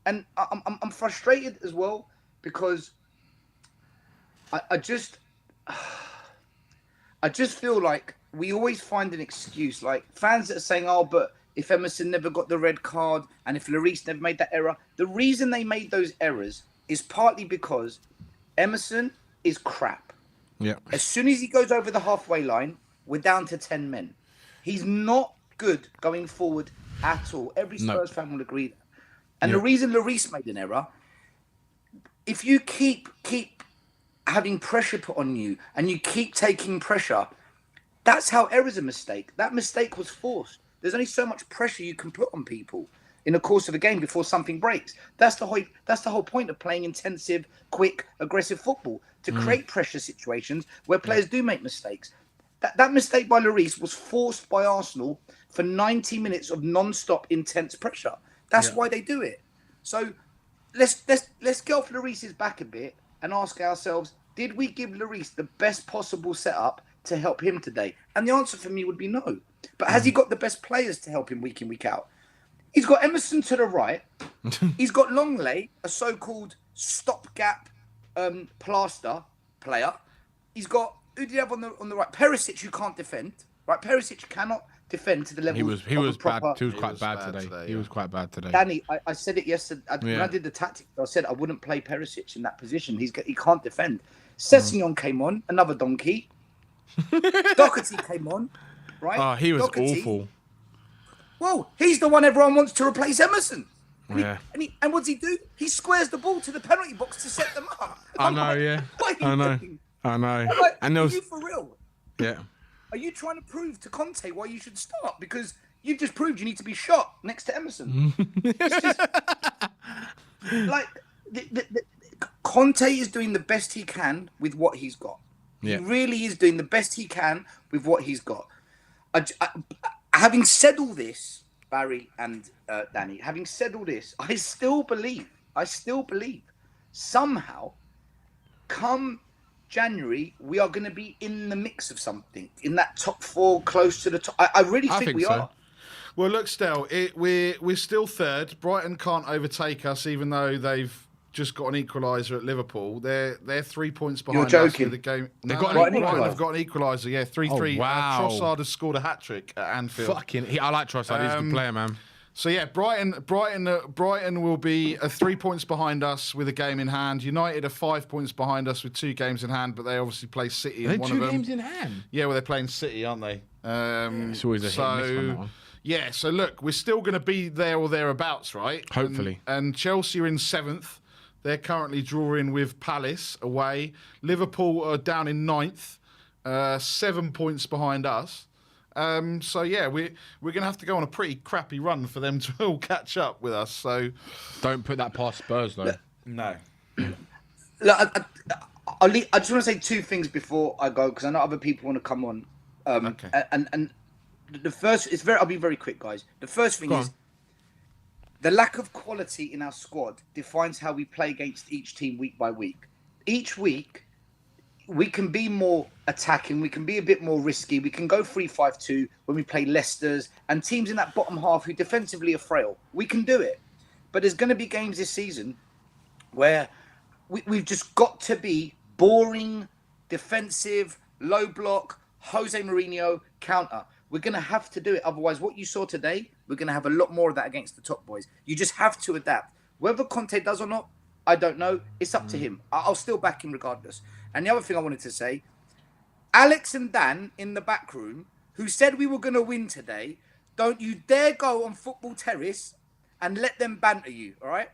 And I'm frustrated as well because I just feel like we always find an excuse. Like fans that are saying, "Oh, but if Emerson never got the red card, and if Lloris never made that error. The reason they made those errors is partly because Emerson is crap. Yeah. As soon as he goes over the halfway line, we're down to 10 men. He's not good going forward at all. Every Spurs fan will agree that. And the reason Lloris made an error, if you keep having pressure put on you and you keep taking pressure, that's how errors a mistake. That mistake was forced. There's only so much pressure you can put on people in the course of a game before something breaks. That's the whole point of playing intensive, quick, aggressive football, to create pressure situations where players do make mistakes. That mistake by Lloris was forced by Arsenal for 90 minutes of non-stop intense pressure. That's why they do it. So let's get off Lloris's back a bit and ask ourselves, did we give Lloris the best possible setup to help him today? And the answer for me would be no. But has he got the best players to help him week in, week out? He's got Emerson to the right. He's got Longley, a so-called stopgap plaster player. He's got, who do you have on the right? Perisic, who can't defend. Right, Perisic cannot defend to the level. He was bad. He was quite bad today. He was quite bad today. Danny, I said it yesterday when I did the tactics. I said I wouldn't play Perisic in that position. He can't defend. Sessegnon came on, another donkey. Doherty came on, right? Oh, he was Doherty. awful. Well, he's the one everyone wants to replace Emerson. Yeah. And what does he do? He squares the ball to the penalty box to set them up. I know, What are you doing? I know. I'm like, And are you for real? Yeah. Are you trying to prove to Conte why you should start? Because you've just proved you need to be shot next to Emerson. It's just like Conte is doing the best he can with what he's got. Yeah. He really is doing the best he can with what he's got. Having said all this, Barry and Danny, having said all this, I still believe somehow, come January, we are going to be in the mix of something, in that top four, close to the top. I really think we are. Well, look, Stel, we're still third. Brighton can't overtake us, even though they've just got an equaliser at Liverpool. They're 3 points behind us with the game. Brighton have got an equaliser, 3-3. Oh, wow. Trossard has scored a hat-trick at Anfield. I like Trossard. He's a good player, man. So Brighton will be 3 points behind us with a game in hand. United are 5 points behind us with 2 games in hand, but they obviously play City in one of them. 2 games in hand? Yeah, well, they're playing City, aren't they? It's always a hit and miss on that one. Yeah, so look, we're still going to be there or thereabouts, right? Hopefully. And Chelsea are in 7th. They're currently drawing with Palace away. Liverpool are down in 9th, 7 points behind us. So yeah, we're going to have to go on a pretty crappy run for them to all catch up with us. So don't put that past Spurs, though. No. Look, I just want to say 2 things before I go, because I know other people want to come on. Okay. And the first, I'll be very quick, guys. The first thing is the lack of quality in our squad defines how we play against each team week by week. Each week, we can be more attacking. We can be a bit more risky. We can go 3-5-2 when we play Leicester's and teams in that bottom half who defensively are frail. We can do it. But there's going to be games this season where we've just got to be boring, defensive, low block, Jose Mourinho, counter. We're going to have to do it. Otherwise, what you saw today, we're going to have a lot more of that against the top boys. You just have to adapt. Whether Conte does or not, I don't know. It's up to him. I'll still back him regardless. And the other thing I wanted to say, Alex and Dan in the back room, who said we were going to win today, don't you dare go on Football Terrace and let them banter you, all right?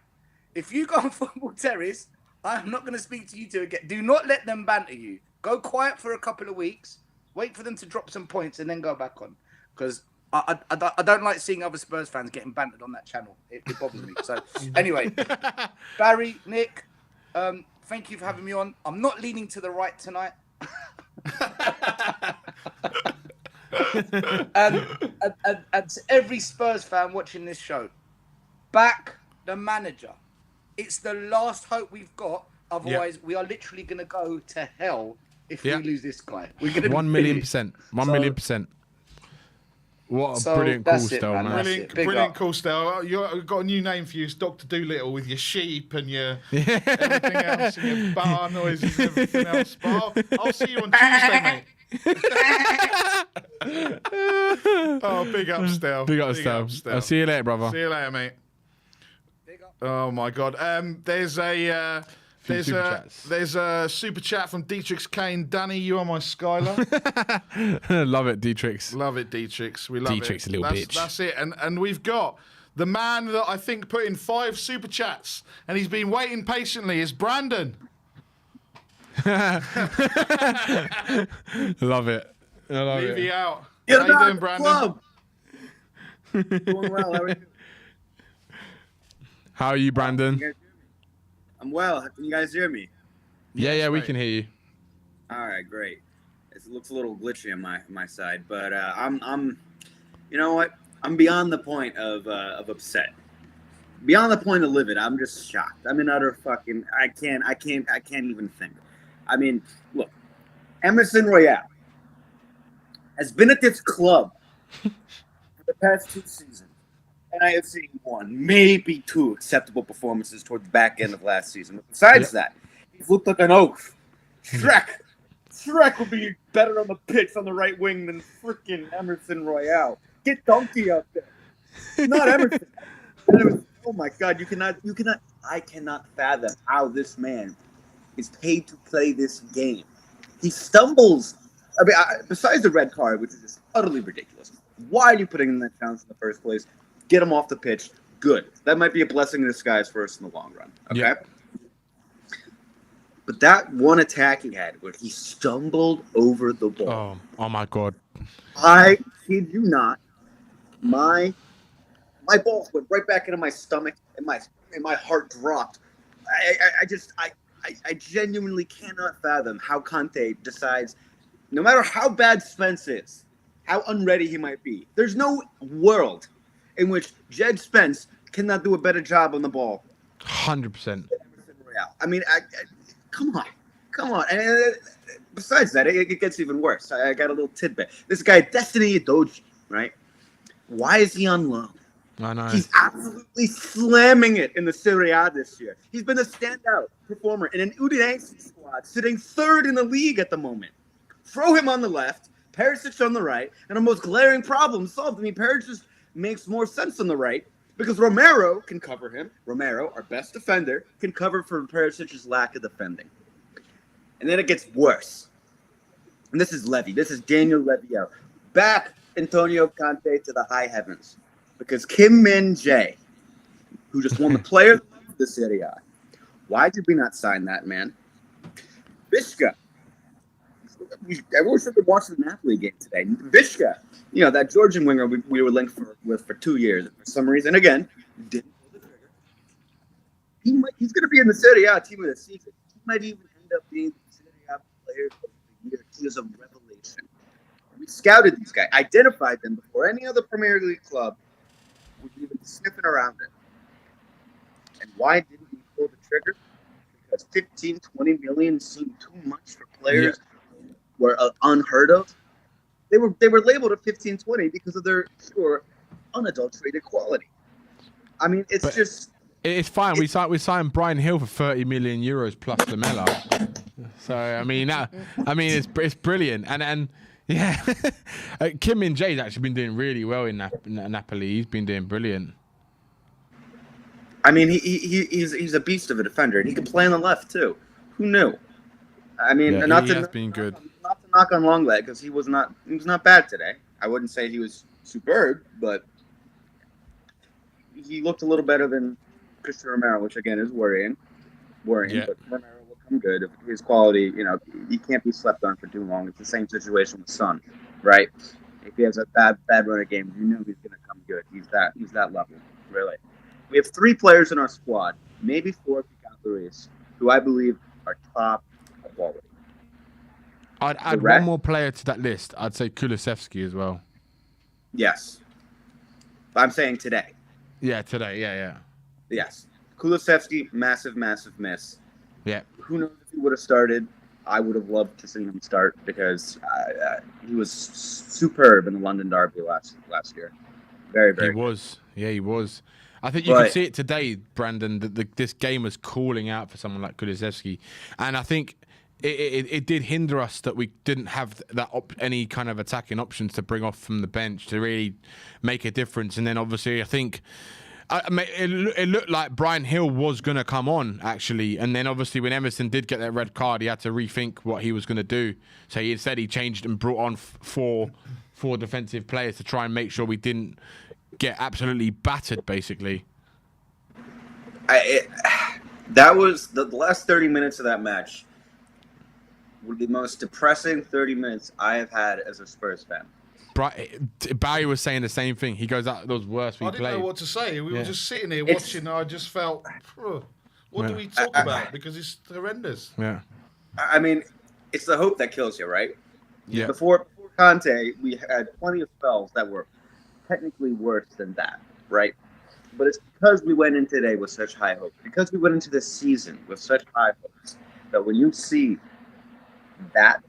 If you go on Football Terrace, I'm not going to speak to you two again. Do not let them banter you. Go quiet for a couple of weeks, wait for them to drop some points, and then go back on. Because I don't like seeing other Spurs fans getting bantered on that channel. It bothers me. So anyway, Barry, Nick, thank you for having me on. I'm not leaning to the right tonight. and to every Spurs fan watching this show, back the manager. It's the last hope we've got. Otherwise, we are literally going to go to hell if we lose this guy. We're going to 1,000,000%. 1,000,000%. What a brilliant call, Stel, man. Brilliant call, Stel. You've got a new name for you. It's Dr. Doolittle with your sheep and your everything else and your bar noises and everything else. But I'll see you on Tuesday, mate. Oh, big up, Stel. Big up, Stel. I'll see you later, brother. See you later, mate. Oh my God. There's a super chat from Dietrich Kane. Danny, you are my Skylar. Love it, Dietrich. Love it, Dietrich. We love Dietrich's it. a little bitch. That's it. And we've got the man that I think put in 5 super chats and he's been waiting patiently is Brandon. Love it. I love Leave it. you out. Get How you out doing, the Brandon? club. Doing well. How are you? How are you, Brandon? I'm well. Can you guys hear me? Yeah, we mate. can hear you. All right, great. It looks a little glitchy on my side, but I'm you know what? I'm beyond the point of upset. Beyond the point of livid. I'm just shocked. I'm in utter fucking. I can't even think. I mean, look, Emerson Royale has been at this club for the past 2 seasons, and I have seen 1, maybe 2 acceptable performances toward the back end of last season. But besides that, he's looked like an oaf. Shrek would be better on the pitch on the right wing than freaking Emerson Royale. Get Donkey out there. Not Emerson. Oh my God, I cannot fathom how this man is paid to play this game. He stumbles. I mean, besides the red card, which is just utterly ridiculous. Why are you putting him in that challenge in the first place? Get him off the pitch. Good. That might be a blessing in disguise for us in the long run. Okay? Yeah. But that one attack he had where he stumbled over the ball. Oh my God. I kid you not. My balls went right back into my stomach and my heart dropped. I genuinely cannot fathom how Conte decides, no matter how bad Spence is, how unready he might be, there's no world in which Jed Spence cannot do a better job on the ball. 100%. I mean, come on. And besides that, it gets even worse. I got a little tidbit. This guy, Destiny Udoji, right? Why is he on loan? I know. He's absolutely slamming it in the Serie A this year. He's been a standout performer in an Udinese squad, sitting 3rd in the league at the moment. Throw him on the left, Perisic on the right, and a most glaring problem solved. I mean, Perisic makes more sense on the right because Romero can cover him. Romero, our best defender, can cover for Perisic's lack of defending. And then it gets worse. And this is Levy. This is Daniel Levy out. Back Antonio Conte to the high heavens. Because Kim Min-jae, who just won the player of the Serie A, why did we not sign that man? Vishka. Everyone should have been watching the Napoli game today. Vishka, that Georgian winger we were linked with for 2 years. For some reason, again, didn't pull the trigger. He's going to be in the Serie A team of the season. He might even end up being the Serie A player of the year. He is a revelation. We scouted these guys, identified them before any other Premier League club was even sniffing around it. And why didn't we pull the trigger? Because 15, 20 million seemed too much for players who were unheard of. They were labeled at 15, 20 because of their pure, unadulterated quality. I mean, it's fine. We signed Brian Hill for 30 million euros plus Lamella. So I mean, it's brilliant. And yeah, Kim Min-jae's actually been doing really well in Napoli. He's been doing brilliant. I mean, he's a beast of a defender, and he can play on the left too. Who knew? I mean, yeah, he has been good. Not to knock on Lenglet because he was not bad today. I wouldn't say he was superb, but he looked a little better than Christian Romero, which again is worrying. Yeah. But Romero will come good if his quality. He can't be slept on for too long. It's the same situation with Son, right? If he has a bad run of games, you know he's going to come good. He's that level, really. We have 3 players in our squad, maybe 4 if you count Luis, who I believe are top quality. I'd add one more player to that list. I'd say Kulusevski as well. Yes. I'm saying today. Yeah, today. Yeah. Yes. Kulusevski, massive miss. Yeah. Who knows if he would have started? I would have loved to see him start because he was superb in the London derby last year. Very, very. He was. Yeah, he was. I think you could see it today, Brandon, that this game was calling out for someone like Kulusevski. And I think it did hinder us that we didn't have any kind of attacking options to bring off from the bench to really make a difference. And then obviously I think it looked like Brian Hill was going to come on actually, and then obviously when Emerson did get that red card, he had to rethink what he was going to do. So he instead he changed and brought on four defensive players to try and make sure we didn't get absolutely battered, basically. That was the last 30 minutes of that match were the most depressing 30 minutes I have had as a Spurs fan. Barry was saying the same thing. He goes, that was worse we I didn't played. know what to say. We were just sitting here watching, and I just felt, what do we talk about? Because it's horrendous. Yeah. I mean, it's the hope that kills you, right? Yeah. Before Conte, we had plenty of spells that were technically worse than that, right? But it's because we went in today with such high hopes, because we went into this season with such high hopes, that when you see that,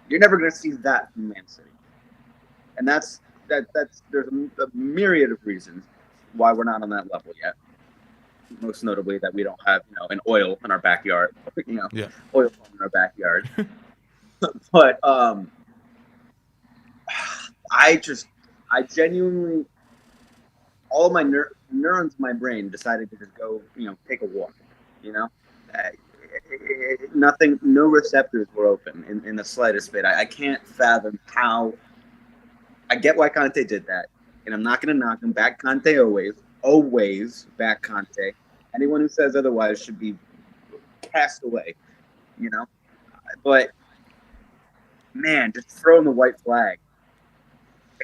you're never going to see that from Man City. And that's there's a myriad of reasons why we're not on that level yet. Most notably that we don't have, an oil in our backyard, oil palm in our backyard. But I genuinely, all of my neurons in my brain decided to just go, take a walk. Nothing, no receptors were open in the slightest bit. I can't fathom how. I get why Conte did that, and I'm not going to knock him. Back Conte always back Conte. Anyone who says otherwise should be cast away, But man, just throwing the white flag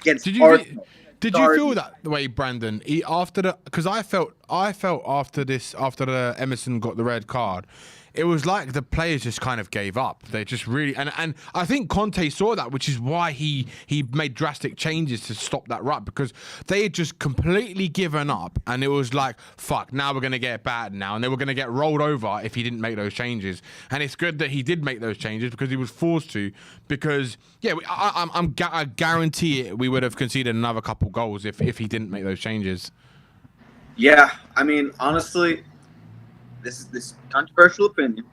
against Arsenal. Did you feel that the way, Brandon? Because I felt after the Emerson got the red card, it was like the players just kind of gave up. They just really and I think Conte saw that, which is why he made drastic changes to stop that rut, because they had just completely given up, and it was like, fuck, now we're gonna get bad now, and they were gonna get rolled over if he didn't make those changes. And it's good that he did make those changes because he was forced to. Because I guarantee it, we would have conceded another couple goals if he didn't make those changes. Yeah, I mean, honestly, this controversial opinion,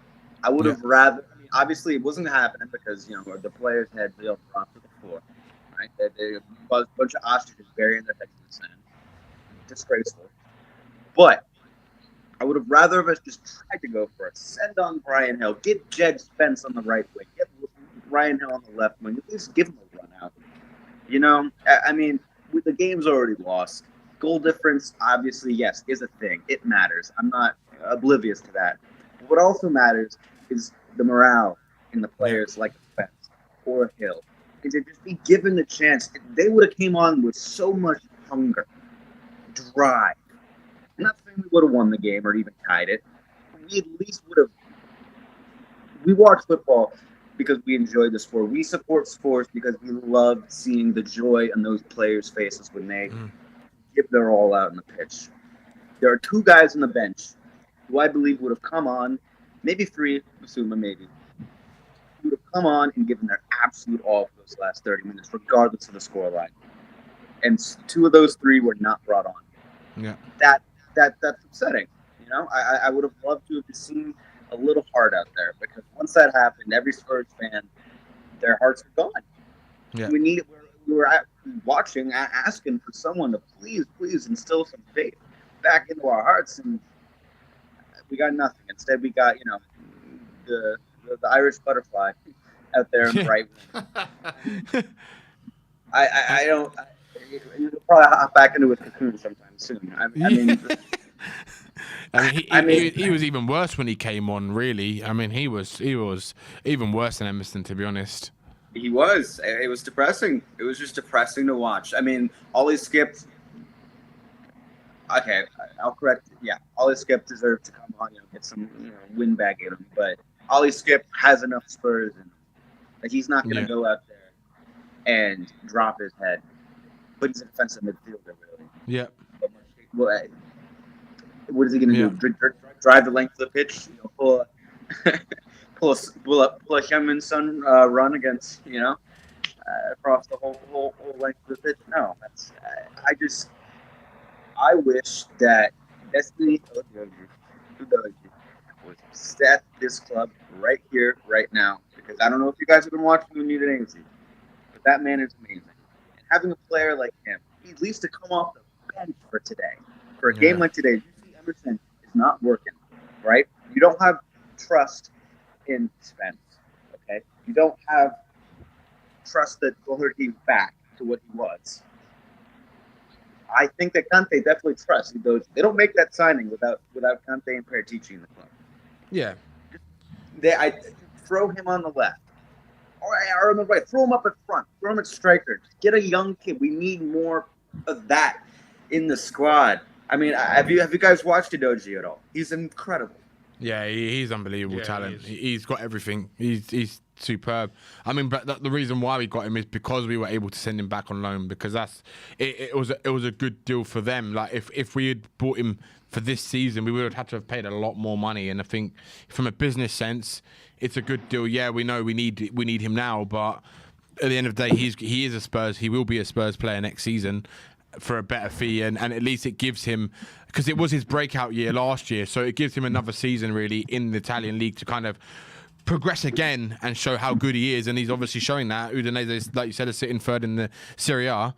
I would have rather. I mean, obviously, it wasn't happening because the players had real dropped to the floor, right? They was a bunch of ostriches burying their heads in the sand. Disgraceful. But I would have rather of us just tried to go for it. Send on Brian Hill. Get Jed Spence on the right wing. Get Brian Hill on the left wing. At least give him a run out. I mean, with the game's already lost. Goal difference, obviously, yes, is a thing. It matters. I'm not oblivious to that. But what also matters is the morale in the players like Spence or Hill. Is to just be given the chance. They would have came on with so much hunger, drive. I'm not saying we would have won the game or even tied it. We at least would have. We watch football because we enjoy the sport. We support sports because we love seeing the joy on those players' faces when they give their all out in the pitch. There are two guys on the bench who I believe would have come on, maybe three, Basuma maybe, who would have come on and given their absolute all for those last 30 minutes, regardless of the scoreline. And two of those three were not brought on. Yeah. That's upsetting. I would have loved to have just seen a little heart out there, because once that happened, every Spurs fan, their hearts are gone. Yeah. We were watching, asking for someone to please instill some faith back into our hearts, and we got nothing. Instead, we got the Irish butterfly out there in the right wing. I don't. You'll probably hop back into a cocoon sometime soon. I mean, he was even worse when he came on. Really, I mean, he was even worse than Emerson, to be honest. He was. It was depressing. It was just depressing to watch. I mean, Ollie skipped. Okay, I'll correct it. Yeah, Ollie Skip deserved to come on, get some win back at him. But Ollie Skip has enough Spurs in him that he's not going to go out there and drop his head. But he's a defensive midfielder, really. Yeah. What is he going to do? Drive the length of the pitch? Pull a Heung-min Son run against across the whole length of the pitch? No, I wish that Destiny was set this club right here, right now. Because I don't know if you guys have been watching the Udinese, but that man is amazing. And having a player like him, at least to come off the bench for today, for a game like today, you see Emerson is not working, right? You don't have trust in Spence, okay? You don't have trust that Doherty back to what he was. I think that Kante definitely trusts those. They don't make that signing without Kante and Paratici in the club. Yeah. I throw him on the left, or on the right. Throw him up at front. Throw him at striker. Get a young kid. We need more of that in the squad. I mean, have you guys watched Edoji at all? He's incredible. Yeah, he's unbelievable talent. He's got everything. He's superb. I mean, but the reason why we got him is because we were able to send him back on loan, because it was a good deal for them. Like if we had bought him for this season, we would have had to have paid a lot more money. And I think from a business sense, it's a good deal. Yeah, we know we need him now, but at the end of the day, he is a Spurs. He will be a Spurs player next season for a better fee, and at least it gives him, because it was his breakout year last year, so it gives him another season really in the Italian league to kind of progress again and show how good he is, and he's obviously showing that. Udinese, like you said, is sitting third in the Serie A.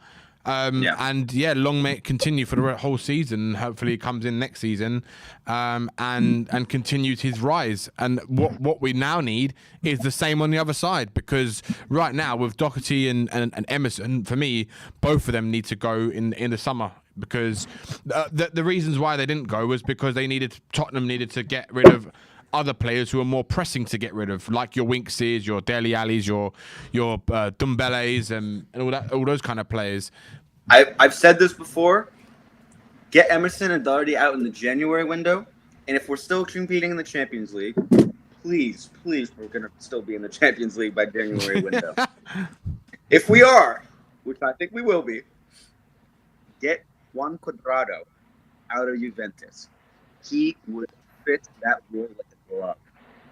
And long may it continue for the whole season. Hopefully he comes in next season and continues his rise. And what we now need is the same on the other side, because right now with Doherty and Emerson, for me, both of them need to go in the summer, because the reasons why they didn't go was because Tottenham needed to get rid of other players who are more pressing to get rid of, like your Winkses, your Dele Allis, your Dumbeles, and all those kind of players. I've said this before. Get Emerson and Doherty out in the January window, and if we're still competing in the Champions League, please, we're gonna still be in the Champions League by January window. If we are, which I think we will be, get Juan Cuadrado out of Juventus. He would fit that role like a glove.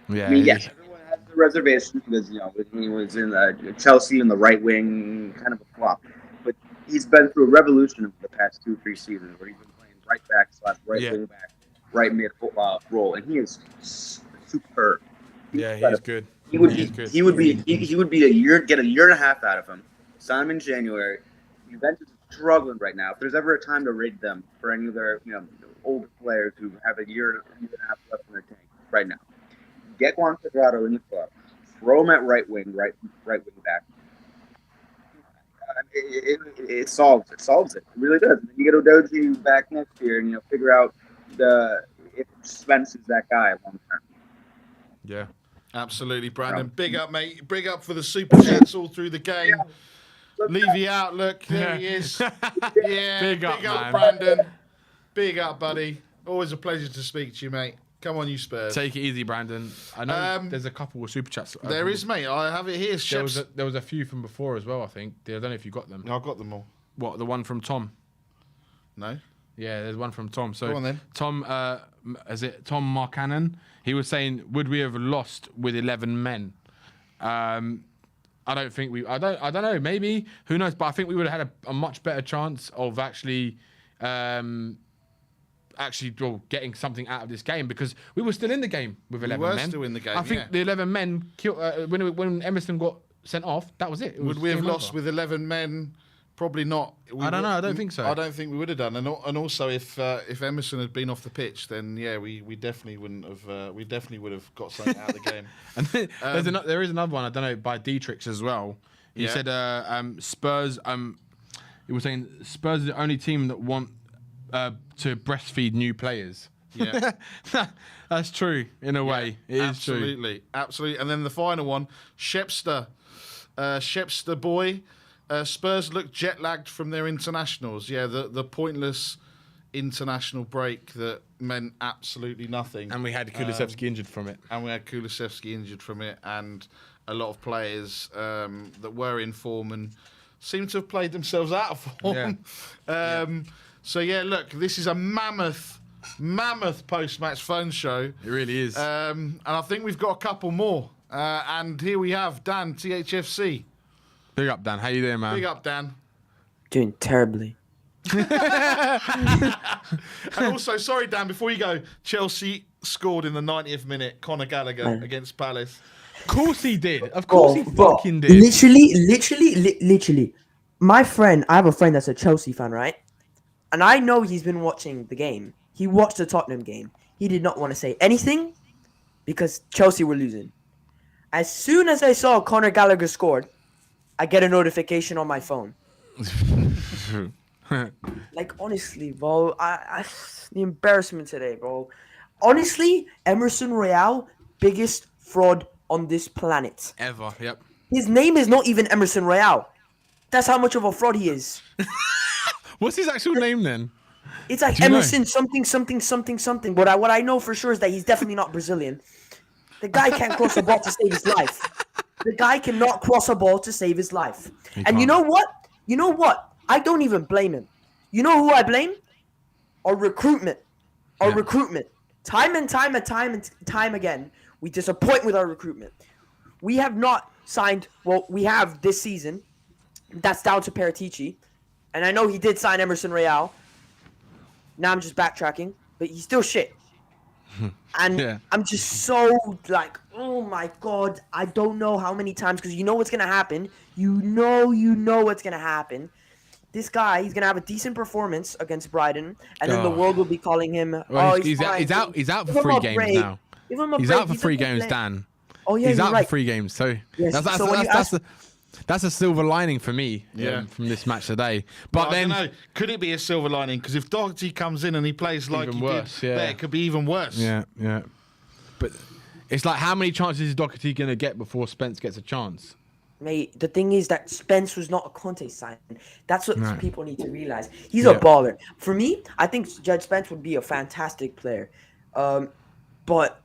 Yeah, I mean, yes, everyone has the reservation because he was in Chelsea in the right wing, kind of a flop. But he's been through a revolution over the past 2-3 seasons, where he's been playing right back / right wing back, right mid role, and he is superb. He's good. He would be a year, get a year and a half out of him. Sign him in January. Juventus is struggling right now. If there's ever a time to rid them for any of their older players who have a year and a half left in their tank right now, get Juan Cuadrado in the club, throw him at right wing back. It solves it. It really does. And then you get Udoji back next year, and figure out if Spence is that guy long term. Yeah, absolutely, Brandon. Big up, mate. Big up for the super chats all through the game. Levy out. Look, there he is. Yeah, big up, man. Brandon. Big up, buddy. Always a pleasure to speak to you, mate. Come on, you Spurs. Take it easy, Brandon. I know there's a couple of super chats. There is, mate. I have it here. There was a few from before as well, I think. I don't know if you got them. No, I've got them all. What, the one from Tom? No. Yeah, there's one from Tom. So go on then. Tom, is it Tom Marcannon? He was saying, would we have lost with 11 men? I don't think I don't know. Maybe, who knows? But I think we would have had a much better chance of actually getting something out of this game, because we were still in the game with 11 men. We were still in the game. I think the 11 men killed when Emerson got sent off. That was it. Would we have lost with 11 men? Probably not. I don't know. I don't think so. I don't think we would have done. And also, if Emerson had been off the pitch, then we definitely wouldn't have. We definitely would have got something out of the game. And there is another one. I don't know, by Dietrich as well. He said Spurs. He was saying Spurs is the only team that want to breastfeed new players. Yeah, that's true in a way. It is true. Absolutely. And then the final one, Shepster boy. Spurs look jet lagged from their internationals. Yeah, the pointless international break that meant absolutely nothing. And we had Kulusevski injured from it. And a lot of players that were in form and seem to have played themselves out of form. Yeah. So look, this is a mammoth post-match phone show. It really is. And I think we've got a couple more. And here we have Dan, THFC. Big up, Dan. How you doing, man? Big up, Dan. Doing terribly. And also, sorry, Dan, before you go, Chelsea scored in the 90th minute. Conor Gallagher against Palace. Of course he did. Of course he Bro, fucking did. Literally. My friend, I have a friend that's a Chelsea fan, right? And I know he's been watching the game. He watched the Tottenham game. He did not want to say anything because Chelsea were losing. As soon as I saw Conor Gallagher scored, I get a notification on my phone. Like, honestly, bro, the embarrassment today, bro. Honestly, Emerson Royale, biggest fraud on this planet. Ever, yep. His name is not even Emerson Royale. That's how much of a fraud he is. What's his actual name then? It's like Emerson something. But what I know for sure is that he's definitely not Brazilian. The guy can't cross a ball to save his life. The guy cannot cross a ball to save his life. And you know what? I don't even blame him. You know who I blame? Our recruitment. Time and time again, we disappoint with our recruitment. We have not signed. Well, we have this season. That's down to Paratici. And I know he did sign Emerson Royale. Now I'm just backtracking, but he's still shit. And I'm just so like, oh my God, I don't know how many times, because you know what's gonna happen. You know what's gonna happen. This guy, he's gonna have a decent performance against Brighton, and then the world will be calling him. Well, he's out for 3 games now. He's out for 3 games, Dan. Oh yeah, he's out right. for 3 games. So Yes, that's a silver lining for me. Yeah. From this match today. But then, I don't know. Could it be a silver lining? Because if Doherty comes in and he plays like Even he worse, did, there, it could be even worse. Yeah. But it's like, how many chances is Doherty gonna get before Spence gets a chance? Mate, the thing is that Spence was not a Conte sign. That's what people need to realize. He's a baller. For me, I think Judge Spence would be a fantastic player. But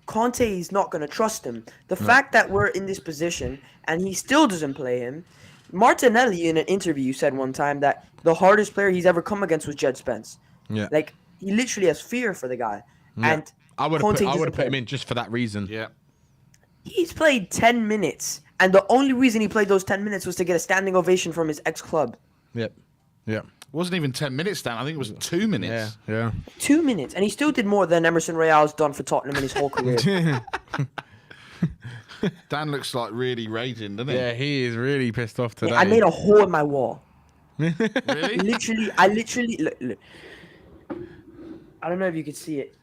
Conte is not going to trust him. The fact that we're in this position and he still doesn't play him. Martinelli, in an interview, said one time that the hardest player he's ever come against was Judge Spence. Yeah. Like, he literally has fear for the guy. Yeah. And I would have put him in just for that reason. Yeah. He's played 10 minutes. And the only reason he played those 10 minutes was to get a standing ovation from his ex-club. Yep. It wasn't even 10 minutes down. I think it was 2 minutes. Yeah. 2 minutes. And he still did more than Emerson Royale's done for Tottenham in his whole career. Dan looks like really raging, doesn't he? Yeah, he is really pissed off today. I made a hole in my wall. Really? I literally look. I don't know if you could see it.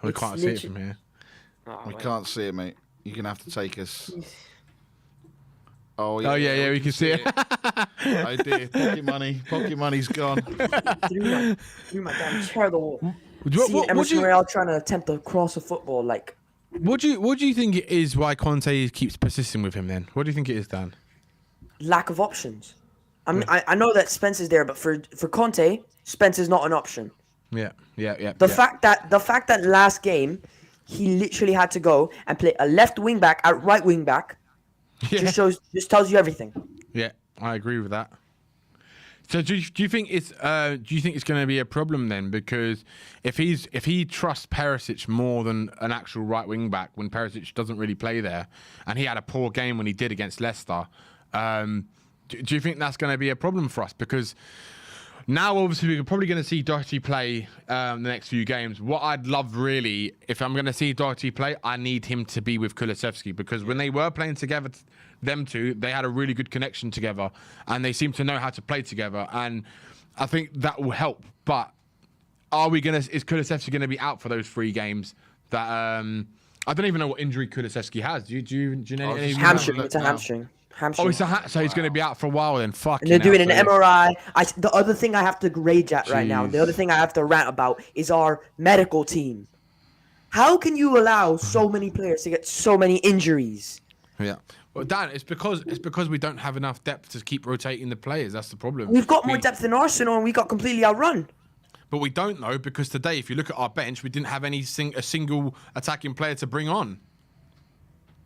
We can't see it from here. We can't see it, mate. You're going to have to take us. Oh, yeah, we can see it. Oh, dear. Pocket money's gone. Threw my damn chair at the wall. What Emerson Royale trying to attempt to cross a football, like. What do you think it is why Conte keeps persisting with him then? What do you think it is, Dan? Lack of options. I know that Spence is there, but for Conte, Spence is not an option. Yeah. The fact that last game he literally had to go and play a left wing back at right wing back just tells you everything. Yeah, I agree with that. So do you think it's going to be a problem then? Because if he trusts Perisic more than an actual right wing back when Perisic doesn't really play there, and he had a poor game when he did against Leicester, do you think that's going to be a problem for us? Because now, obviously, we're probably going to see Doherty play the next few games. What I'd love, really, if I'm going to see Doherty play, I need him to be with Kulusevski, because when they were playing together, them two, they had a really good connection together, and they seem to know how to play together, and I think that will help. But is Kulusevski going to be out for those 3 games? That I don't even know what injury Kulusevski has. Do you know? Hamstring. It's a hamstring. Oh, so he's going to be out for a while then. Fuck. And they're doing an MRI. The other thing I have to rage at right now, the other thing I have to rant about is our medical team. How can you allow so many players to get so many injuries? Yeah. Well, Dan, it's because we don't have enough depth to keep rotating the players. That's the problem. We've got more depth than Arsenal, and we got completely outrun. But we don't know, because today, if you look at our bench, we didn't have a single attacking player to bring on.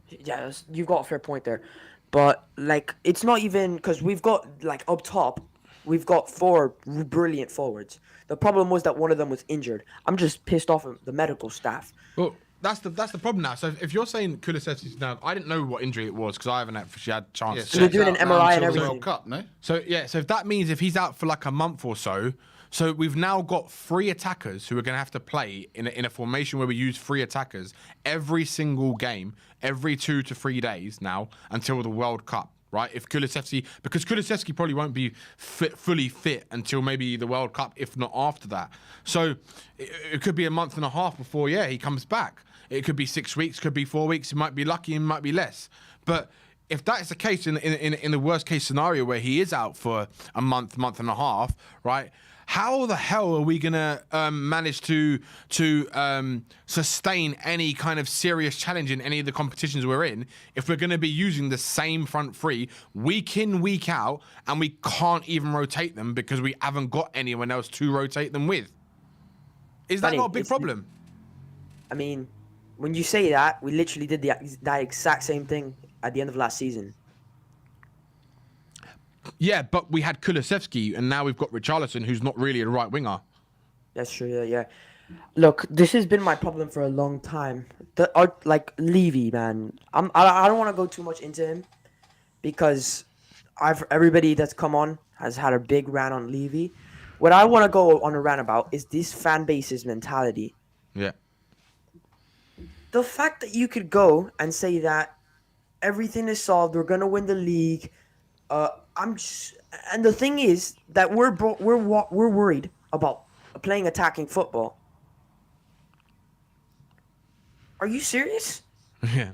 Yeah, you've got a fair point there. But, like, it's not even... Because we've got, like, up top, we've got 4 brilliant forwards. The problem was that one of them was injured. I'm just pissed off at the medical staff. Well, that's the problem now. So if you're saying Kulusevski's now, I didn't know what injury it was because I haven't actually had a chance. Yeah, to They're check. doing an MRI and until the everything. World Cup, no? So if that means if he's out for like a month or so, so we've now got 3 attackers who are going to have to play in a formation where we use 3 attackers every single game, every 2 to 3 days now until the World Cup. Right, if because Kulusevski probably won't be fully fit until maybe the World Cup, if not after that. So it could be a month and a half before, he comes back. It could be 6 weeks, could be 4 weeks. It might be lucky, it might be less. But if that is the case in the worst case scenario where he is out for a month and a half, right? How the hell are we gonna manage to sustain any kind of serious challenge in any of the competitions we're in if we're gonna be using the same front 3 week in, week out, and we can't even rotate them because we haven't got anyone else to rotate them with? Is that not a big problem? I mean, when you say that, we literally did that exact same thing at the end of last season. Yeah, but we had Kulusevski, and now we've got Richarlison, who's not really a right winger. That's true. Yeah. Look, this has been my problem for a long time. Like Levy, man. I don't want to go too much into him because everybody that's come on has had a big rant on Levy. What I want to go on a rant about is this fan base's mentality. Yeah. The fact that you could go and say that everything is solved, we're gonna win the league. And the thing is that we're worried about playing attacking football. Are you serious? Yeah.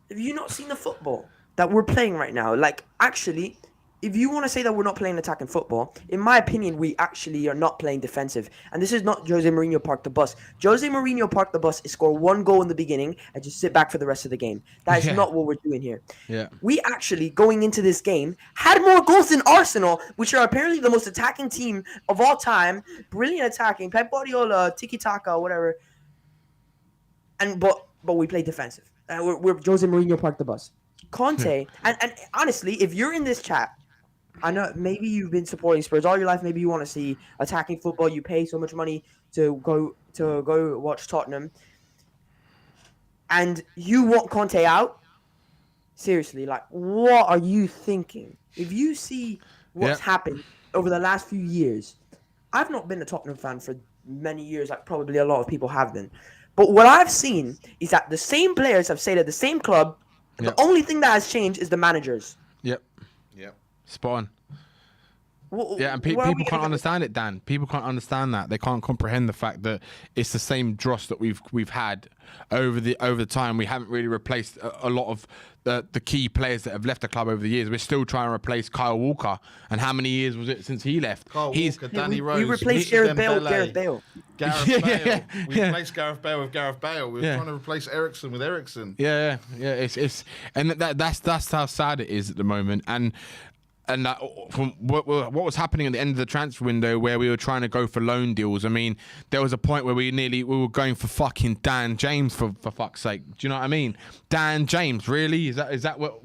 Have you not seen the football that we're playing right now? Like, actually, if you want to say that we're not playing attacking football, in my opinion, we actually are not playing defensive. And this is not Jose Mourinho park the bus. Jose Mourinho park the bus is score 1 goal in the beginning and just sit back for the rest of the game. That is not what we're doing here. Yeah. We actually, going into this game, had more goals than Arsenal, which are apparently the most attacking team of all time. Brilliant attacking. Pep Guardiola, tiki-taka, whatever. But we play defensive. We're Jose Mourinho park the bus. Conte, and honestly, if you're in this chat, I know maybe you've been supporting Spurs all your life. Maybe you want to see attacking football. You pay so much money to go watch Tottenham, and you want Conte out. Seriously, like, what are you thinking? If you see what's happened over the last few years, I've not been a Tottenham fan for many years, like probably a lot of people have been. But what I've seen is that the same players have stayed at the same club. The only thing that has changed is the managers. Yep. Spot on. And people can't understand it, Dan. People can't understand that. They can't comprehend the fact that it's the same dross that we've had over the time. We haven't really replaced a lot of the key players that have left the club over the years. We're still trying to replace Kyle Walker. And how many years was it since he left? Walker, Danny Rose. We replaced Gareth Bale. Gareth Bale. We replaced Gareth Bale with Gareth Bale. We were trying to replace Eriksen with Eriksen. Yeah. It's and that's how sad it is at the moment. And that, from what was happening at the end of the transfer window, where we were trying to go for loan deals. I mean, there was a point where we were going for fucking Dan James for fuck's sake. Do you know what I mean? Dan James, really? Is that what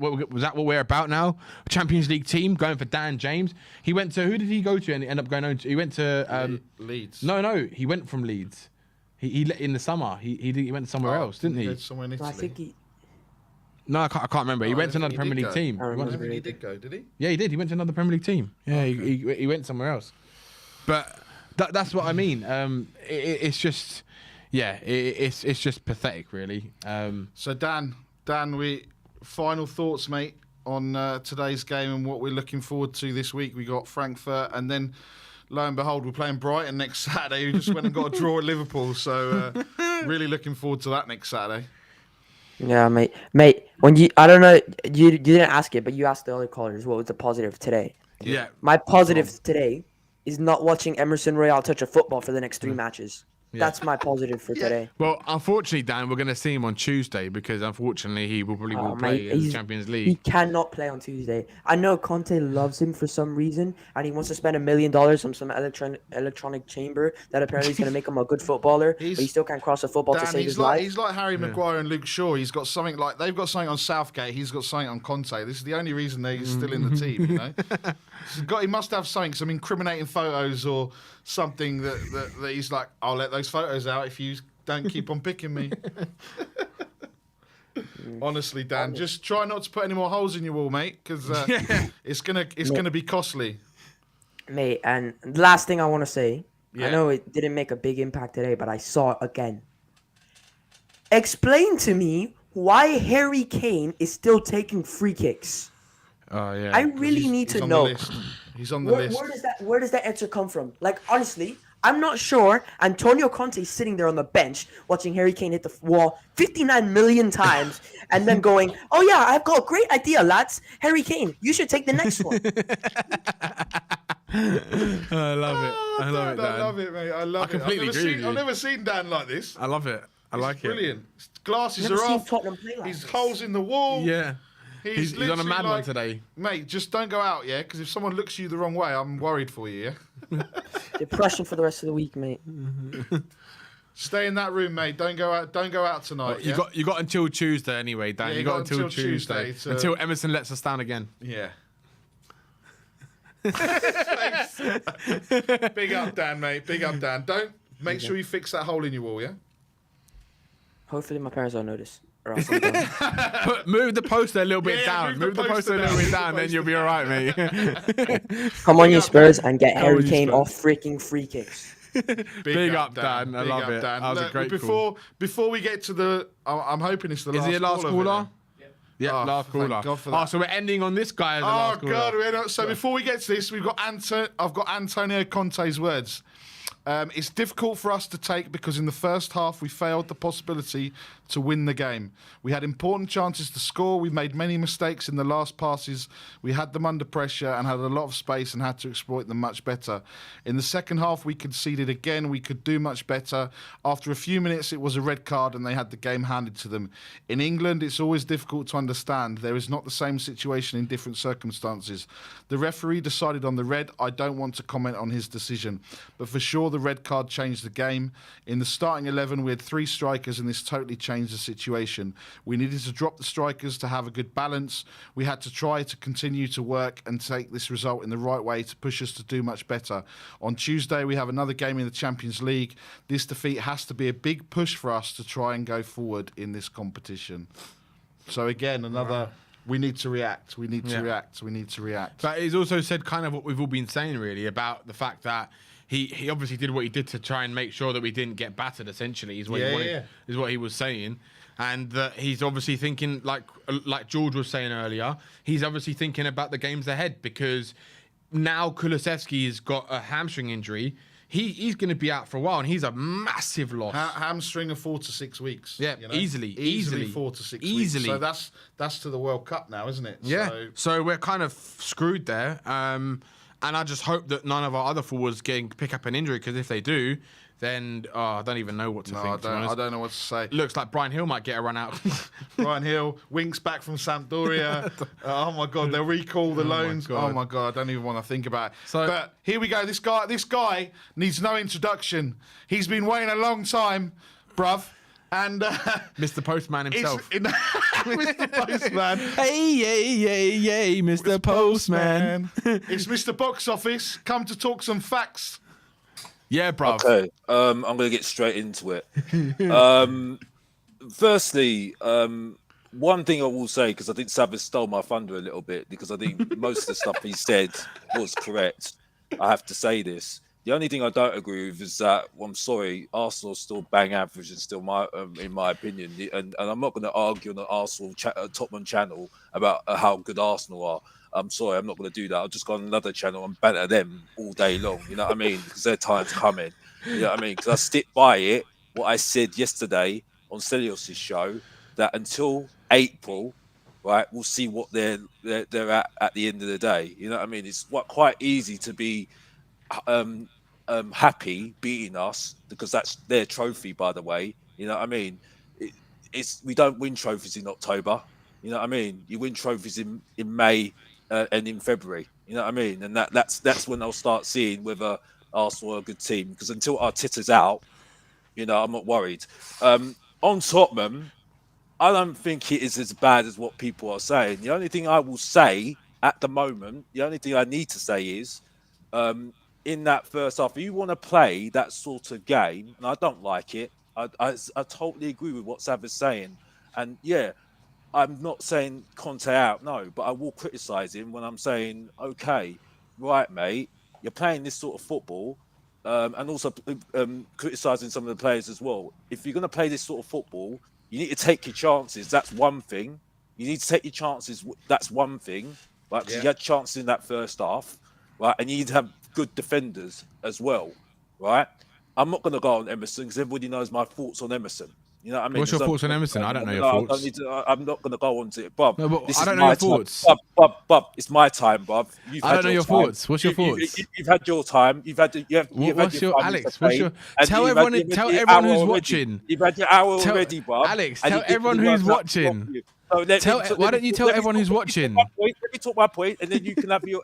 we're about now? Champions League team going for Dan James. He went to, who did he go to and end up going on to? He went to Leeds. No, he went from Leeds. He in the summer. He went somewhere else, didn't he? Somewhere in Italy. I think he. No, I can't remember. He went to another Premier League team. He did go, did he? Yeah, he did. He went to another Premier League team. Yeah, okay. he went somewhere else. But that's what I mean. It's just, it's just pathetic, really. So Dan, final thoughts, mate, on today's game and what we're looking forward to this week. We got Frankfurt, and then lo and behold, we're playing Brighton next Saturday, who just went and got a draw at Liverpool. So really looking forward to that next Saturday. Yeah, mate. When I don't know, you didn't ask it, but you asked the other callers what was the positive today. Yeah. My positive today is not watching Emerson Royale touch a football for the next 3 matches. Yeah. That's my positive for today. Well, unfortunately, Dan, we're going to see him on Tuesday because unfortunately he will probably play in the Champions League. He cannot play on Tuesday. I know Conte loves him for some reason, and he wants to spend $1 million on some electronic chamber that apparently is going to make him a good footballer. But he still can't cross a football to save his life. He's like Harry Maguire and Luke Shaw. He's got something like they've got something on Southgate. He's got something on Conte. This is the only reason that he's still in the team. You know, he must have something, some incriminating photos or something that he's like, I'll let those photos out if you Don't keep on picking me. Honestly, Dan, just try not to put any more holes in your wall, mate, because it's gonna be costly. Mate, and the last thing I want to say, Yeah. I know it didn't make a big impact today, but I saw it again. Explain to me why Harry Kane is still taking free kicks. Oh yeah. I really need to on know. The list. He's on the list. Where does that answer come from? Like, honestly, I'm not sure Antonio Conte is sitting there on the bench watching Harry Kane hit the wall 59 million times and then going, "Oh yeah, I've got a great idea, lads. Harry Kane, you should take the next one." I love it. I love it, Dan. I love it, mate. I love I completely it. agree with you. I've never seen Dan like this. I love it. I like it. Brilliant. Glasses Never are seen off. Tottenham play like His this. holes in the wall. Yeah. He's on a literally mad one today. Mate, just don't go out, yeah? Because if someone looks you the wrong way, I'm worried for you, yeah? Depression for the rest of the week, mate. Stay in that room, mate. Don't go out. Don't go out tonight. You got until Tuesday anyway, Dan. Yeah, you got until Tuesday to... until Emerson lets us down again. Yeah. Big up, Dan, mate. Big up, Dan. Don't make sure you fix that hole in your wall, yeah? Hopefully my parents don't notice. Or else I'm done. Move the poster a little bit down. move the Move the poster a little bit down, then you'll be all right, mate. Come on, you Spurs, and get Come Harry on, you Kane Spurs. off freaking free kicks. Big up, Dan. I love it. Dan. That was a great call. Before we get to the... I'm hoping it's the last Is he a last caller? Yeah, Oh, last thank caller. God for that. So we're ending on this guy as the Oh last caller. God! We're not, so before we get to this, I've got Antonio Conte's words. It's difficult for us to take because in the first half we failed the possibility to win the game. We had important chances to score. We made many mistakes in the last passes. We had them under pressure and had a lot of space and had to exploit them much better. In the second half we conceded again. We could do much better. After a few minutes it was a red card and they had the game handed to them. In England it's always difficult to understand. There is not the same situation in different circumstances. The referee decided on the red. I don't want to comment on his decision, but for sure the red card changed the game. In the starting 11 we had 3 strikers and this totally changed the situation. We needed to drop the strikers to have a good balance. We had to try to continue to work and take this result in the right way to push us to do much better. On Tuesday we have another game in the Champions League. This defeat has to be a big push for us to try and go forward in this competition. So again, another... We need to react. We need to react. We need to react. But he's also said kind of what we've all been saying, really, about the fact that he obviously did what he did to try and make sure that we didn't get battered, essentially, is what he wanted, is what he was saying. And that he's obviously thinking, like George was saying earlier, he's obviously thinking about the games ahead because now Kulusevski has got a hamstring injury. He's going to be out for a while, and he's a massive loss. Hamstring of 4 to 6 weeks. Yeah, you know? easily 4 to 6 easily. weeks. So that's to the World Cup now, isn't it? Yeah. So we're kind of screwed there. And I just hope that none of our other forwards pick up an injury, because if they do, then I don't even know what to think. I don't know what to say. Looks like Brian Hill might get a run out. Brian Hill, Winks back from Sampdoria. Oh my God, they'll recall the loans. Oh my God, I don't even want to think about it. So, but here we go. This guy needs no introduction. He's been waiting a long time, bruv. And Mr. Postman himself. Mr. Postman. Hey, Mr. Postman. It's Mr. Box Office. Come to talk some facts. Yeah, bruv. Okay, I'm going to get straight into it. Firstly, one thing I will say, because I think Savage stole my thunder a little bit, because I think most of the stuff he said was correct. I have to say this. The only thing I don't agree with is that, well, I'm sorry, Arsenal still bang average and still in my opinion. And I'm not going to argue on the Arsenal Tottenham channel about how good Arsenal are. I'm sorry, I'm not going to do that. I'll just go on another channel and banter them all day long. You know what I mean? Because their time's coming. You know what I mean? Because I stick by it, what I said yesterday on Celios' show, that until April, right, we'll see what they're at the end of the day. You know what I mean? It's quite easy to be happy beating us, because that's their trophy, by the way. You know what I mean? We don't win trophies in October. You know what I mean? You win trophies in May and in February. You know what I mean? And that's when I'll start seeing whether Arsenal are a good team. Because until Arteta's out, you know, I'm not worried. On Tottenham, I don't think it is as bad as what people are saying. The only thing I will say at the moment, the only thing I need to say is, in that first half, if you want to play that sort of game, and I don't like it, I totally agree with what Sav is saying, and yeah, I'm not saying Conte out, no, but I will criticise him when I'm saying, okay, right, mate, you're playing this sort of football, and also criticising some of the players as well. If you're going to play this sort of football, you need to take your chances. That's one thing. You need to take your chances. That's one thing, right? Because you had chances in that first half, right? And you need to have good defenders as well, right? I'm not going to go on Emerson because everybody knows my thoughts on Emerson. You know what I mean? What's your thoughts on Emerson? I don't know your I thoughts. don't need to, I'm not going to go on to it, bruv. No, but This I is don't know my your time. thoughts. Bruv, it's my time, bruv. I don't know your thoughts. What's your thoughts? You've had your time. You've had your What's your 5 minutes Alex? to What's play, your and tell you've had everyone? your Tell hour everyone who's already. watching. You've had your hour already, bruv. Alex, and tell you think everyone the who's world's not stop watching. you. So Why don't you tell everyone who's watching? Let me talk my point, and then you can have your.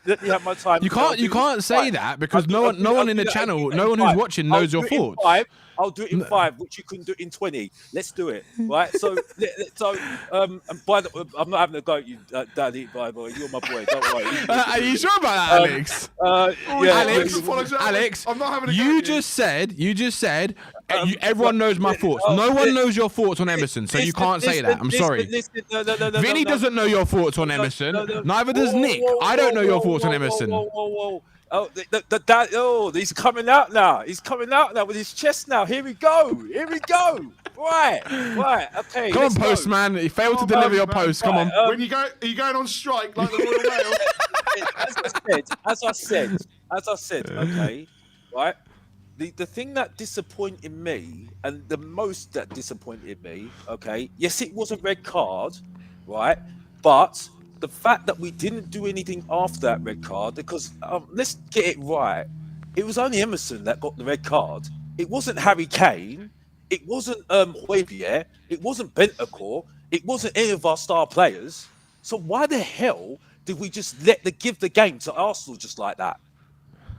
Let me have my time. You can't say that because no one in the channel, no one who's watching knows your thoughts. I'll do it in 5, which you couldn't do in 20. Let's do it, right? So, and by the, I'm not having a go at you, Daddy. By the way, you're my boy. Don't worry. Are you sure about that, Alex? Alex, I'm not having a go you at just said everyone knows my thoughts. No one knows your thoughts on Emerson, so you can't say that. I'm sorry. Vinny doesn't know your thoughts on Emerson. Neither does Nick. I don't know your thoughts on Emerson. Oh, he's coming out now. He's coming out now with his chest now. Here we go. Right. Okay. Come on, postman. He failed to deliver your post. Come on. When you go, are you going on strike like the Royal Mail? As I said, okay, right. The thing that disappointed me, and the most that disappointed me, okay, yes, it was a red card, right, but the fact that we didn't do anything after that red card, because let's get it right, it was only Emerson that got the red card. It wasn't Harry Kane. It wasn't Højbjerg. It wasn't Bentancur. It wasn't any of our star players. So why the hell did we just give the game to Arsenal just like that?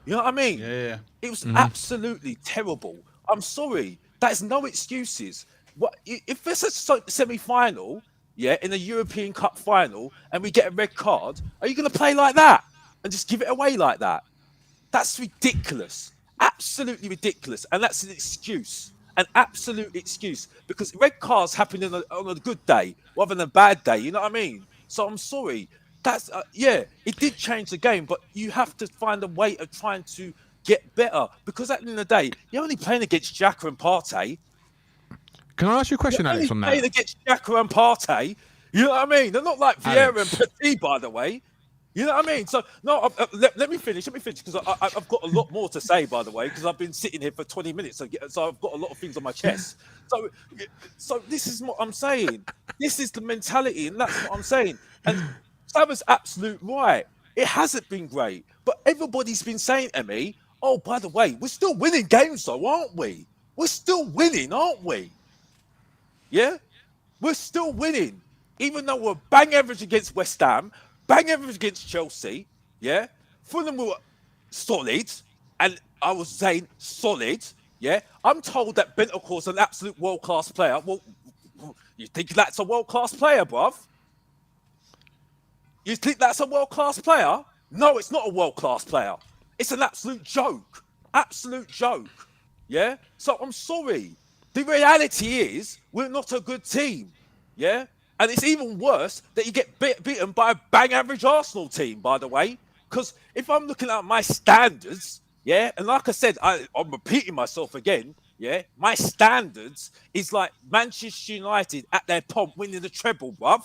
You know what I mean? Yeah. It was absolutely terrible. I'm sorry. There's no excuses. What if it's a semi-final, in a European Cup final, and we get a red card? Are you going to play like that and just give it away like that? That's ridiculous. Absolutely ridiculous. And that's an excuse. An absolute excuse. Because red cards happen on a good day rather than a bad day. You know what I mean? So I'm sorry. That's it did change the game, but you have to find a way of trying to get better. Because at the end of the day, you're only playing against Xhaka and Partey. Can I ask you a question, Alex, on that? Playing against Xhaka and Partey. You know what I mean? They're not like Vieira and Petit, by the way. You know what I mean? So, no, let me finish, because I've got a lot more to say, by the way, because I've been sitting here for 20 minutes, so I've got a lot of things on my chest. So this is what I'm saying. This is the mentality, and that's what I'm saying. And Sav's absolute right. It hasn't been great, but everybody's been saying to me, oh, by the way, we're still winning games, though, aren't we? We're still winning, aren't we? Yeah? We're still winning, even though we're bang average against West Ham, bang average against Chelsea, yeah? Fulham were solid, and I was saying solid, yeah? I'm told that Bentancur's an absolute world-class player. Well, you think that's a world-class player, bruv? You think that's a world-class player? No, it's not a world-class player. It's an absolute joke. Absolute joke, yeah? So I'm sorry. The reality is we're not a good team, yeah? And it's even worse that you get beaten by a bang average Arsenal team, by the way. Because if I'm looking at my standards, yeah, and like I said, I'm repeating myself again, yeah, my standards is like Manchester United at their pomp winning the treble, bruv.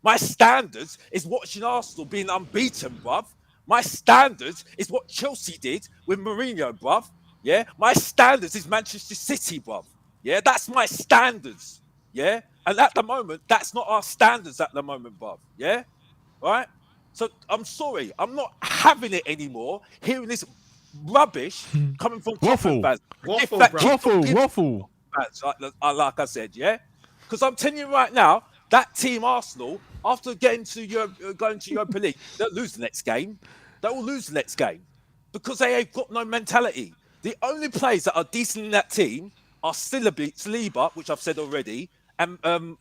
My standards is watching Arsenal being unbeaten, bruv. My standards is what Chelsea did with Mourinho, bruv. Yeah, my standards is Manchester City, bruv. Yeah, that's my standards. Yeah, and at the moment, that's not our standards at the moment, bruv. Yeah, right? So I'm sorry, I'm not having it anymore. Hearing this rubbish coming from Tottenham fans. Waffle. Fans, like I said, yeah? Because I'm telling you right now, that team Arsenal, after going to Europa League, they'll lose the next game. They will lose the next game because they have got no mentality. The only players that are decent in that team are Saliba, which I've said already, and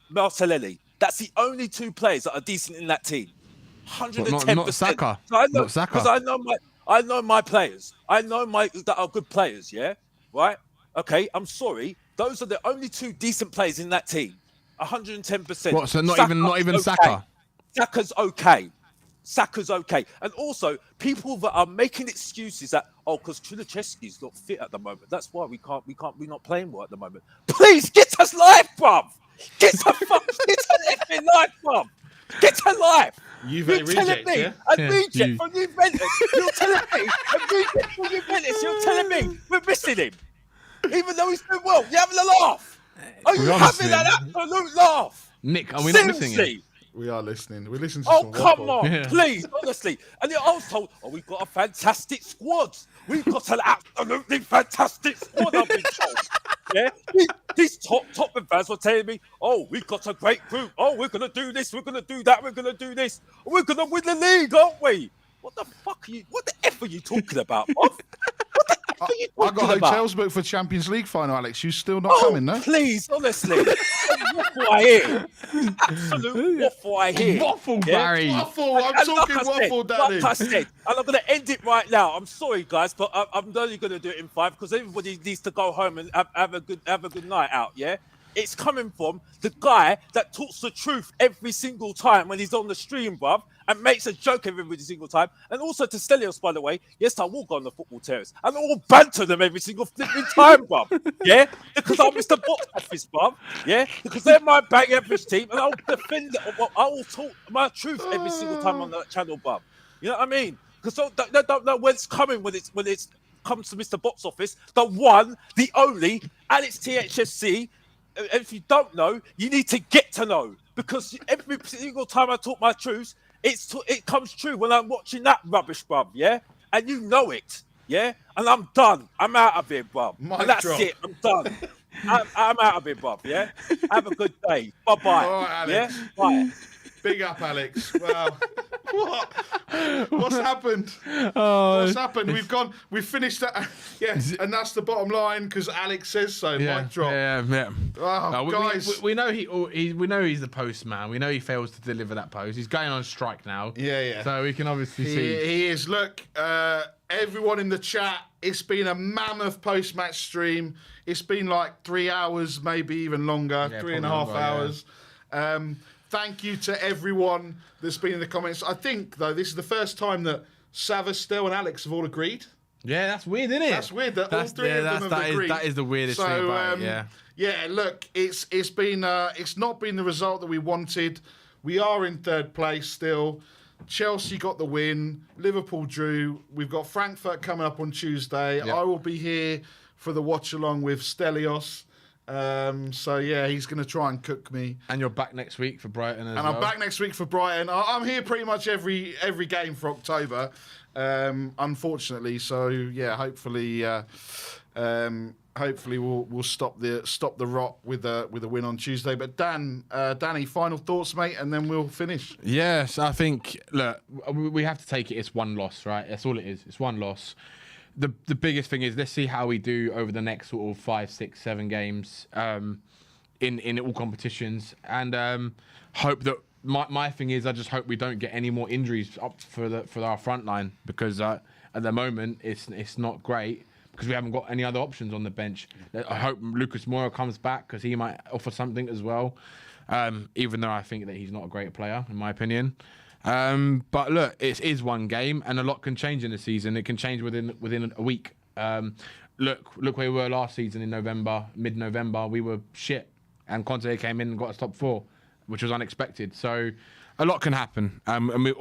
Martinelli. That's the only two players that are decent in that team. 110%. Not Saka. Not Saka. Because I know my players. I know that are good players. Yeah, right. Okay, I'm sorry. Those are the only 2 decent players in that team. 110%. What? So not even Saka. Saka's okay. Saka's okay. And also, people that are making excuses that, because Kulusevski's not fit at the moment. That's why we're not playing well at the moment. Please get us live, bruv. Get a effing live, bruv. Get a live. You're telling me, yeah? a reject from Juventus. You're telling me, a reject from Juventus. You're telling me we're missing him. Even though he's doing well, you're having a laugh. Are you having an absolute laugh? Nick, are we not missing him? We are listening. We listen to Oh, some come waffle. on, please, honestly. And I was told, we've got a fantastic squad. We've got an absolutely fantastic squad, I've been told. Yeah, these Tottenham fans were telling me, we've got a great group. We're going to do this, we're going to do that, we're going to do this. We're going to win the league, aren't we? What the F are you talking about, Bob? I got hotels booked for Champions League final, Alex. You still not coming, no? Please, honestly. Waffle I hear. Absolute waffle I hear. Waffle, Barry. Waffle. I'm talking waffle, Daddy. Like I said, and I'm going to end it right now. I'm sorry, guys, but I'm only going to do it in 5 because everybody needs to go home and have a good night out, yeah? It's coming from the guy that talks the truth every single time when he's on the stream, bruv, and makes a joke every single time. And also to Stelios, by the way, yes, I will go on the football terrace. And I will banter them every single flipping time, bruv. Yeah? Because I'm Mr. Box Office, bruv. Yeah? Because they're my bang average team, and I'll defend it. I will talk my truth every single time on that channel, bruv. You know what I mean? Because they don't know when it's coming when it comes to Mr. Box Office. The one, the only, Alex THFC. If you don't know, you need to get to know, because every single time I talk my truth, it comes true when I'm watching that rubbish, bruv, yeah? And you know it, yeah? And I'm done. I'm out of here, bruv. And that's it. I'm done. I'm out of here, bruv, yeah? Have a good day. Bye-bye. All right, Alex. Yeah? Bye. Big up, Alex. Wow. What's happened? What's happened? We've finished that. Yes, and that's the bottom line because Alex says so. Mic drop. Yeah. Oh, guys. We know we know he's the postman. We know he fails to deliver that post. He's going on strike now. Yeah. So we can obviously see. He is. Look, everyone in the chat, it's been a mammoth post-match stream. It's been like 3 hours, maybe even longer, 3.5 hours. Yeah. Thank you to everyone that's been in the comments. I think, though, this is the first time that Savastel and Alex have all agreed. Yeah, that's weird, isn't it? That's weird that all three of them have agreed. That is the weirdest thing about it, yeah. Yeah, look, it's not been the result that we wanted. We are in 3rd place still. Chelsea got the win. Liverpool drew. We've got Frankfurt coming up on Tuesday. Yep. I will be here for the watch along with Stelios. So yeah, he's going to try and cook me. And you're back next week for Brighton as well. And I'm back next week for Brighton. I'm here pretty much every game for October, unfortunately. So yeah, hopefully we'll stop the rot with a win on Tuesday. But Danny, final thoughts, mate, and then we'll finish. Yes, I think look, we have to take it. It's one loss, right? That's all it is. It's one loss. The biggest thing is let's see how we do over the next sort of 5, 6, 7 games in all competitions, and hope that my thing is I just hope we don't get any more injuries up for our front line, because at the moment it's not great because we haven't got any other options on the bench. I hope Lucas Moura comes back because he might offer something as well, even though I think that he's not a great player in my opinion. But look, it is one game, and a lot can change in the season. It can change within a week. Look where we were last season in November, mid-November. We were shit, and Conte came in and got us top 4, which was unexpected. So a lot can happen. And we've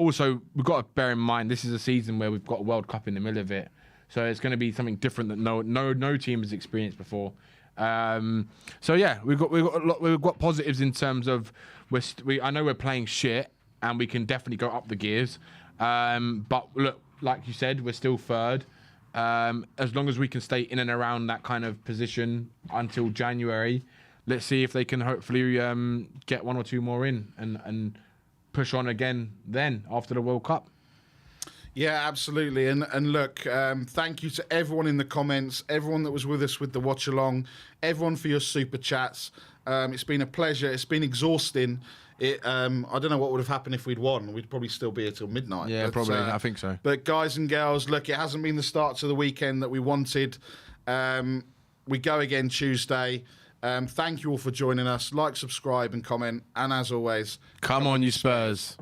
got to bear in mind this is a season where we've got a World Cup in the middle of it. So it's going to be something different that no team has experienced before. So yeah, we've got positives in terms of I know we're playing shit, and we can definitely go up the gears. But look, like you said, we're still 3rd. As long as we can stay in and around that kind of position until January, let's see if they can hopefully get 1 or 2 more in and push on again then after the World Cup. Yeah, absolutely. And look, thank you to everyone in the comments, everyone that was with us with the watch along, everyone for your super chats. It's been a pleasure. It's been exhausting. I don't know what would have happened if we'd won. We'd probably still be here till midnight. Yeah, probably. I think so. But guys and girls, look, it hasn't been the start to the weekend that we wanted. We go again Tuesday. Thank you all for joining us. Like, subscribe, and comment. And as always, come on, you Spurs.